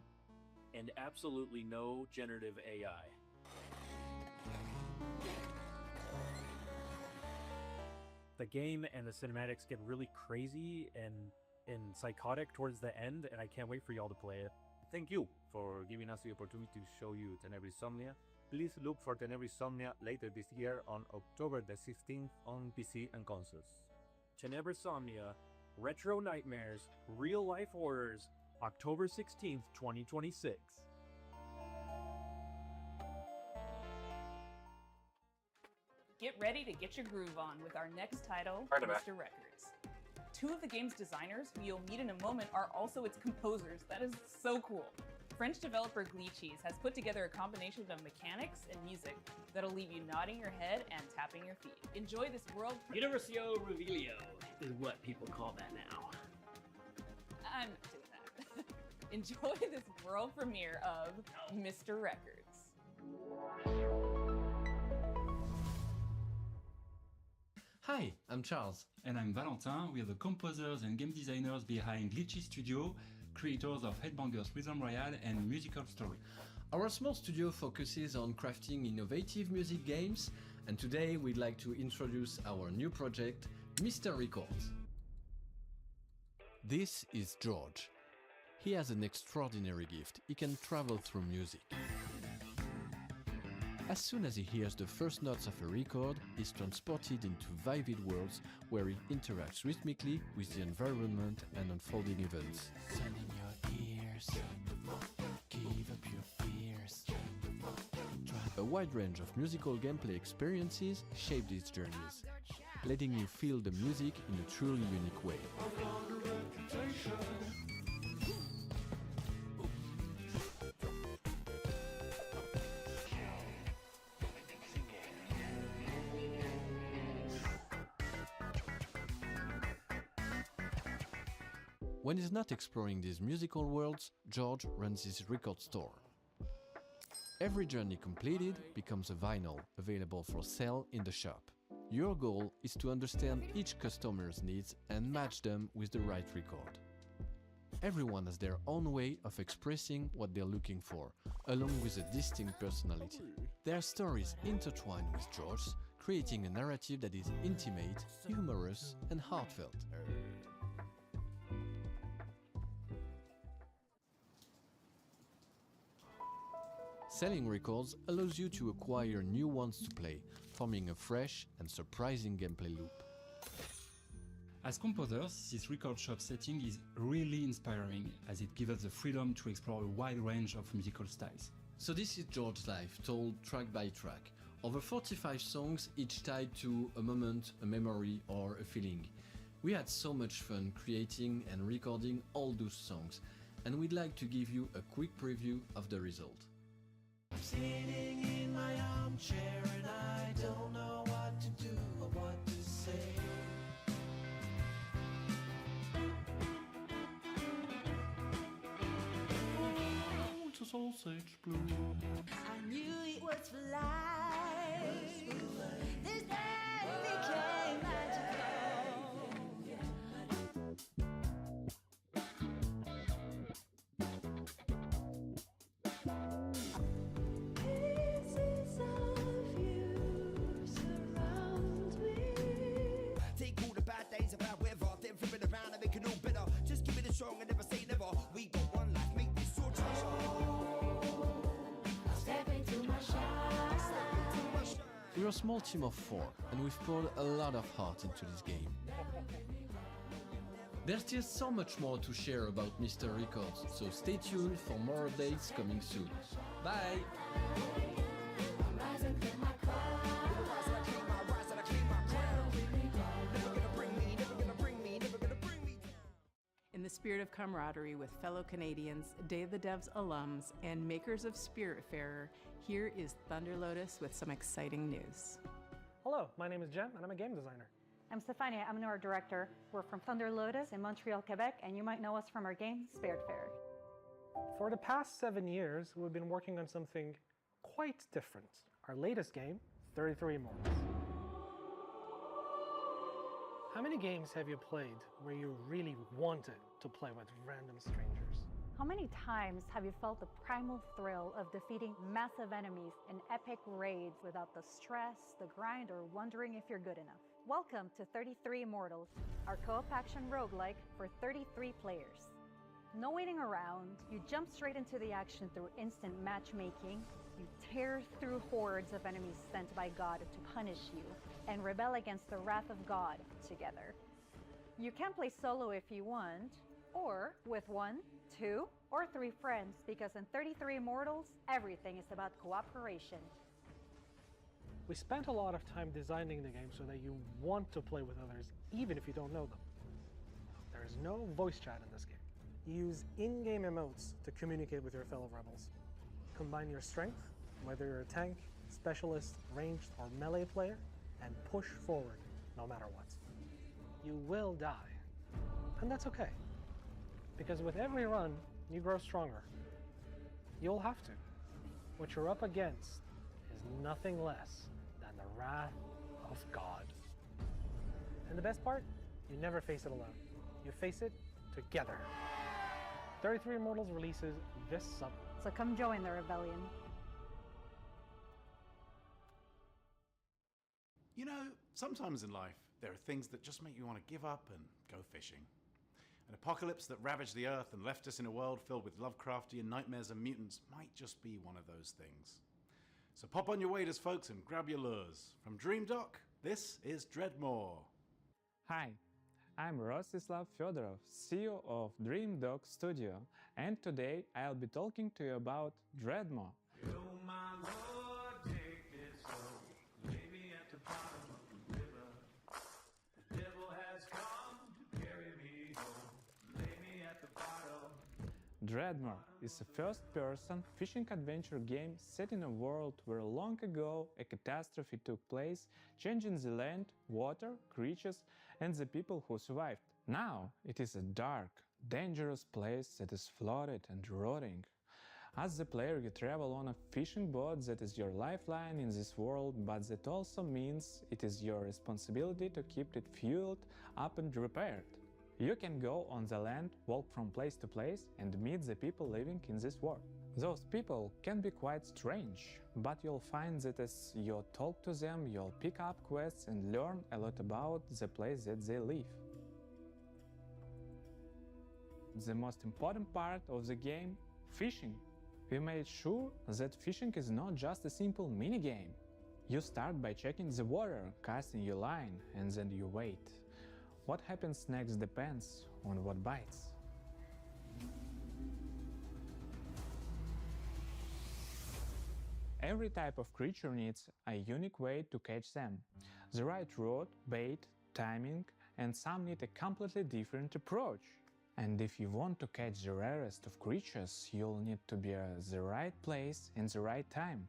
and absolutely no generative AI. The game and the cinematics get really crazy and psychotic towards the end, and I can't wait for y'all to play it. Thank you for giving us the opportunity to show you Tenebrisomnia. Please look for Tenebrisomnia later this year on October the 16th on PC and consoles. Tenebrisomnia, retro nightmares, real-life horrors, October 16th, 2026. Get ready to get your groove on with our next title, Mr. Records. Two of the game's designers, who you'll meet in a moment, are also its composers. That is so cool. French developer Glitchies has put together a combination of mechanics and music that'll leave you nodding your head and tapping your feet. Enjoy this world... Universio Revelio is what people call that now. I'm not doing that. Enjoy this world premiere of Mr. Records. Hi, I'm Charles. And I'm Valentin. We are the composers and game designers behind Glitchy Studio, creators of Headbangers Rhythm Royale and Musical Story. Our small studio focuses on crafting innovative music games, and today we'd like to introduce our new project, Mr. Records. This is George. He has an extraordinary gift. He can travel through music. As soon as he hears the first notes of a record, he's transported into vivid worlds where he interacts rhythmically with the environment and unfolding events. Sun in your ears, give up your fears. A wide range of musical gameplay experiences shape these journeys, letting you feel the music in a truly unique way. When he's not exploring these musical worlds, George runs his record store. Every journey completed becomes a vinyl available for sale in the shop. Your goal is to understand each customer's needs and match them with the right record. Everyone has their own way of expressing what they're looking for, along with a distinct personality. Their stories intertwine with George's, creating a narrative that is intimate, humorous, and heartfelt. Selling records allows you to acquire new ones to play, forming a fresh and surprising gameplay loop. As composers, this record shop setting is really inspiring, as it gives us the freedom to explore a wide range of musical styles. So this is George's life, told track by track. Over 45 songs, each tied to a moment, a memory, or a feeling. We had so much fun creating and recording all those songs, and we'd like to give you a quick preview of the result. I'm sitting in my armchair and I don't know what to do or what to say. Oh, it's a sausage blue. I knew it was for life. This day became magical. Strong and never say never. We got one life, make this so step into my shine. We're a small team of 4, and we've poured a lot of heart into this game. There's still so much more to share about Mr. Records, so stay tuned for more updates coming soon. Bye! In the spirit of camaraderie with fellow Canadians, Day of the Devs alums, and makers of Spiritfarer, here is Thunder Lotus with some exciting news. Hello, my name is Jem, and I'm a game designer. I'm Stefania, I'm an art director. We're from Thunder Lotus in Montreal, Quebec, and you might know us from our game, Spiritfarer. For the past 7 years, we've been working on something quite different. Our latest game, 33 Immortals. How many games have you played where you really wanted to play with random strangers? How many times have you felt the primal thrill of defeating massive enemies in epic raids without the stress, the grind, or wondering if you're good enough? Welcome to 33 Immortals, our co-op action roguelike for 33 players. No waiting around, you jump straight into the action through instant matchmaking, you tear through hordes of enemies sent by God to punish you, and rebel against the wrath of God together. You can play solo if you want, or with 1, 2, or 3 friends, because in 33 Immortals, everything is about cooperation. We spent a lot of time designing the game so that you want to play with others, even if you don't know them. There is no voice chat in this game. You use in-game emotes to communicate with your fellow rebels. Combine your strength, whether you're a tank, specialist, ranged, or melee player, and push forward no matter what. You will die, and that's okay, because with every run, you grow stronger. You'll have to. What you're up against is nothing less than the wrath of God. And the best part? You never face it alone. You face it together. 33 Immortals releases this summer. So come join the rebellion. You know, sometimes in life, there are things that just make you want to give up and go fishing. An apocalypse that ravaged the Earth and left us in a world filled with Lovecraftian nightmares and mutants might just be one of those things. So pop on your waders, folks, and grab your lures. From Dream Dock, this is Dreadmore. Hi, I'm Rostislav Fedorov, CEO of Dream Dog Studio, and today I'll be talking to you about Dreadmore. Dreadmore is a first-person fishing adventure game set in a world where long ago a catastrophe took place, changing the land, water, creatures, and the people who survived. Now it is a dark, dangerous place that is flooded and rotting. As the player, you travel on a fishing boat that is your lifeline in this world, but that also means it is your responsibility to keep it fueled up and repaired. You can go on the land, walk from place to place, and meet the people living in this world. Those people can be quite strange, but you'll find that as you talk to them, you'll pick up quests and learn a lot about the place that they live. The most important part of the game, fishing. We made sure that fishing is not just a simple minigame. You start by checking the water, casting your line, and then you wait. What happens next depends on what bites. Every type of creature needs a unique way to catch them. The right rod, bait, timing, and some need a completely different approach. And if you want to catch the rarest of creatures, you'll need to be at the right place in the right time.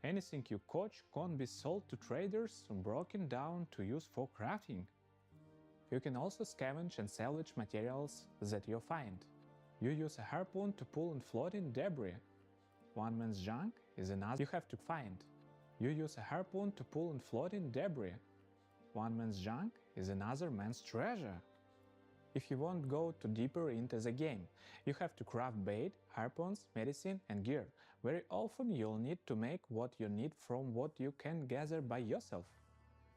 Anything you catch can't be sold to traders or broken down to use for crafting. You can also scavenge and salvage materials that you find. You use a harpoon to pull and float in debris. One man's junk is another you have to find. You use a harpoon to pull and float in debris. One man's junk is another man's treasure. If you want to go too deeper into the game, you have to craft bait, harpoons, medicine and gear. Very often you'll need to make what you need from what you can gather by yourself.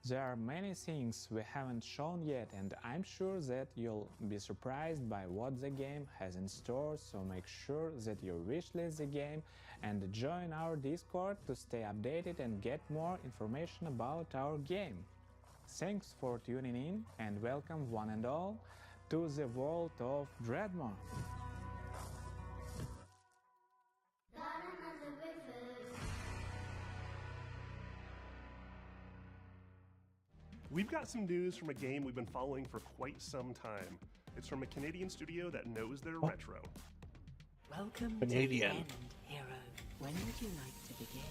There are many things we haven't shown yet, and I'm sure that you'll be surprised by what the game has in store, so make sure that you wishlist the game and join our Discord to stay updated and get more information about our game. Thanks for tuning in and welcome one and all to the world of Dreadmore. We've got some news from a game we've been following for quite some time. It's from a Canadian studio that knows their retro. Welcome Canadian. to the end, hero. When would you like to begin?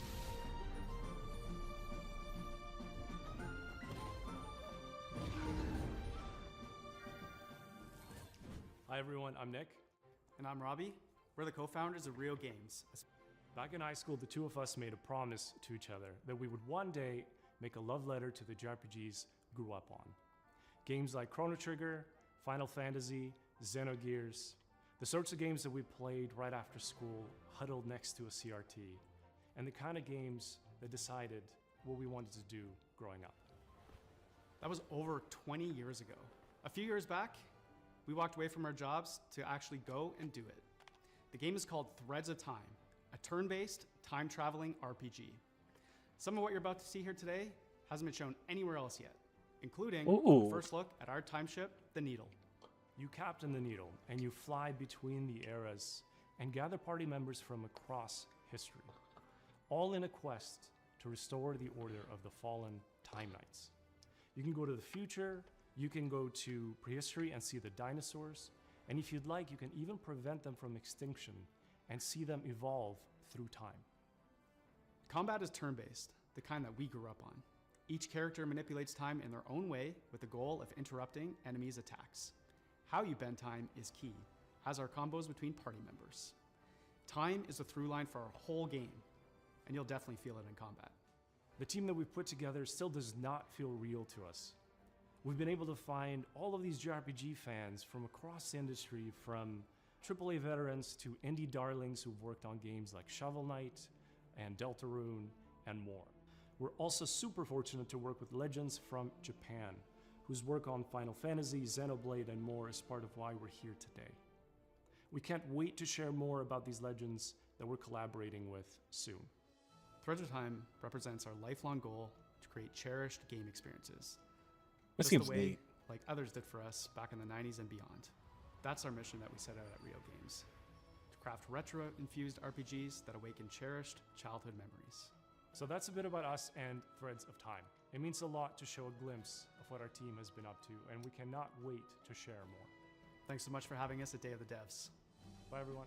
Hi everyone, I'm Nick. And I'm Robbie. We're the co-founders of Real Games. Back in high school, the two of us made a promise to each other that we would one day make a love letter to the JRPGs we grew up on. Games like Chrono Trigger, Final Fantasy, Xenogears, the sorts of games that we played right after school, huddled next to a CRT, and the kind of games that decided what we wanted to do growing up. That was over 20 years ago. A few years back, we walked away from our jobs to actually go and do it. The game is called Threads of Time, a turn-based, time-traveling RPG. Some of what you're about to see here today hasn't been shown anywhere else yet, including the first look at our time ship, the Needle. You captain the Needle, and you fly between the eras and gather party members from across history, all in a quest to restore the order of the fallen Time Knights. You can go to the future, you can go to prehistory and see the dinosaurs, and if you'd like, you can even prevent them from extinction and see them evolve through time. Combat is turn-based, the kind that we grew up on. Each character manipulates time in their own way with the goal of interrupting enemies' attacks. How you bend time is key, as are combos between party members. Time is the through line for our whole game, and you'll definitely feel it in combat. The team that we've put together still does not feel real to us. We've been able to find all of these JRPG fans from across the industry, from AAA veterans to indie darlings who've worked on games like Shovel Knight and Deltarune and more. We're also super fortunate to work with legends from Japan, whose work on Final Fantasy, Xenoblade, and more is part of why we're here today. We can't wait to share more about these legends that we're collaborating with soon. Threads of Time represents our lifelong goal to create cherished game experiences. That Just seems the way, neat. like others did for us back in the 90s and beyond. That's our mission that we set out at Real Games, to craft retro-infused RPGs that awaken cherished childhood memories. So that's a bit about us and Threads of Time. It means a lot to show a glimpse of what our team has been up to, and we cannot wait to share more. Thanks so much for having us at Day of the Devs. Bye everyone.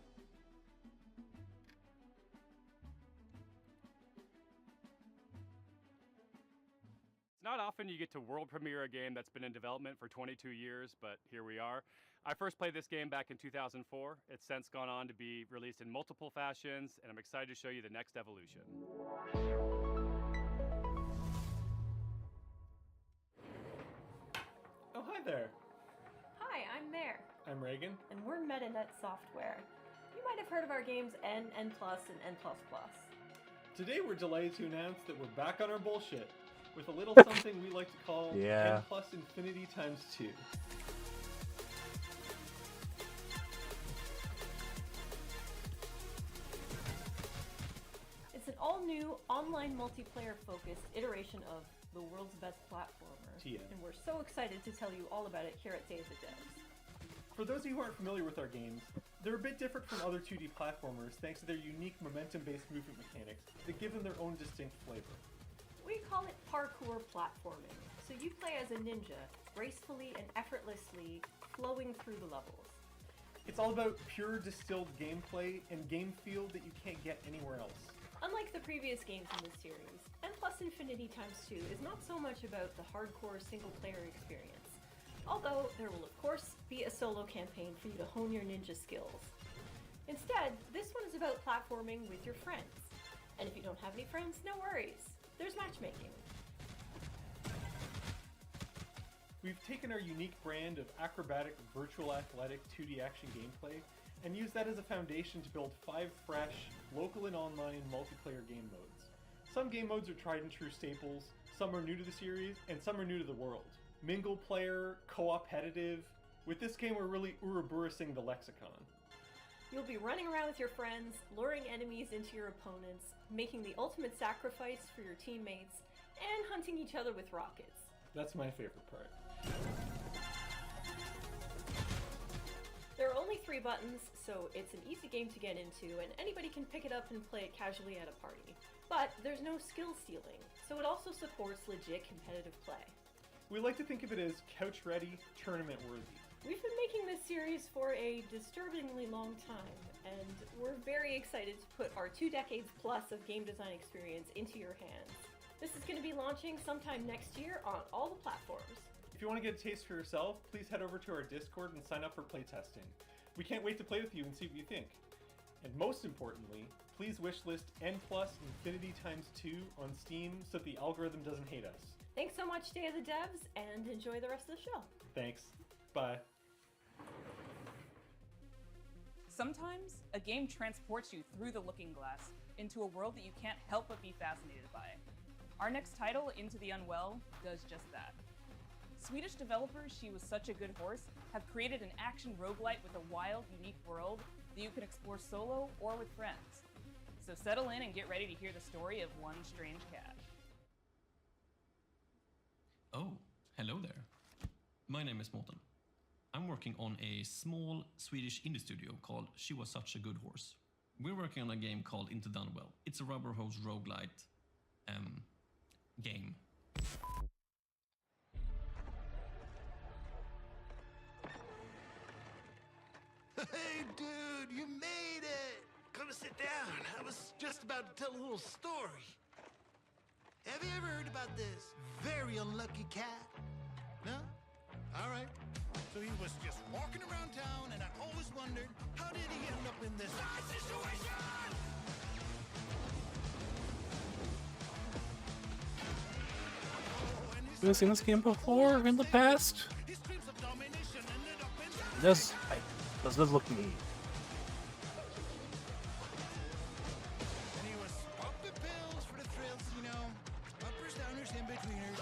It's not often you get to world premiere a game that's been in development for 22 years, but here we are. I first played this game back in 2004. It's since gone on to be released in multiple fashions, and I'm excited to show you the next evolution. Oh, hi there. Hi, I'm Mare, I'm Reagan. and we're MetaNet Software. You might have heard of our games N, N+, and N++. Today we're delighted to announce that we're back on our bullshit with a little something we like to call Yeah. N plus infinity times 2. It's an all-new, online multiplayer-focused iteration of the world's best platformer. TM. And we're so excited to tell you all about it here at Day of the Devs. For those of you who aren't familiar with our games, they're a bit different from other 2D platformers thanks to their unique momentum-based movement mechanics that give them their own distinct flavor. We call it parkour platforming, so you play as a ninja, gracefully and effortlessly flowing through the levels. It's all about pure distilled gameplay and game feel that you can't get anywhere else. Unlike the previous games in this series, N+ Infinity times 2 is not so much about the hardcore single-player experience. Although there will of course be a solo campaign for you to hone your ninja skills. Instead, this one is about platforming with your friends. And if you don't have any friends, no worries. There's matchmaking. We've taken our unique brand of acrobatic, virtual athletic 2D action gameplay and used that as a foundation to build 5 fresh, local and online multiplayer game modes. Some game modes are tried and true staples, some are new to the series, and some are new to the world. Mingle player, co-opetitive. With this game we're really Ouroboros-ing the lexicon. You'll be running around with your friends, luring enemies into your opponents, making the ultimate sacrifice for your teammates, and hunting each other with rockets. That's my favorite part. There are only 3 buttons, so it's an easy game to get into, and anybody can pick it up and play it casually at a party. But there's no skill stealing, so it also supports legit competitive play. We like to think of it as couch-ready, tournament-worthy. We've been making this series for a disturbingly long time, and we're very excited to put our 2 decades plus of game design experience into your hands. This is going to be launching sometime next year on all the platforms. If you want to get a taste for yourself, please head over to our Discord and sign up for playtesting. We can't wait to play with you and see what you think. And most importantly, please wishlist N+ Infinity times 2 on Steam so that the algorithm doesn't hate us. Thanks so much, Day of the Devs, and enjoy the rest of the show. Thanks. Bye. Sometimes, a game transports you through the looking glass into a world that you can't help but be fascinated by. Our next title, Into the Unwell, does just that. Swedish developers She Was Such a Good Horse have created an action roguelite with a wild, unique world that you can explore solo or with friends. So settle in and get ready to hear the story of one strange cat. Oh, hello there. My name is Morten. I'm working on a small Swedish indie studio called She Was Such a Good Horse. We're working on a game called Into the Unwell. It's a rubber hose roguelite game. Hey, dude, you made it! Come sit down. I was just about to tell a little story. Have you ever heard about this very unlucky cat? No? All right. So he was just walking around town, and I always wondered, how did he end up in this bad situation? Have you seen this game before in the past? This does look neat. And he was popping pills for the thrills, you know, uppers, downers, in-betweeners.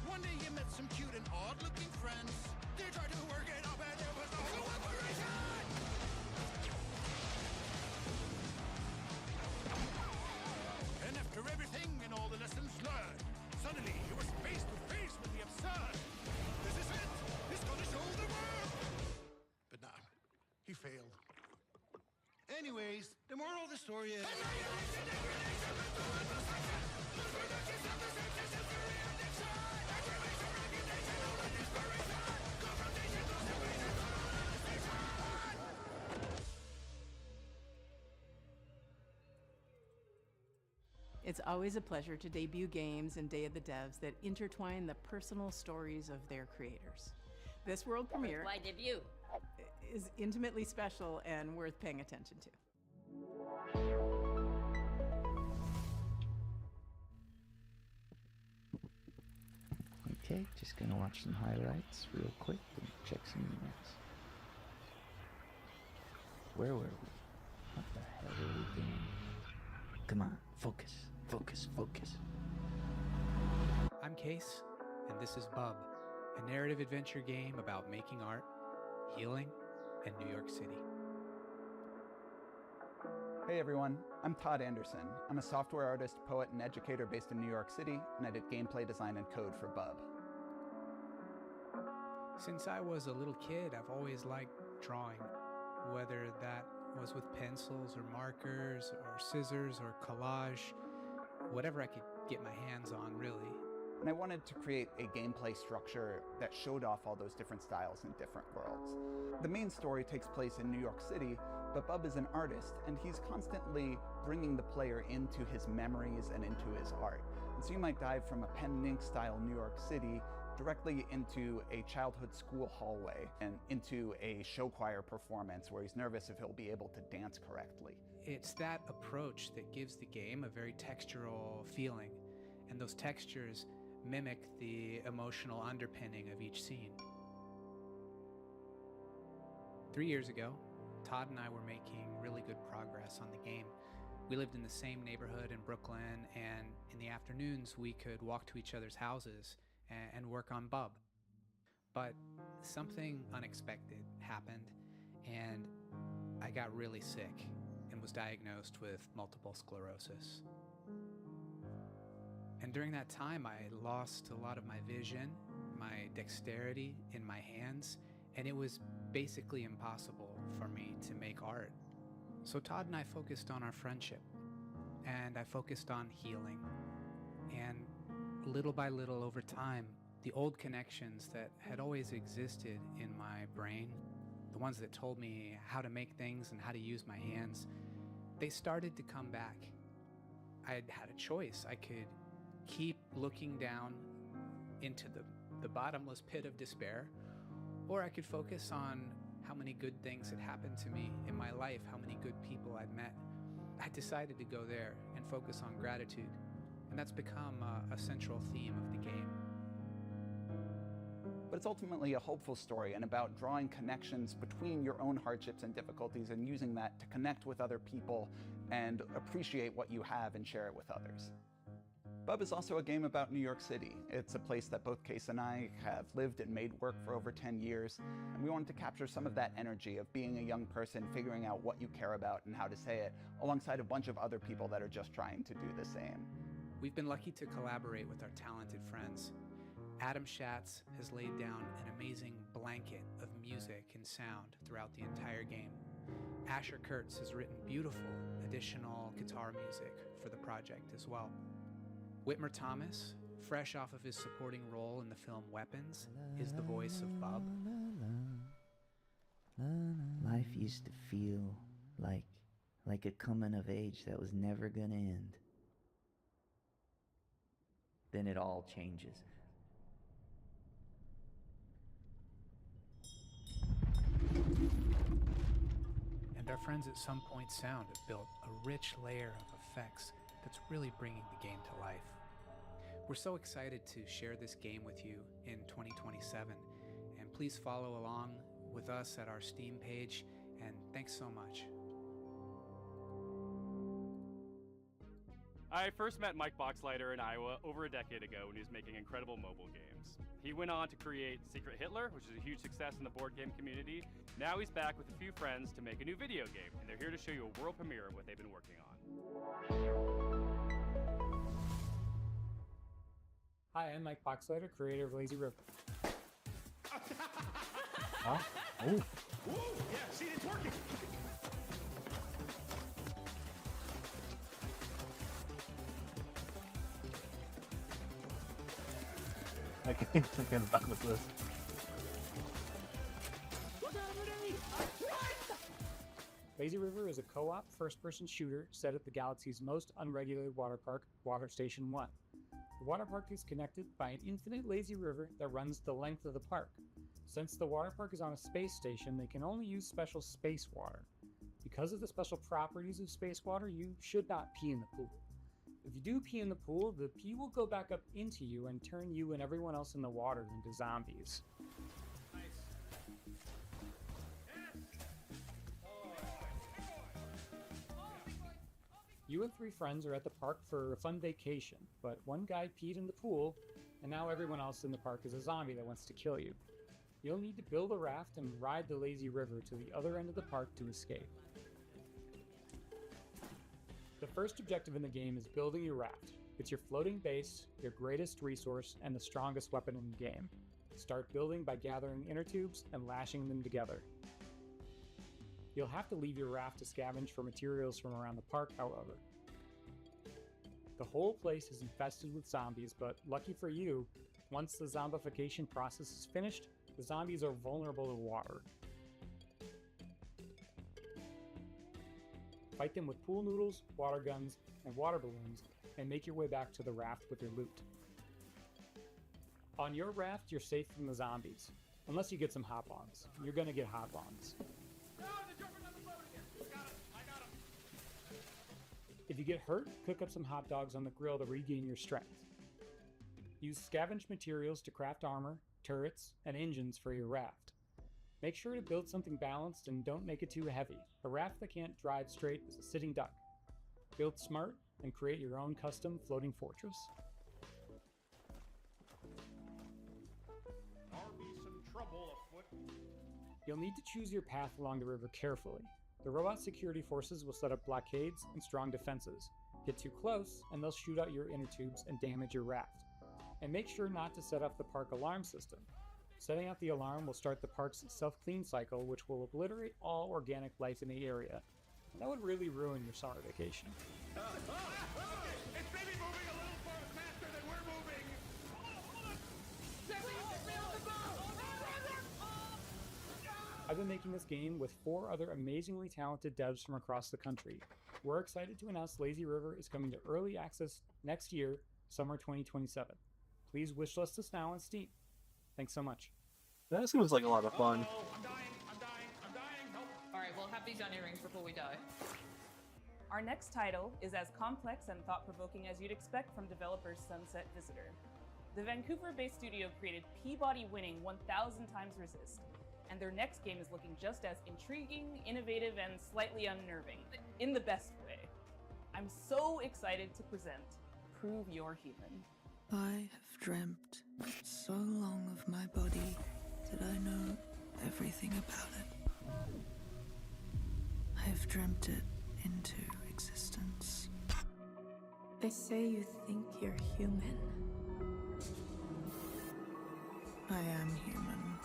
One day he met some cute and odd-looking friends. They tried to work it up and there was no cooperation. And after everything and all the lessons learned, suddenly he was face to face with the absurd. This is it. He's gonna show the world. But nah, he failed. Anyways, the moral of the story is... It's always a pleasure to debut games in Day of the Devs that intertwine the personal stories of their creators. This world premiere Why debut? is intimately special and worth paying attention to. Okay, just gonna watch some highlights real quick and check some emails. Where were we? What the hell were we doing? Come on, focus, focus, focus. I'm Case, and this is Bub, a narrative adventure game about making art, healing, and New York City. Hey everyone, I'm Todd Anderson. I'm a software artist, poet, and educator based in New York City, and I did gameplay design and code for Bub. Since I was a little kid, I've always liked drawing, whether that was with pencils or markers or scissors or collage, whatever I could get my hands on, really. And I wanted to create a gameplay structure that showed off all those different styles in different worlds. The main story takes place in New York City, but Bub is an artist, and he's constantly bringing the player into his memories and into his art. And so you might dive from a pen and ink style New York City directly into a childhood school hallway and into a show choir performance where he's nervous if he'll be able to dance correctly. It's that approach that gives the game a very textural feeling, and those textures mimic the emotional underpinning of each scene. 3 years ago, Todd and I were making really good progress on the game. We lived in the same neighborhood in Brooklyn, and in the afternoons we could walk to each other's houses and work on Bub. But something unexpected happened, and I got really sick and was diagnosed with multiple sclerosis. And during that time, I lost a lot of my vision, my dexterity in my hands, and it was basically impossible for me to make art. So Todd and I focused on our friendship, and I focused on healing. And little by little over time, the old connections that had always existed in my brain, the ones that told me how to make things and how to use my hands, they started to come back. I had a choice. I could keep looking down into the bottomless pit of despair, or I could focus on how many good things had happened to me in my life, how many good people I'd met. I decided to go there and focus on gratitude, and that's become a central theme of the game. But it's ultimately a hopeful story and about drawing connections between your own hardships and difficulties and using that to connect with other people and appreciate what you have and share it with others. Bub is also a game about New York City. It's a place that both Case and I have lived and made work for over 10 years, and we wanted to capture some of that energy of being a young person, figuring out what you care about and how to say it, alongside a bunch of other people that are just trying to do the same. We've been lucky to collaborate with our talented friends. Adam Schatz has laid down an amazing blanket of music and sound throughout the entire game. Asher Kurtz has written beautiful additional guitar music for the project as well. Whitmer Thomas, fresh off of his supporting role in the film Weapons, is the voice of Bub. Life used to feel like a coming of age that was never gonna end. Then it all changes. And our friends at Some Point Sound have built a rich layer of effects that's really bringing the game to life. We're so excited to share this game with you in 2027, and please follow along with us at our Steam page, and thanks so much. I first met Mike Boxleiter in Iowa over a decade ago when he was making incredible mobile games. He went on to create Secret Hitler, which is a huge success in the board game community. Now he's back with a few friends to make a new video game, and they're here to show you a world premiere of what they've been working on. Hi, I'm Mike Boxleiter, creator of Lazy River. Huh? Oh. Woo! Yeah, see, it's working. I can't get back with this. Lazy River is a co-op first-person shooter set at the galaxy's most unregulated water park, Water Station 1. The water park is connected by an infinite lazy river that runs the length of the park. Since the water park is on a space station, they can only use special space water. Because of the special properties of space water, you should not pee in the pool. If you do pee in the pool, the pee will go back up into you and turn you and everyone else in the water into zombies. You and 3 friends are at the park for a fun vacation, but one guy peed in the pool, and now everyone else in the park is a zombie that wants to kill you. You'll need to build a raft and ride the lazy river to the other end of the park to escape. The first objective in the game is building your raft. It's your floating base, your greatest resource, and the strongest weapon in the game. Start building by gathering inner tubes and lashing them together. You'll have to leave your raft to scavenge for materials from around the park, however. The whole place is infested with zombies, but lucky for you, once the zombification process is finished, the zombies are vulnerable to water. Fight them with pool noodles, water guns, and water balloons, and make your way back to the raft with your loot. On your raft, you're safe from the zombies. Unless you get some hop-ons. You're gonna get hop-ons. If you get hurt, cook up some hot dogs on the grill to regain your strength. Use scavenged materials to craft armor, turrets, and engines for your raft. Make sure to build something balanced and don't make it too heavy. A raft that can't drive straight is a sitting duck. Build smart and create your own custom floating fortress. There'll be some trouble afoot. You'll need to choose your path along the river carefully. The robot security forces will set up blockades and strong defenses. Get too close, and they'll shoot out your inner tubes and damage your raft. And make sure not to set off the park alarm system. Setting out the alarm will start the park's self-clean cycle, which will obliterate all organic life in the area. That would really ruin your summer vacation. It's maybe moving a little faster than we're moving. I've been making this game with 4 other amazingly talented devs from across the country. We're excited to announce Lazy River is coming to early access next year, summer 2027. Please wishlist us now on Steam. Thanks so much. That seems like a lot of fun. I'm dying, help. Alright, we'll have these on earrings before we die. Our next title is as complex and thought-provoking as you'd expect from developers Sunset Visitor. The Vancouver-based studio created Peabody-winning 1000 Times Resist, and their next game is looking just as intriguing, innovative, and slightly unnerving, in the best way. I'm so excited to present Prove You're Human. I have dreamt so long of my body that I know everything about it. I have dreamt it into existence. They say you think you're human. I am human.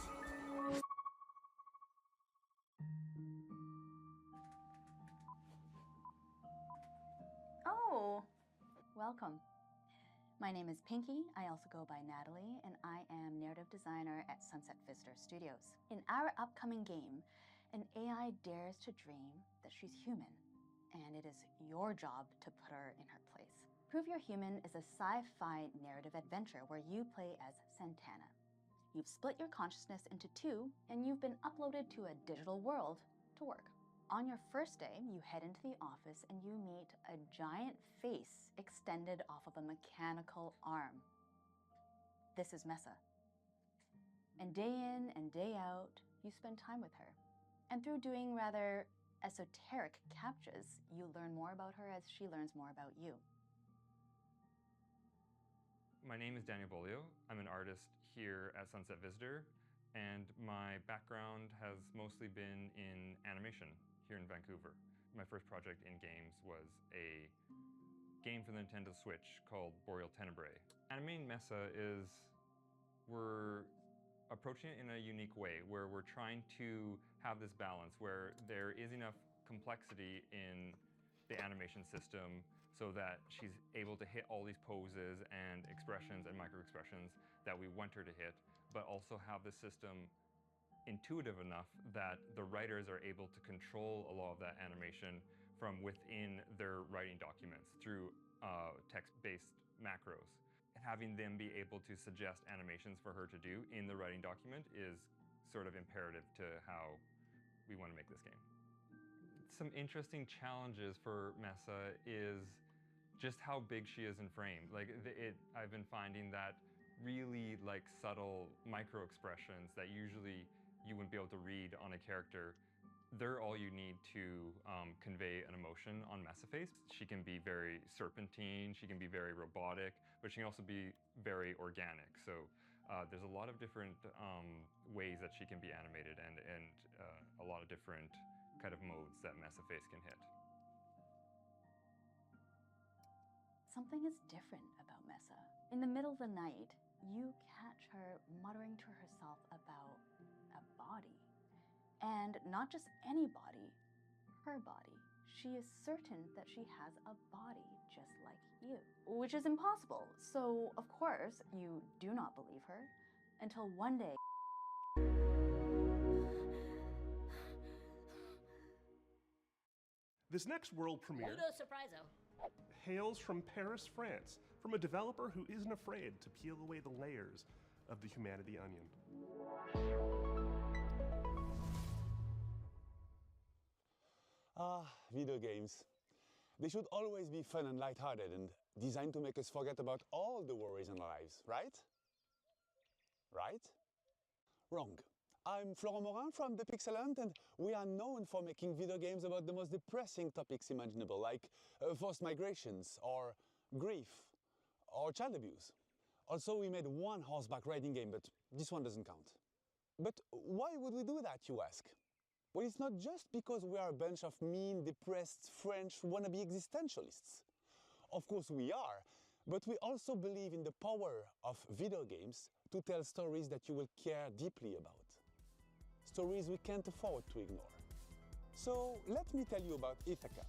Oh, welcome. My name is Pinky, I also go by Natalie, and I am narrative designer at Sunset Visitor Studios. In our upcoming game, an AI dares to dream that she's human, and it is your job to put her in her place. Prove You're Human is a sci-fi narrative adventure where you play as Santana. You've split your consciousness into 2, and you've been uploaded to a digital world to work. On your first day, you head into the office and you meet a giant face extended off of a mechanical arm. This is Mesa. And day in and day out, you spend time with her. And through doing rather esoteric captchas, you learn more about her as she learns more about you. My name is Daniel Bolio. I'm an artist here at Sunset Visitor, and my background has mostly been in animation here in Vancouver. My first project in games was a game for the Nintendo Switch called Boreal Tenebrae. Animating Mesa is, we're approaching it in a unique way where we're trying to have this balance where there is enough complexity in the animation system so that she's able to hit all these poses and expressions and micro expressions that we want her to hit, but also have the system intuitive enough that the writers are able to control a lot of that animation from within their writing documents through text-based macros. Having them be able to suggest animations for her to do in the writing document is sort of imperative to how we want to make this game. Some interesting challenges for Mesa is just how big she is in frame. Like I've been finding that really like subtle micro expressions that usually you wouldn't be able to read on a character, they're all you need to convey an emotion on Messaface. She can be very serpentine, she can be very robotic, but she can also be very organic. So there's a lot of different ways that she can be animated and a lot of different kind of modes that Messaface can hit. Something is different about Messa. In the middle of the night, you catch her muttering to herself about a body. And not just any body, her body. She is certain that she has a body just like you, which is impossible. So, of course, you do not believe her until one day. This next world premiere hails from Paris, France, from a developer who isn't afraid to peel away the layers of the humanity onion. Video games. They should always be fun and lighthearted and designed to make us forget about all the worries in our lives, right? Right? Wrong. I'm Florent Morin from The Pixelant, and we are known for making video games about the most depressing topics imaginable, like forced migrations, or grief, or child abuse. Also, we made one horseback riding game, but this one doesn't count. But why would we do that, you ask? Well, it's not just because we are a bunch of mean, depressed French wannabe existentialists. Of course we are, but we also believe in the power of video games to tell stories that you will care deeply about. Stories we can't afford to ignore. So let me tell you about Ithaca.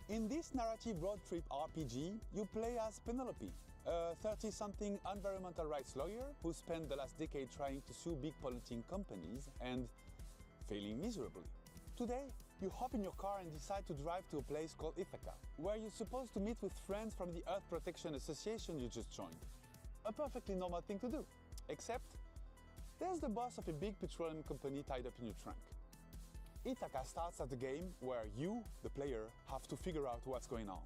In this narrative road trip RPG, you play as Penelope, a 30-something environmental rights lawyer who spent the last decade trying to sue big polluting companies and failing miserably. Today, you hop in your car and decide to drive to a place called Ithaca, where you're supposed to meet with friends from the Earth Protection Association you just joined. A perfectly normal thing to do, except there's the boss of a big petroleum company tied up in your trunk. Ithaca starts as a game where you, the player, have to figure out what's going on.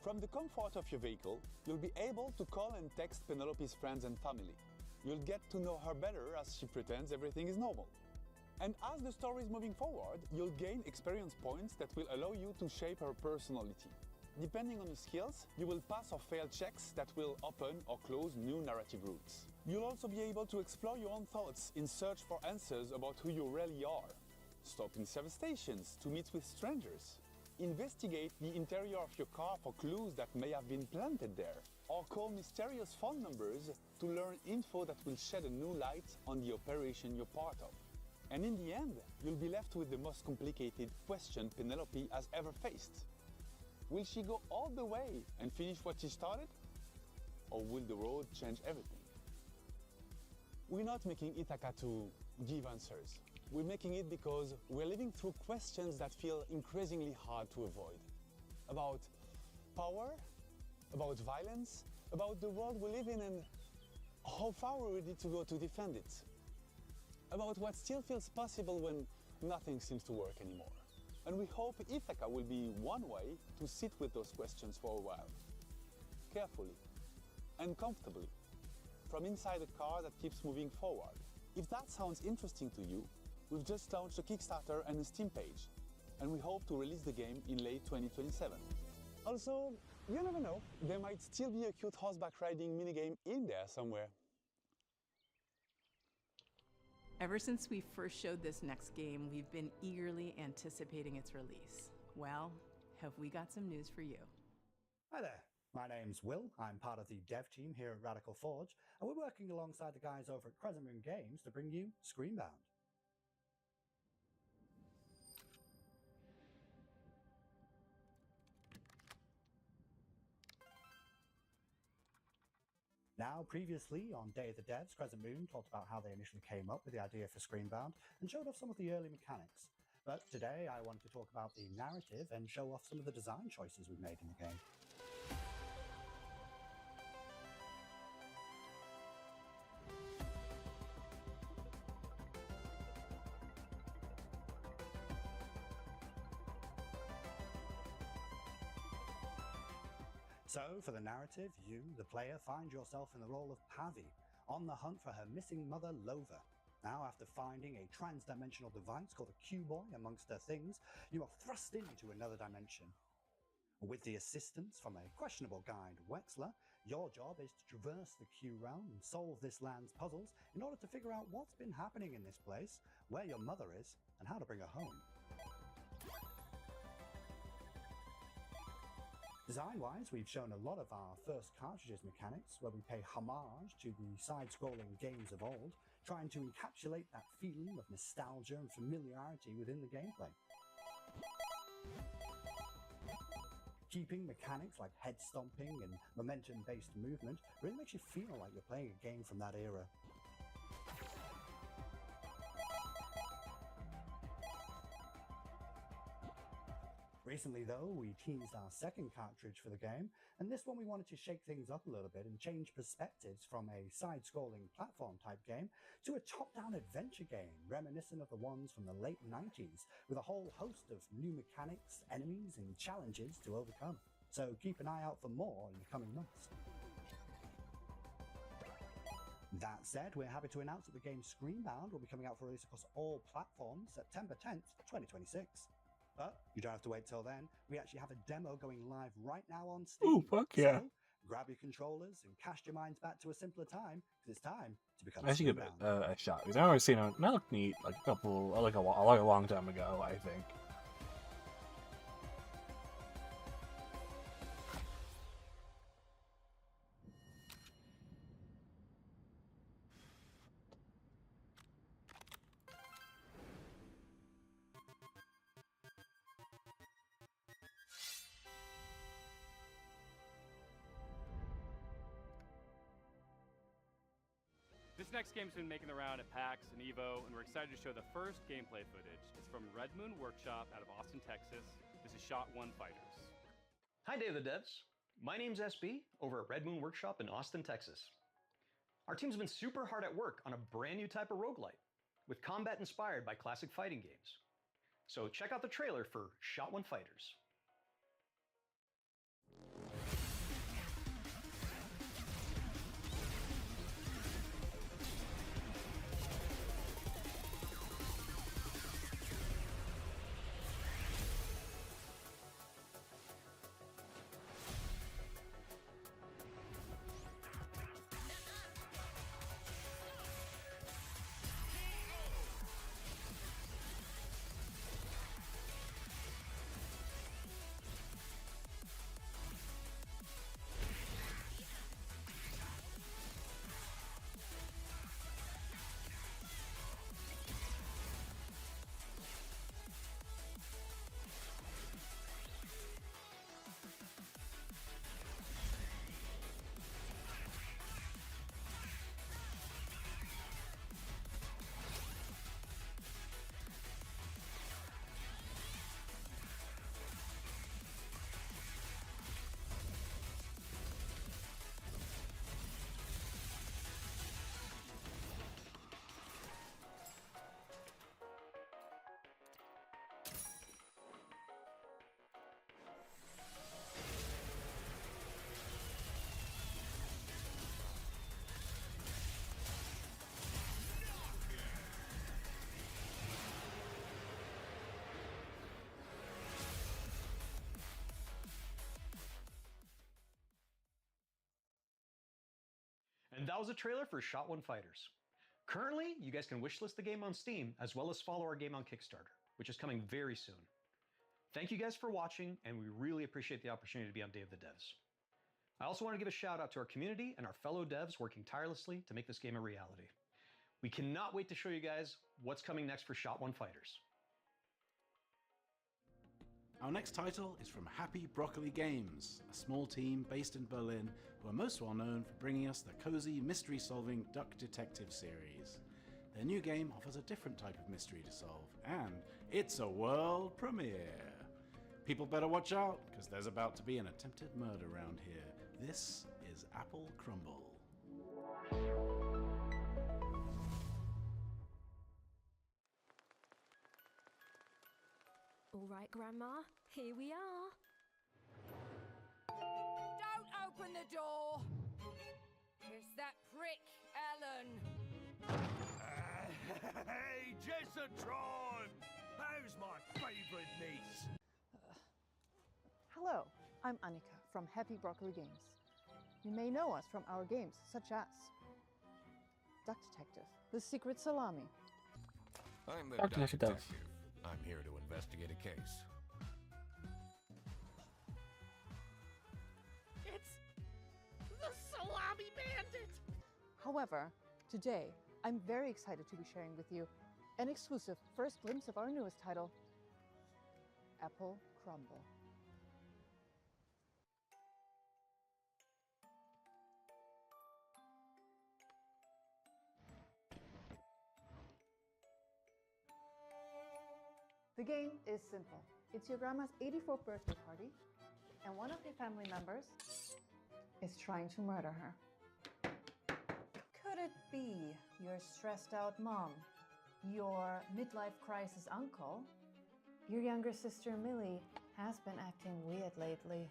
From the comfort of your vehicle, you'll be able to call and text Penelope's friends and family. You'll get to know her better as she pretends everything is normal. And as the story is moving forward, you'll gain experience points that will allow you to shape her personality. Depending on your skills, you will pass or fail checks that will open or close new narrative routes. You'll also be able to explore your own thoughts in search for answers about who you really are. Stop in service stations to meet with strangers. Investigate the interior of your car for clues that may have been planted there. Or call mysterious phone numbers to learn info that will shed a new light on the operation you're part of. And in the end, you'll be left with the most complicated question Penelope has ever faced. Will she go all the way and finish what she started? Or will the road change everything? We're not making Ithaca to give answers. We're making it because we're living through questions that feel increasingly hard to avoid. About power, about violence, about the world we live in and how far we're ready to go to defend it. About what still feels possible when nothing seems to work anymore. And we hope Ithaca will be one way to sit with those questions for a while. Carefully and comfortably, from inside a car that keeps moving forward. If that sounds interesting to you, we've just launched a Kickstarter and a Steam page, and we hope to release the game in late 2027. Also, you never know, there might still be a cute horseback riding minigame in there somewhere. Ever since we first showed this next game, we've been eagerly anticipating its release. Well, have we got some news for you? Hi there, my name's Will. I'm part of the dev team here at Radical Forge, and we're working alongside the guys over at Crescent Moon Games to bring you Screenbound. Now, previously on Day of the Devs, Crescent Moon talked about how they initially came up with the idea for Screenbound and showed off some of the early mechanics. But today I wanted to talk about the narrative and show off some of the design choices we've made in the game. So, for the narrative, you, the player, find yourself in the role of Pavi, on the hunt for her missing mother, Lova. Now, after finding a trans-dimensional device called a Q-Boy amongst her things, you are thrust into another dimension. With the assistance from a questionable guide, Wexler, your job is to traverse the Q realm and solve this land's puzzles in order to figure out what's been happening in this place, where your mother is, and how to bring her home. Design-wise, we've shown a lot of our first cartridges mechanics, where we pay homage to the side-scrolling games of old, trying to encapsulate that feeling of nostalgia and familiarity within the gameplay. Keeping mechanics like head stomping and momentum-based movement really makes you feel like you're playing a game from that era. Recently, though, we teased our second cartridge for the game, and this one we wanted to shake things up a little bit and change perspectives from a side-scrolling platform-type game to a top-down adventure game, reminiscent of the ones from the late 90s, with a whole host of new mechanics, enemies, and challenges to overcome. So keep an eye out for more in the coming months. That said, we're happy to announce that the game Screenbound will be coming out for release across all platforms September 10th, 2026. But you don't have to wait till then. We actually have a demo going live right now on Steam. Ooh, fuck yeah. So, grab your controllers and cast your minds back to a simpler time, because it's time to become I should give it Screenbound. a shot because I've always seen it. That looked neat, like a long time ago, I think. This next game's been making the round at PAX and EVO, and we're excited to show the first gameplay footage. It's from Red Moon Workshop out of Austin, Texas. This is Shot 1 Fighters. Hi, Day of the Devs. My name's SB over at Red Moon Workshop in Austin, Texas. Our team's been super hard at work on a brand new type of roguelite, with combat inspired by classic fighting games. So check out the trailer for Shot 1 Fighters. And that was a trailer for Shot 1 Fighters. Currently, you guys can wishlist the game on Steam, as well as follow our game on Kickstarter, which is coming very soon. Thank you guys for watching, and we really appreciate the opportunity to be on Day of the Devs. I also want to give a shout out to our community and our fellow devs working tirelessly to make this game a reality. We cannot wait to show you guys what's coming next for Shot 1 Fighters. Our next title is from Happy Broccoli Games, a small team based in Berlin who are most well known for bringing us the cozy mystery-solving Duck Detective series. Their new game offers a different type of mystery to solve, and it's a world premiere. People better watch out, because there's about to be an attempted murder around here. This is Apple Crumble. All right, Grandma, here we are. Don't the door. It's that prick, Alan. Hey, Jessatron! How's my favorite niece? Hello, I'm Annika from Happy Broccoli Games. You may know us from our games such as Duck Detective, The Secret Salami. I'm the Duck Duck Detective. Detective. I'm here to investigate a case. It's the Salami Bandit! However, today I'm very excited to be sharing with you an exclusive first glimpse of our newest title, Apple Crumble. The game is simple. It's your grandma's 84th birthday party, and one of your family members is trying to murder her. Could it be your stressed out mom, your midlife crisis uncle? Your younger sister Millie has been acting weird lately.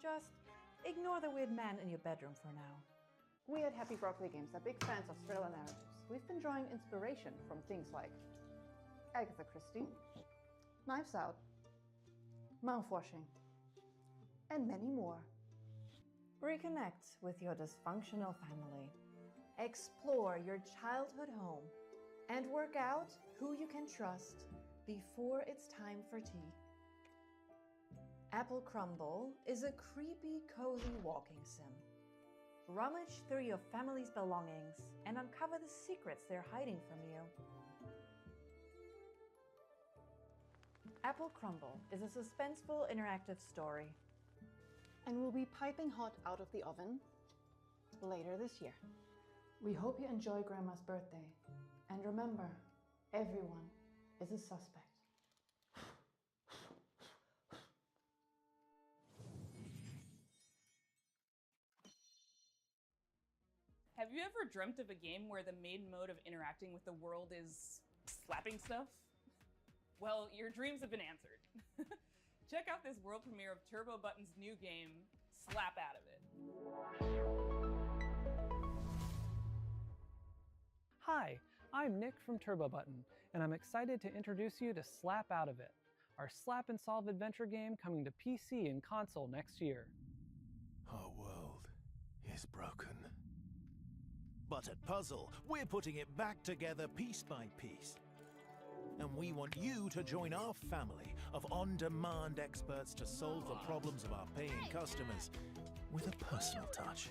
Just ignore the weird man in your bedroom for now. We at Happy Broccoli Games are big fans of thriller narratives. We've been drawing inspiration from things like Agatha Christie, Knives Out, Mouthwashing, and many more. Reconnect with your dysfunctional family, explore your childhood home, and work out who you can trust before it's time for tea. Apple Crumble is a creepy, cozy walking sim. Rummage through your family's belongings and uncover the secrets they're hiding from you. Apple Crumble is a suspenseful interactive story and will be piping hot out of the oven later this year. We hope you enjoy Grandma's birthday, and remember, everyone is a suspect. Have you ever dreamt of a game where the main mode of interacting with the world is slapping stuff? Well, your dreams have been answered. Check out this world premiere of Turbo Button's new game, Slap Out of It. Hi, I'm Nick from Turbo Button, and I'm excited to introduce you to Slap Out of It, our slap and solve adventure game coming to PC and console next year. Our world is broken. But at Puzzle, we're putting it back together piece by piece. And we want you to join our family of on-demand experts to solve the problems of our paying customers with a personal touch.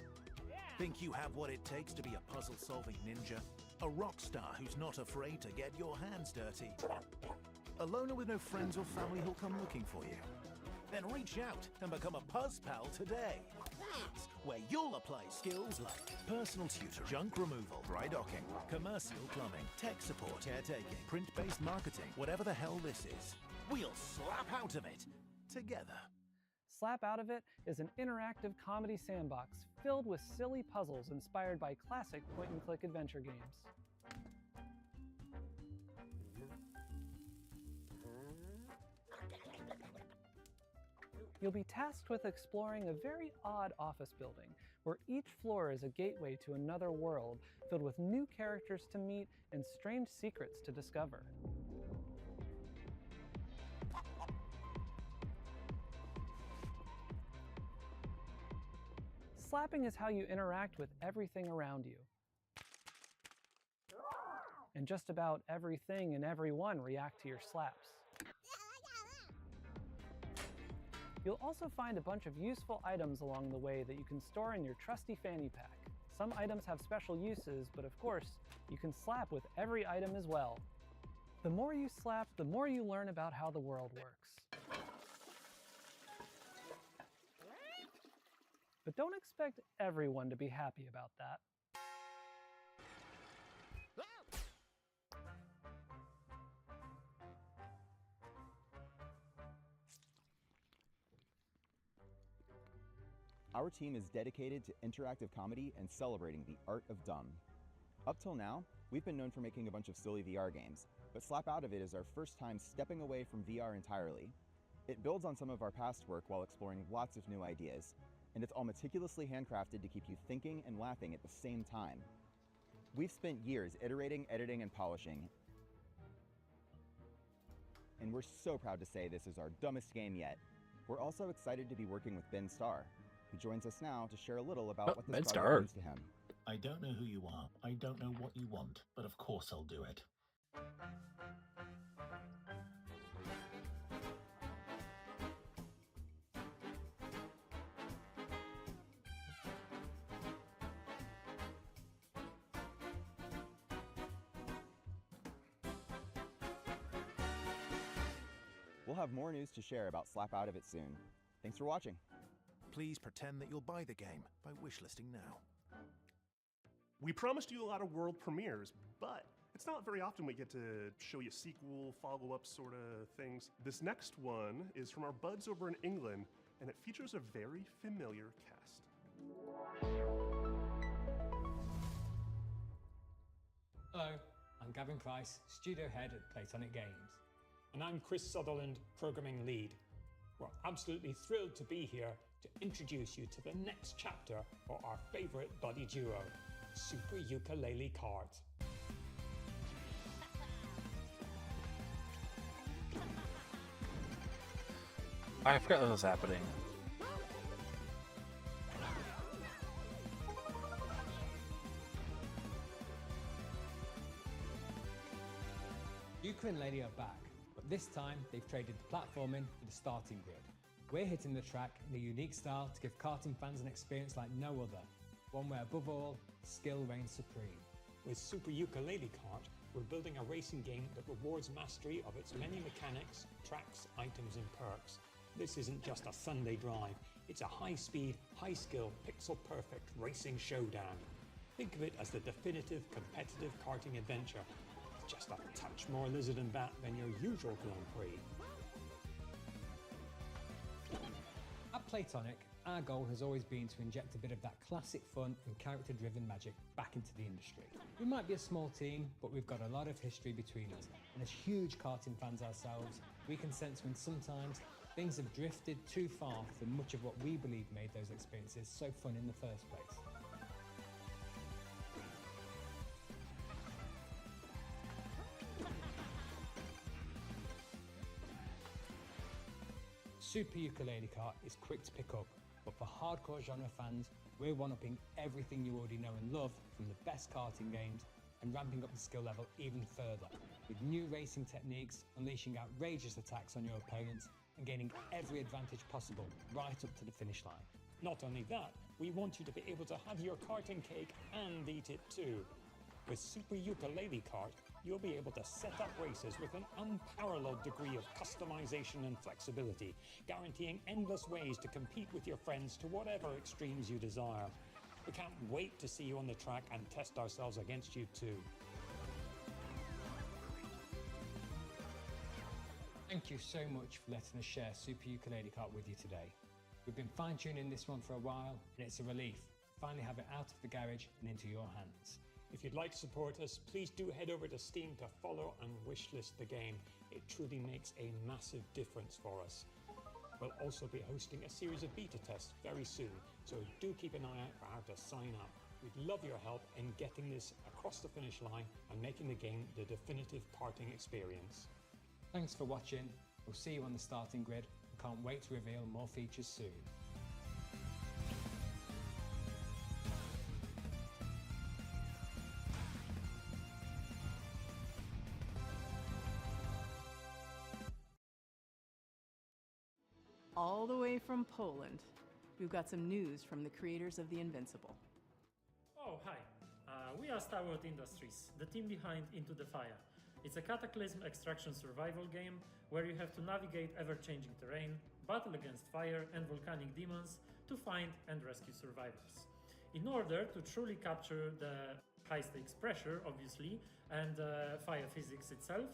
Think you have what it takes to be a puzzle-solving ninja? A rock star who's not afraid to get your hands dirty? A loner with no friends or family who'll come looking for you? Then reach out and become a Puzz Pal today. That's where you'll apply skills like personal tutor, junk removal, dry docking, commercial plumbing, tech support, caretaking, print-based marketing, whatever the hell this is. We'll slap out of it together. Slap Out of It is an interactive comedy sandbox filled with silly puzzles inspired by classic point-and-click adventure games. You'll be tasked with exploring a very odd office building, where each floor is a gateway to another world filled with new characters to meet and strange secrets to discover. Slapping is how you interact with everything around you. And just about everything and everyone react to your slaps. You'll also find a bunch of useful items along the way that you can store in your trusty fanny pack. Some items have special uses, but of course, you can slap with every item as well. The more you slap, the more you learn about how the world works. But don't expect everyone to be happy about that. Our team is dedicated to interactive comedy and celebrating the art of dumb. Up till now, we've been known for making a bunch of silly VR games, but Slap Out of It is our first time stepping away from VR entirely. It builds on some of our past work while exploring lots of new ideas. and it's all meticulously handcrafted to keep you thinking and laughing at the same time. We've spent years iterating, editing, and polishing, and we're so proud to say this is our dumbest game yet. We're also excited to be working with Ben Starr, who joins us now to share a little about what this project means to him. I don't know who you are, I don't know what you want, but of course I'll do it. We'll have more news to share about Slap Out of It soon. Thanks for watching. Please pretend that you'll buy the game by wishlisting now. We promised you a lot of world premieres, but it's not very often we get to show you sequel, follow-up sort of things. This next one is from our buds over in England, and it features a very familiar cast. Hello, I'm Gavin Price, studio head at Platonic Games. And I'm Chris Sutherland, programming lead. We're absolutely thrilled to be here to introduce you to the next chapter for our favorite buddy duo, Super Ukulele Cards. I forgot that was happening. Ukulele are back, but this time they've traded the platforming for the starting grid. We're hitting the track in a unique style to give karting fans an experience like no other, one where above all, skill reigns supreme. With Super Ukulele Kart, we're building a racing game that rewards mastery of its many mechanics, tracks, items and perks. This isn't just a Sunday drive, it's a high-speed, high-skill, pixel-perfect racing showdown. Think of it as the definitive competitive karting adventure. It's just a touch more lizard and bat than your usual Grand Prix. At Platonic, our goal has always been to inject a bit of that classic fun and character-driven magic back into the industry. We might be a small team, but we've got a lot of history between us, and as huge karting fans ourselves, we can sense when sometimes things have drifted too far from much of what we believe made those experiences so fun in the first place. Super Ukulele Kart is quick to pick up, but for hardcore genre fans, we're one-upping everything you already know and love from the best karting games and ramping up the skill level even further, with new racing techniques, unleashing outrageous attacks on your opponents, and gaining every advantage possible right up to the finish line. Not only that, we want you to be able to have your karting cake and eat it too. With Super Ukulele Kart, you'll be able to set up races with an unparalleled degree of customization and flexibility, guaranteeing endless ways to compete with your friends to whatever extremes you desire. We can't wait to see you on the track and test ourselves against you too. Thank you so much for letting us share Super Ukulele Kart with you today. We've been fine-tuning this one for a while, and it's a relief to finally have it out of the garage and into your hands. If you'd like to support us, please do head over to Steam to follow and wishlist the game. It truly makes a massive difference for us. We'll also be hosting a series of beta tests very soon, so do keep an eye out for how to sign up. We'd love your help in getting this across the finish line and making the game the definitive karting experience. Thanks for watching. We'll see you on the starting grid and can't wait to reveal more features soon. All the way from Poland, we've got some news from the creators of The Invincible. Oh, hi. We are Starward Industries, the team behind Into the Fire. It's a cataclysm extraction survival game where you have to navigate ever-changing terrain, battle against fire and volcanic demons to find and rescue survivors. In order to truly capture the high-stakes pressure, obviously, and fire physics itself,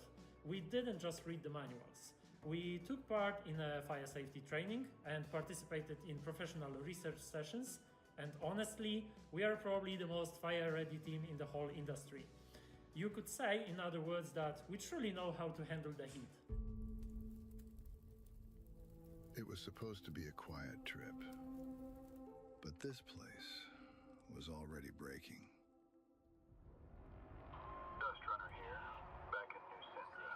we didn't just read the manuals. We took part in a fire safety training and participated in professional research sessions, and honestly, we are probably the most fire-ready team in the whole industry. You could say, in other words, that we truly know how to handle the heat. It was supposed to be a quiet trip. But this place was already breaking. Dustrunner here, back in New Syndra.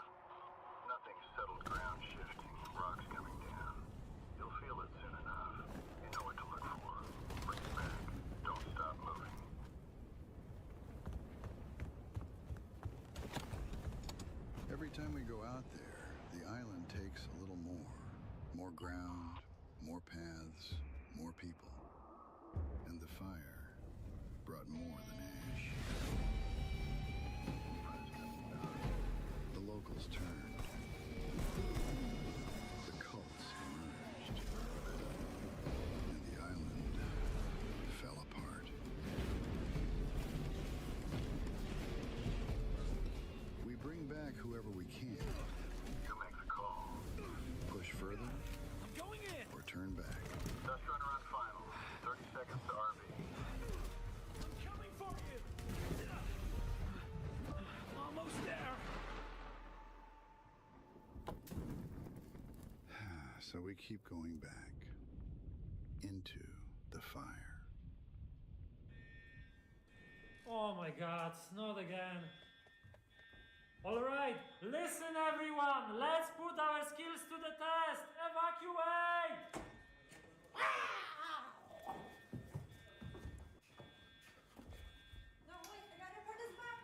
Nothing settled ground shifting, rocks coming down. You'll feel it soon enough. You know what to look for. Bring it back. Don't stop moving. Every time we go out there, the island takes a little more. More ground, more paths, more people. And the fire brought more than ash. The locals turned. The cults emerged. And the island fell apart. We bring back whoever we can. You make the call. Push further I'm going in! or turn back. Dustrunner on final. 30 seconds to RV. I'm coming for you! Almost there! So we keep going back into the fire. Oh my god, not again. Alright, listen everyone, let's put our skills to the test! Evacuate! No, wait, I gotta put this back.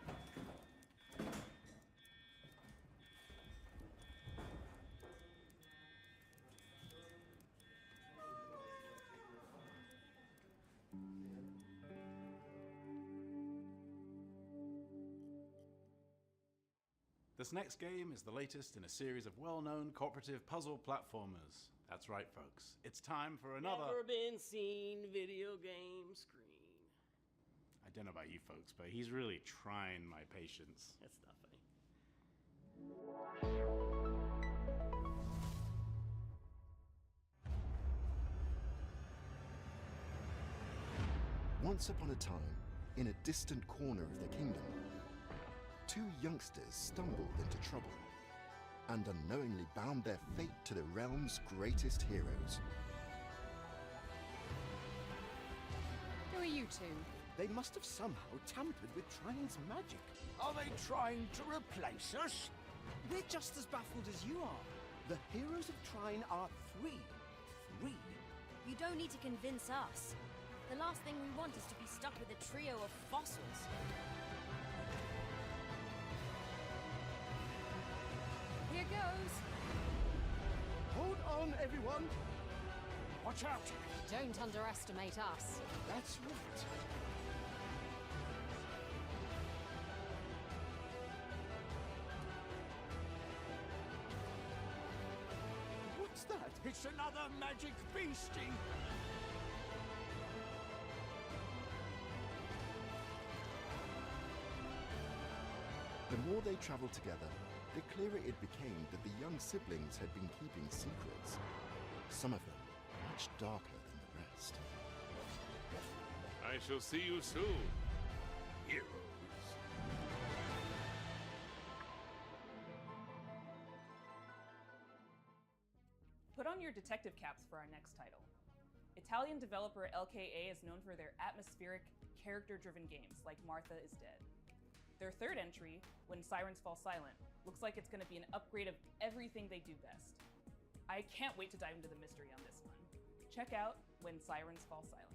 This next game is the latest in a series of well-known cooperative puzzle platformers. That's right, folks. It's time for another... Never been seen video game screen. I don't know about you folks, but he's really trying my patience. That's not funny. Once upon a time, in a distant corner of the kingdom, two youngsters stumbled into trouble and unknowingly bound their fate to the realm's greatest heroes. Who are you two? They must have somehow tampered with Trine's magic. Are they trying to replace us? We're just as baffled as you are. The heroes of Trine are three. Three. You don't need to convince us. The last thing we want is to be stuck with a trio of fossils. Here goes. Hold on, everyone. Watch out! Don't underestimate us. That's right. What's that? It's another magic beastie! The more they traveled together, the clearer it became that the young siblings had been keeping secrets. Some of them much darker than the rest. I shall see you soon, heroes. Put on your detective caps for our next title. Italian developer LKA is known for their atmospheric, character-driven games like Martha is Dead. Their third entry, When Sirens Fall Silent, looks like it's going to be an upgrade of everything they do best. I can't wait to dive into the mystery on this one. Check out When Sirens Fall Silent.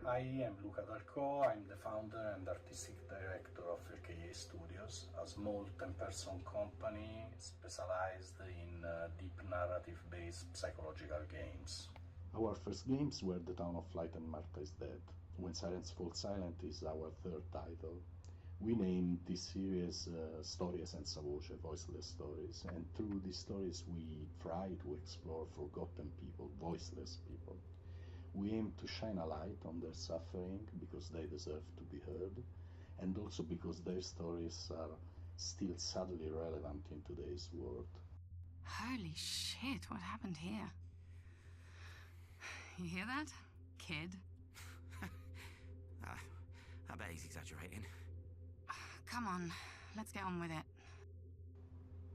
Hi, I'm Luca Dalco. I'm the founder and artistic director of LKA Studios, a small 10-person company specialized in deep narrative-based psychological games. Our first games were The Town of Light and Martha is Dead. When Sirens Fall Silent is our third title. We named this series Storie senza voce, voiceless stories, and through these stories we try to explore forgotten people, voiceless people. We aim to shine a light on their suffering because they deserve to be heard, and also because their stories are still sadly relevant in today's world. Holy shit, what happened here? You hear that, kid? I bet he's exaggerating. Come on, let's get on with it.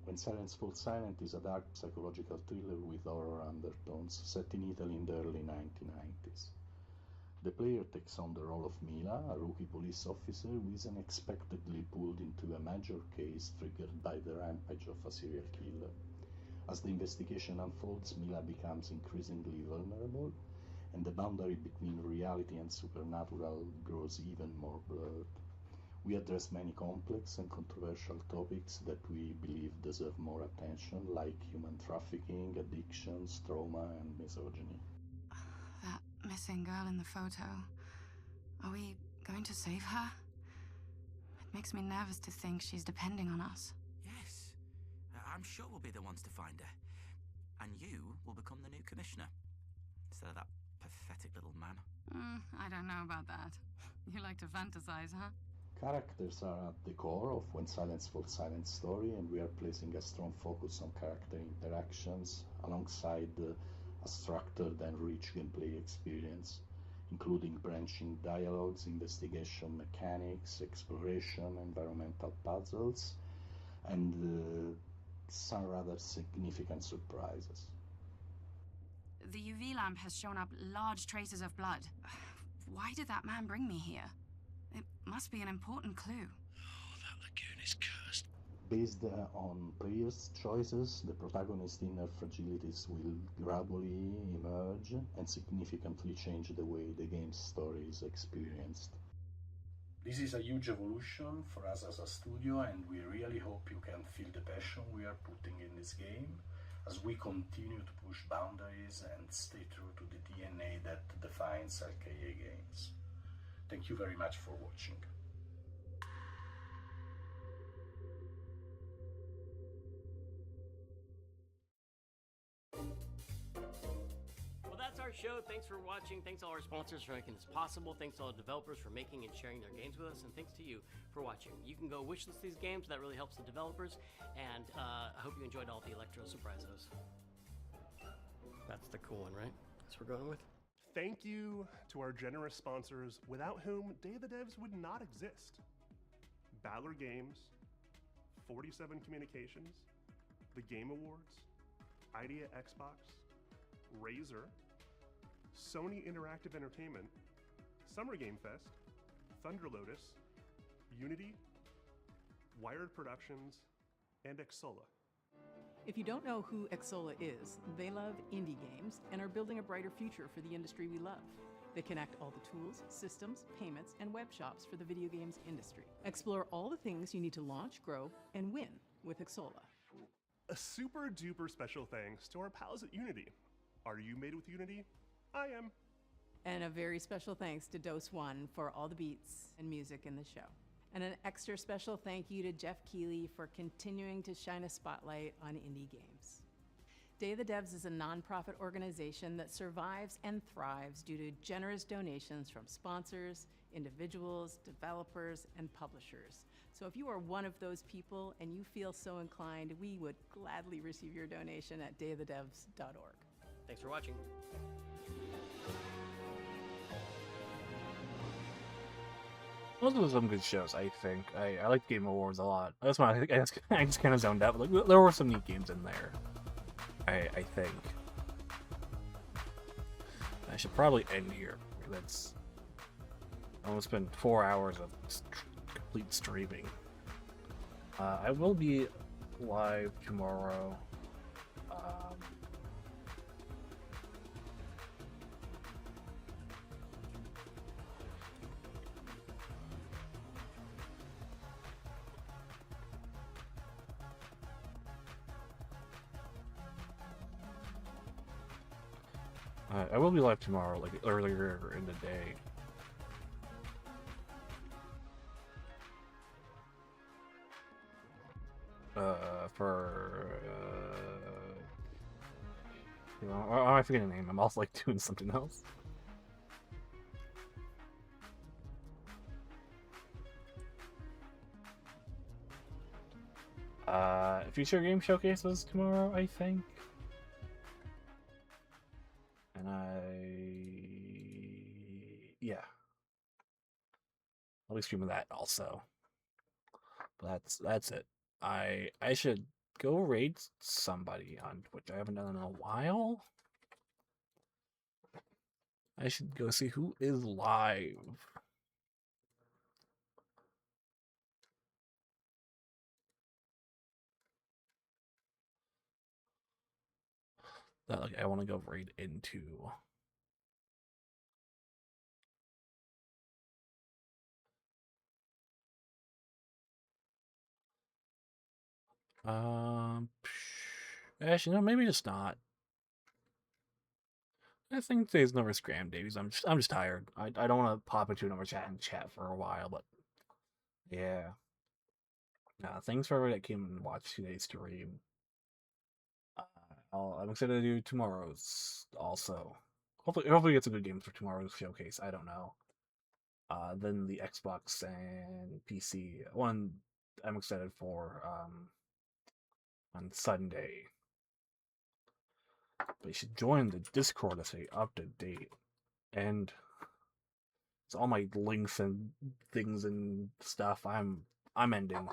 When Silence Falls Silent is a dark psychological thriller with horror undertones set in Italy in the early 1990s. The player takes on the role of Mila, a rookie police officer who is unexpectedly pulled into a major case triggered by the rampage of a serial killer. As the investigation unfolds, Mila becomes increasingly vulnerable, and the boundary between reality and supernatural grows even more blurred. We address many complex and controversial topics that we believe deserve more attention, like human trafficking, addictions, trauma, and misogyny. That missing girl in the photo. Are we going to save her? It makes me nervous to think she's depending on us. Yes. I'm sure we'll be the ones to find her. And you will become the new commissioner. Instead of that pathetic little man. I don't know about that. You like to fantasize, huh? Characters are at the core of When Silence Falls Silent's story, and we are placing a strong focus on character interactions alongside a structured and rich gameplay experience, including branching dialogues, investigation mechanics, exploration, environmental puzzles, and some rather significant surprises. The UV lamp has shown up large traces of blood. Why did that man bring me here? It must be an important clue. Oh, that lagoon is cursed. Based on players' choices, the protagonist's inner fragilities will gradually emerge and significantly change the way the game's story is experienced. This is a huge evolution for us as a studio, and we really hope you can feel the passion we are putting in this game as we continue to push boundaries and stay true to the DNA that defines RKA games. Thank you very much for watching. Well, that's our show. Thanks for watching. Thanks to all our sponsors for making this possible. Thanks to all the developers for making and sharing their games with us. And thanks to you for watching. You can go wishlist these games. That really helps the developers. And I hope you enjoyed all the Electro Surprisos. That's the cool one, right? That's what we're going with. Thank you to our generous sponsors, without whom Day of the Devs would not exist. Battler Games, 47 Communications, the Game Awards, Idea Xbox, Razer, Sony Interactive Entertainment, Summer Game Fest, Thunder Lotus, Unity, Wired Productions, and Xsolla. If you don't know who Xsolla is, they love indie games and are building a brighter future for the industry we love. They connect all the tools, systems, payments, and web shops for the video games industry. Explore all the things you need to launch, grow, and win with Xsolla. A super duper special thanks to our pals at Unity. Are you made with Unity? I am. And a very special thanks to Dose One for all the beats and music in the show. And an extra special thank you to Jeff Keighley for continuing to shine a spotlight on indie games. Day of the Devs is a nonprofit organization that survives and thrives due to generous donations from sponsors, individuals, developers, and publishers. So if you are one of those people and you feel so inclined, we would gladly receive your donation at dayofthedevs.org. Thanks for watching. Those were some good shows, I think. I like Game Awards a lot. That's why I just kind of zoned out. But like, there were some neat games in there. I think. I should probably end here. That's almost been 4 hours of complete streaming. I will be live tomorrow. I will be live tomorrow, like earlier in the day. You know, I forget the name. I'm also like doing something else. Future game showcases tomorrow, I think. And yeah. I'll be streaming that also. But that's it. I should go raid somebody on Twitch. I haven't done it in a while. I should go see who is live. That, like, I want to go right into. Actually, no, maybe just not. I think today's another scram day because I'm just tired. I don't want to pop into another chat and chat for a while, but yeah. Thanks for everybody that came and watched today's stream. I'm excited to do tomorrow's also. Hopefully get some good games for tomorrow's showcase. I don't know. Then the Xbox and PC one I'm excited for on Sunday. But you should join the Discord to stay up to date. And it's all my links and things and stuff I'm ending.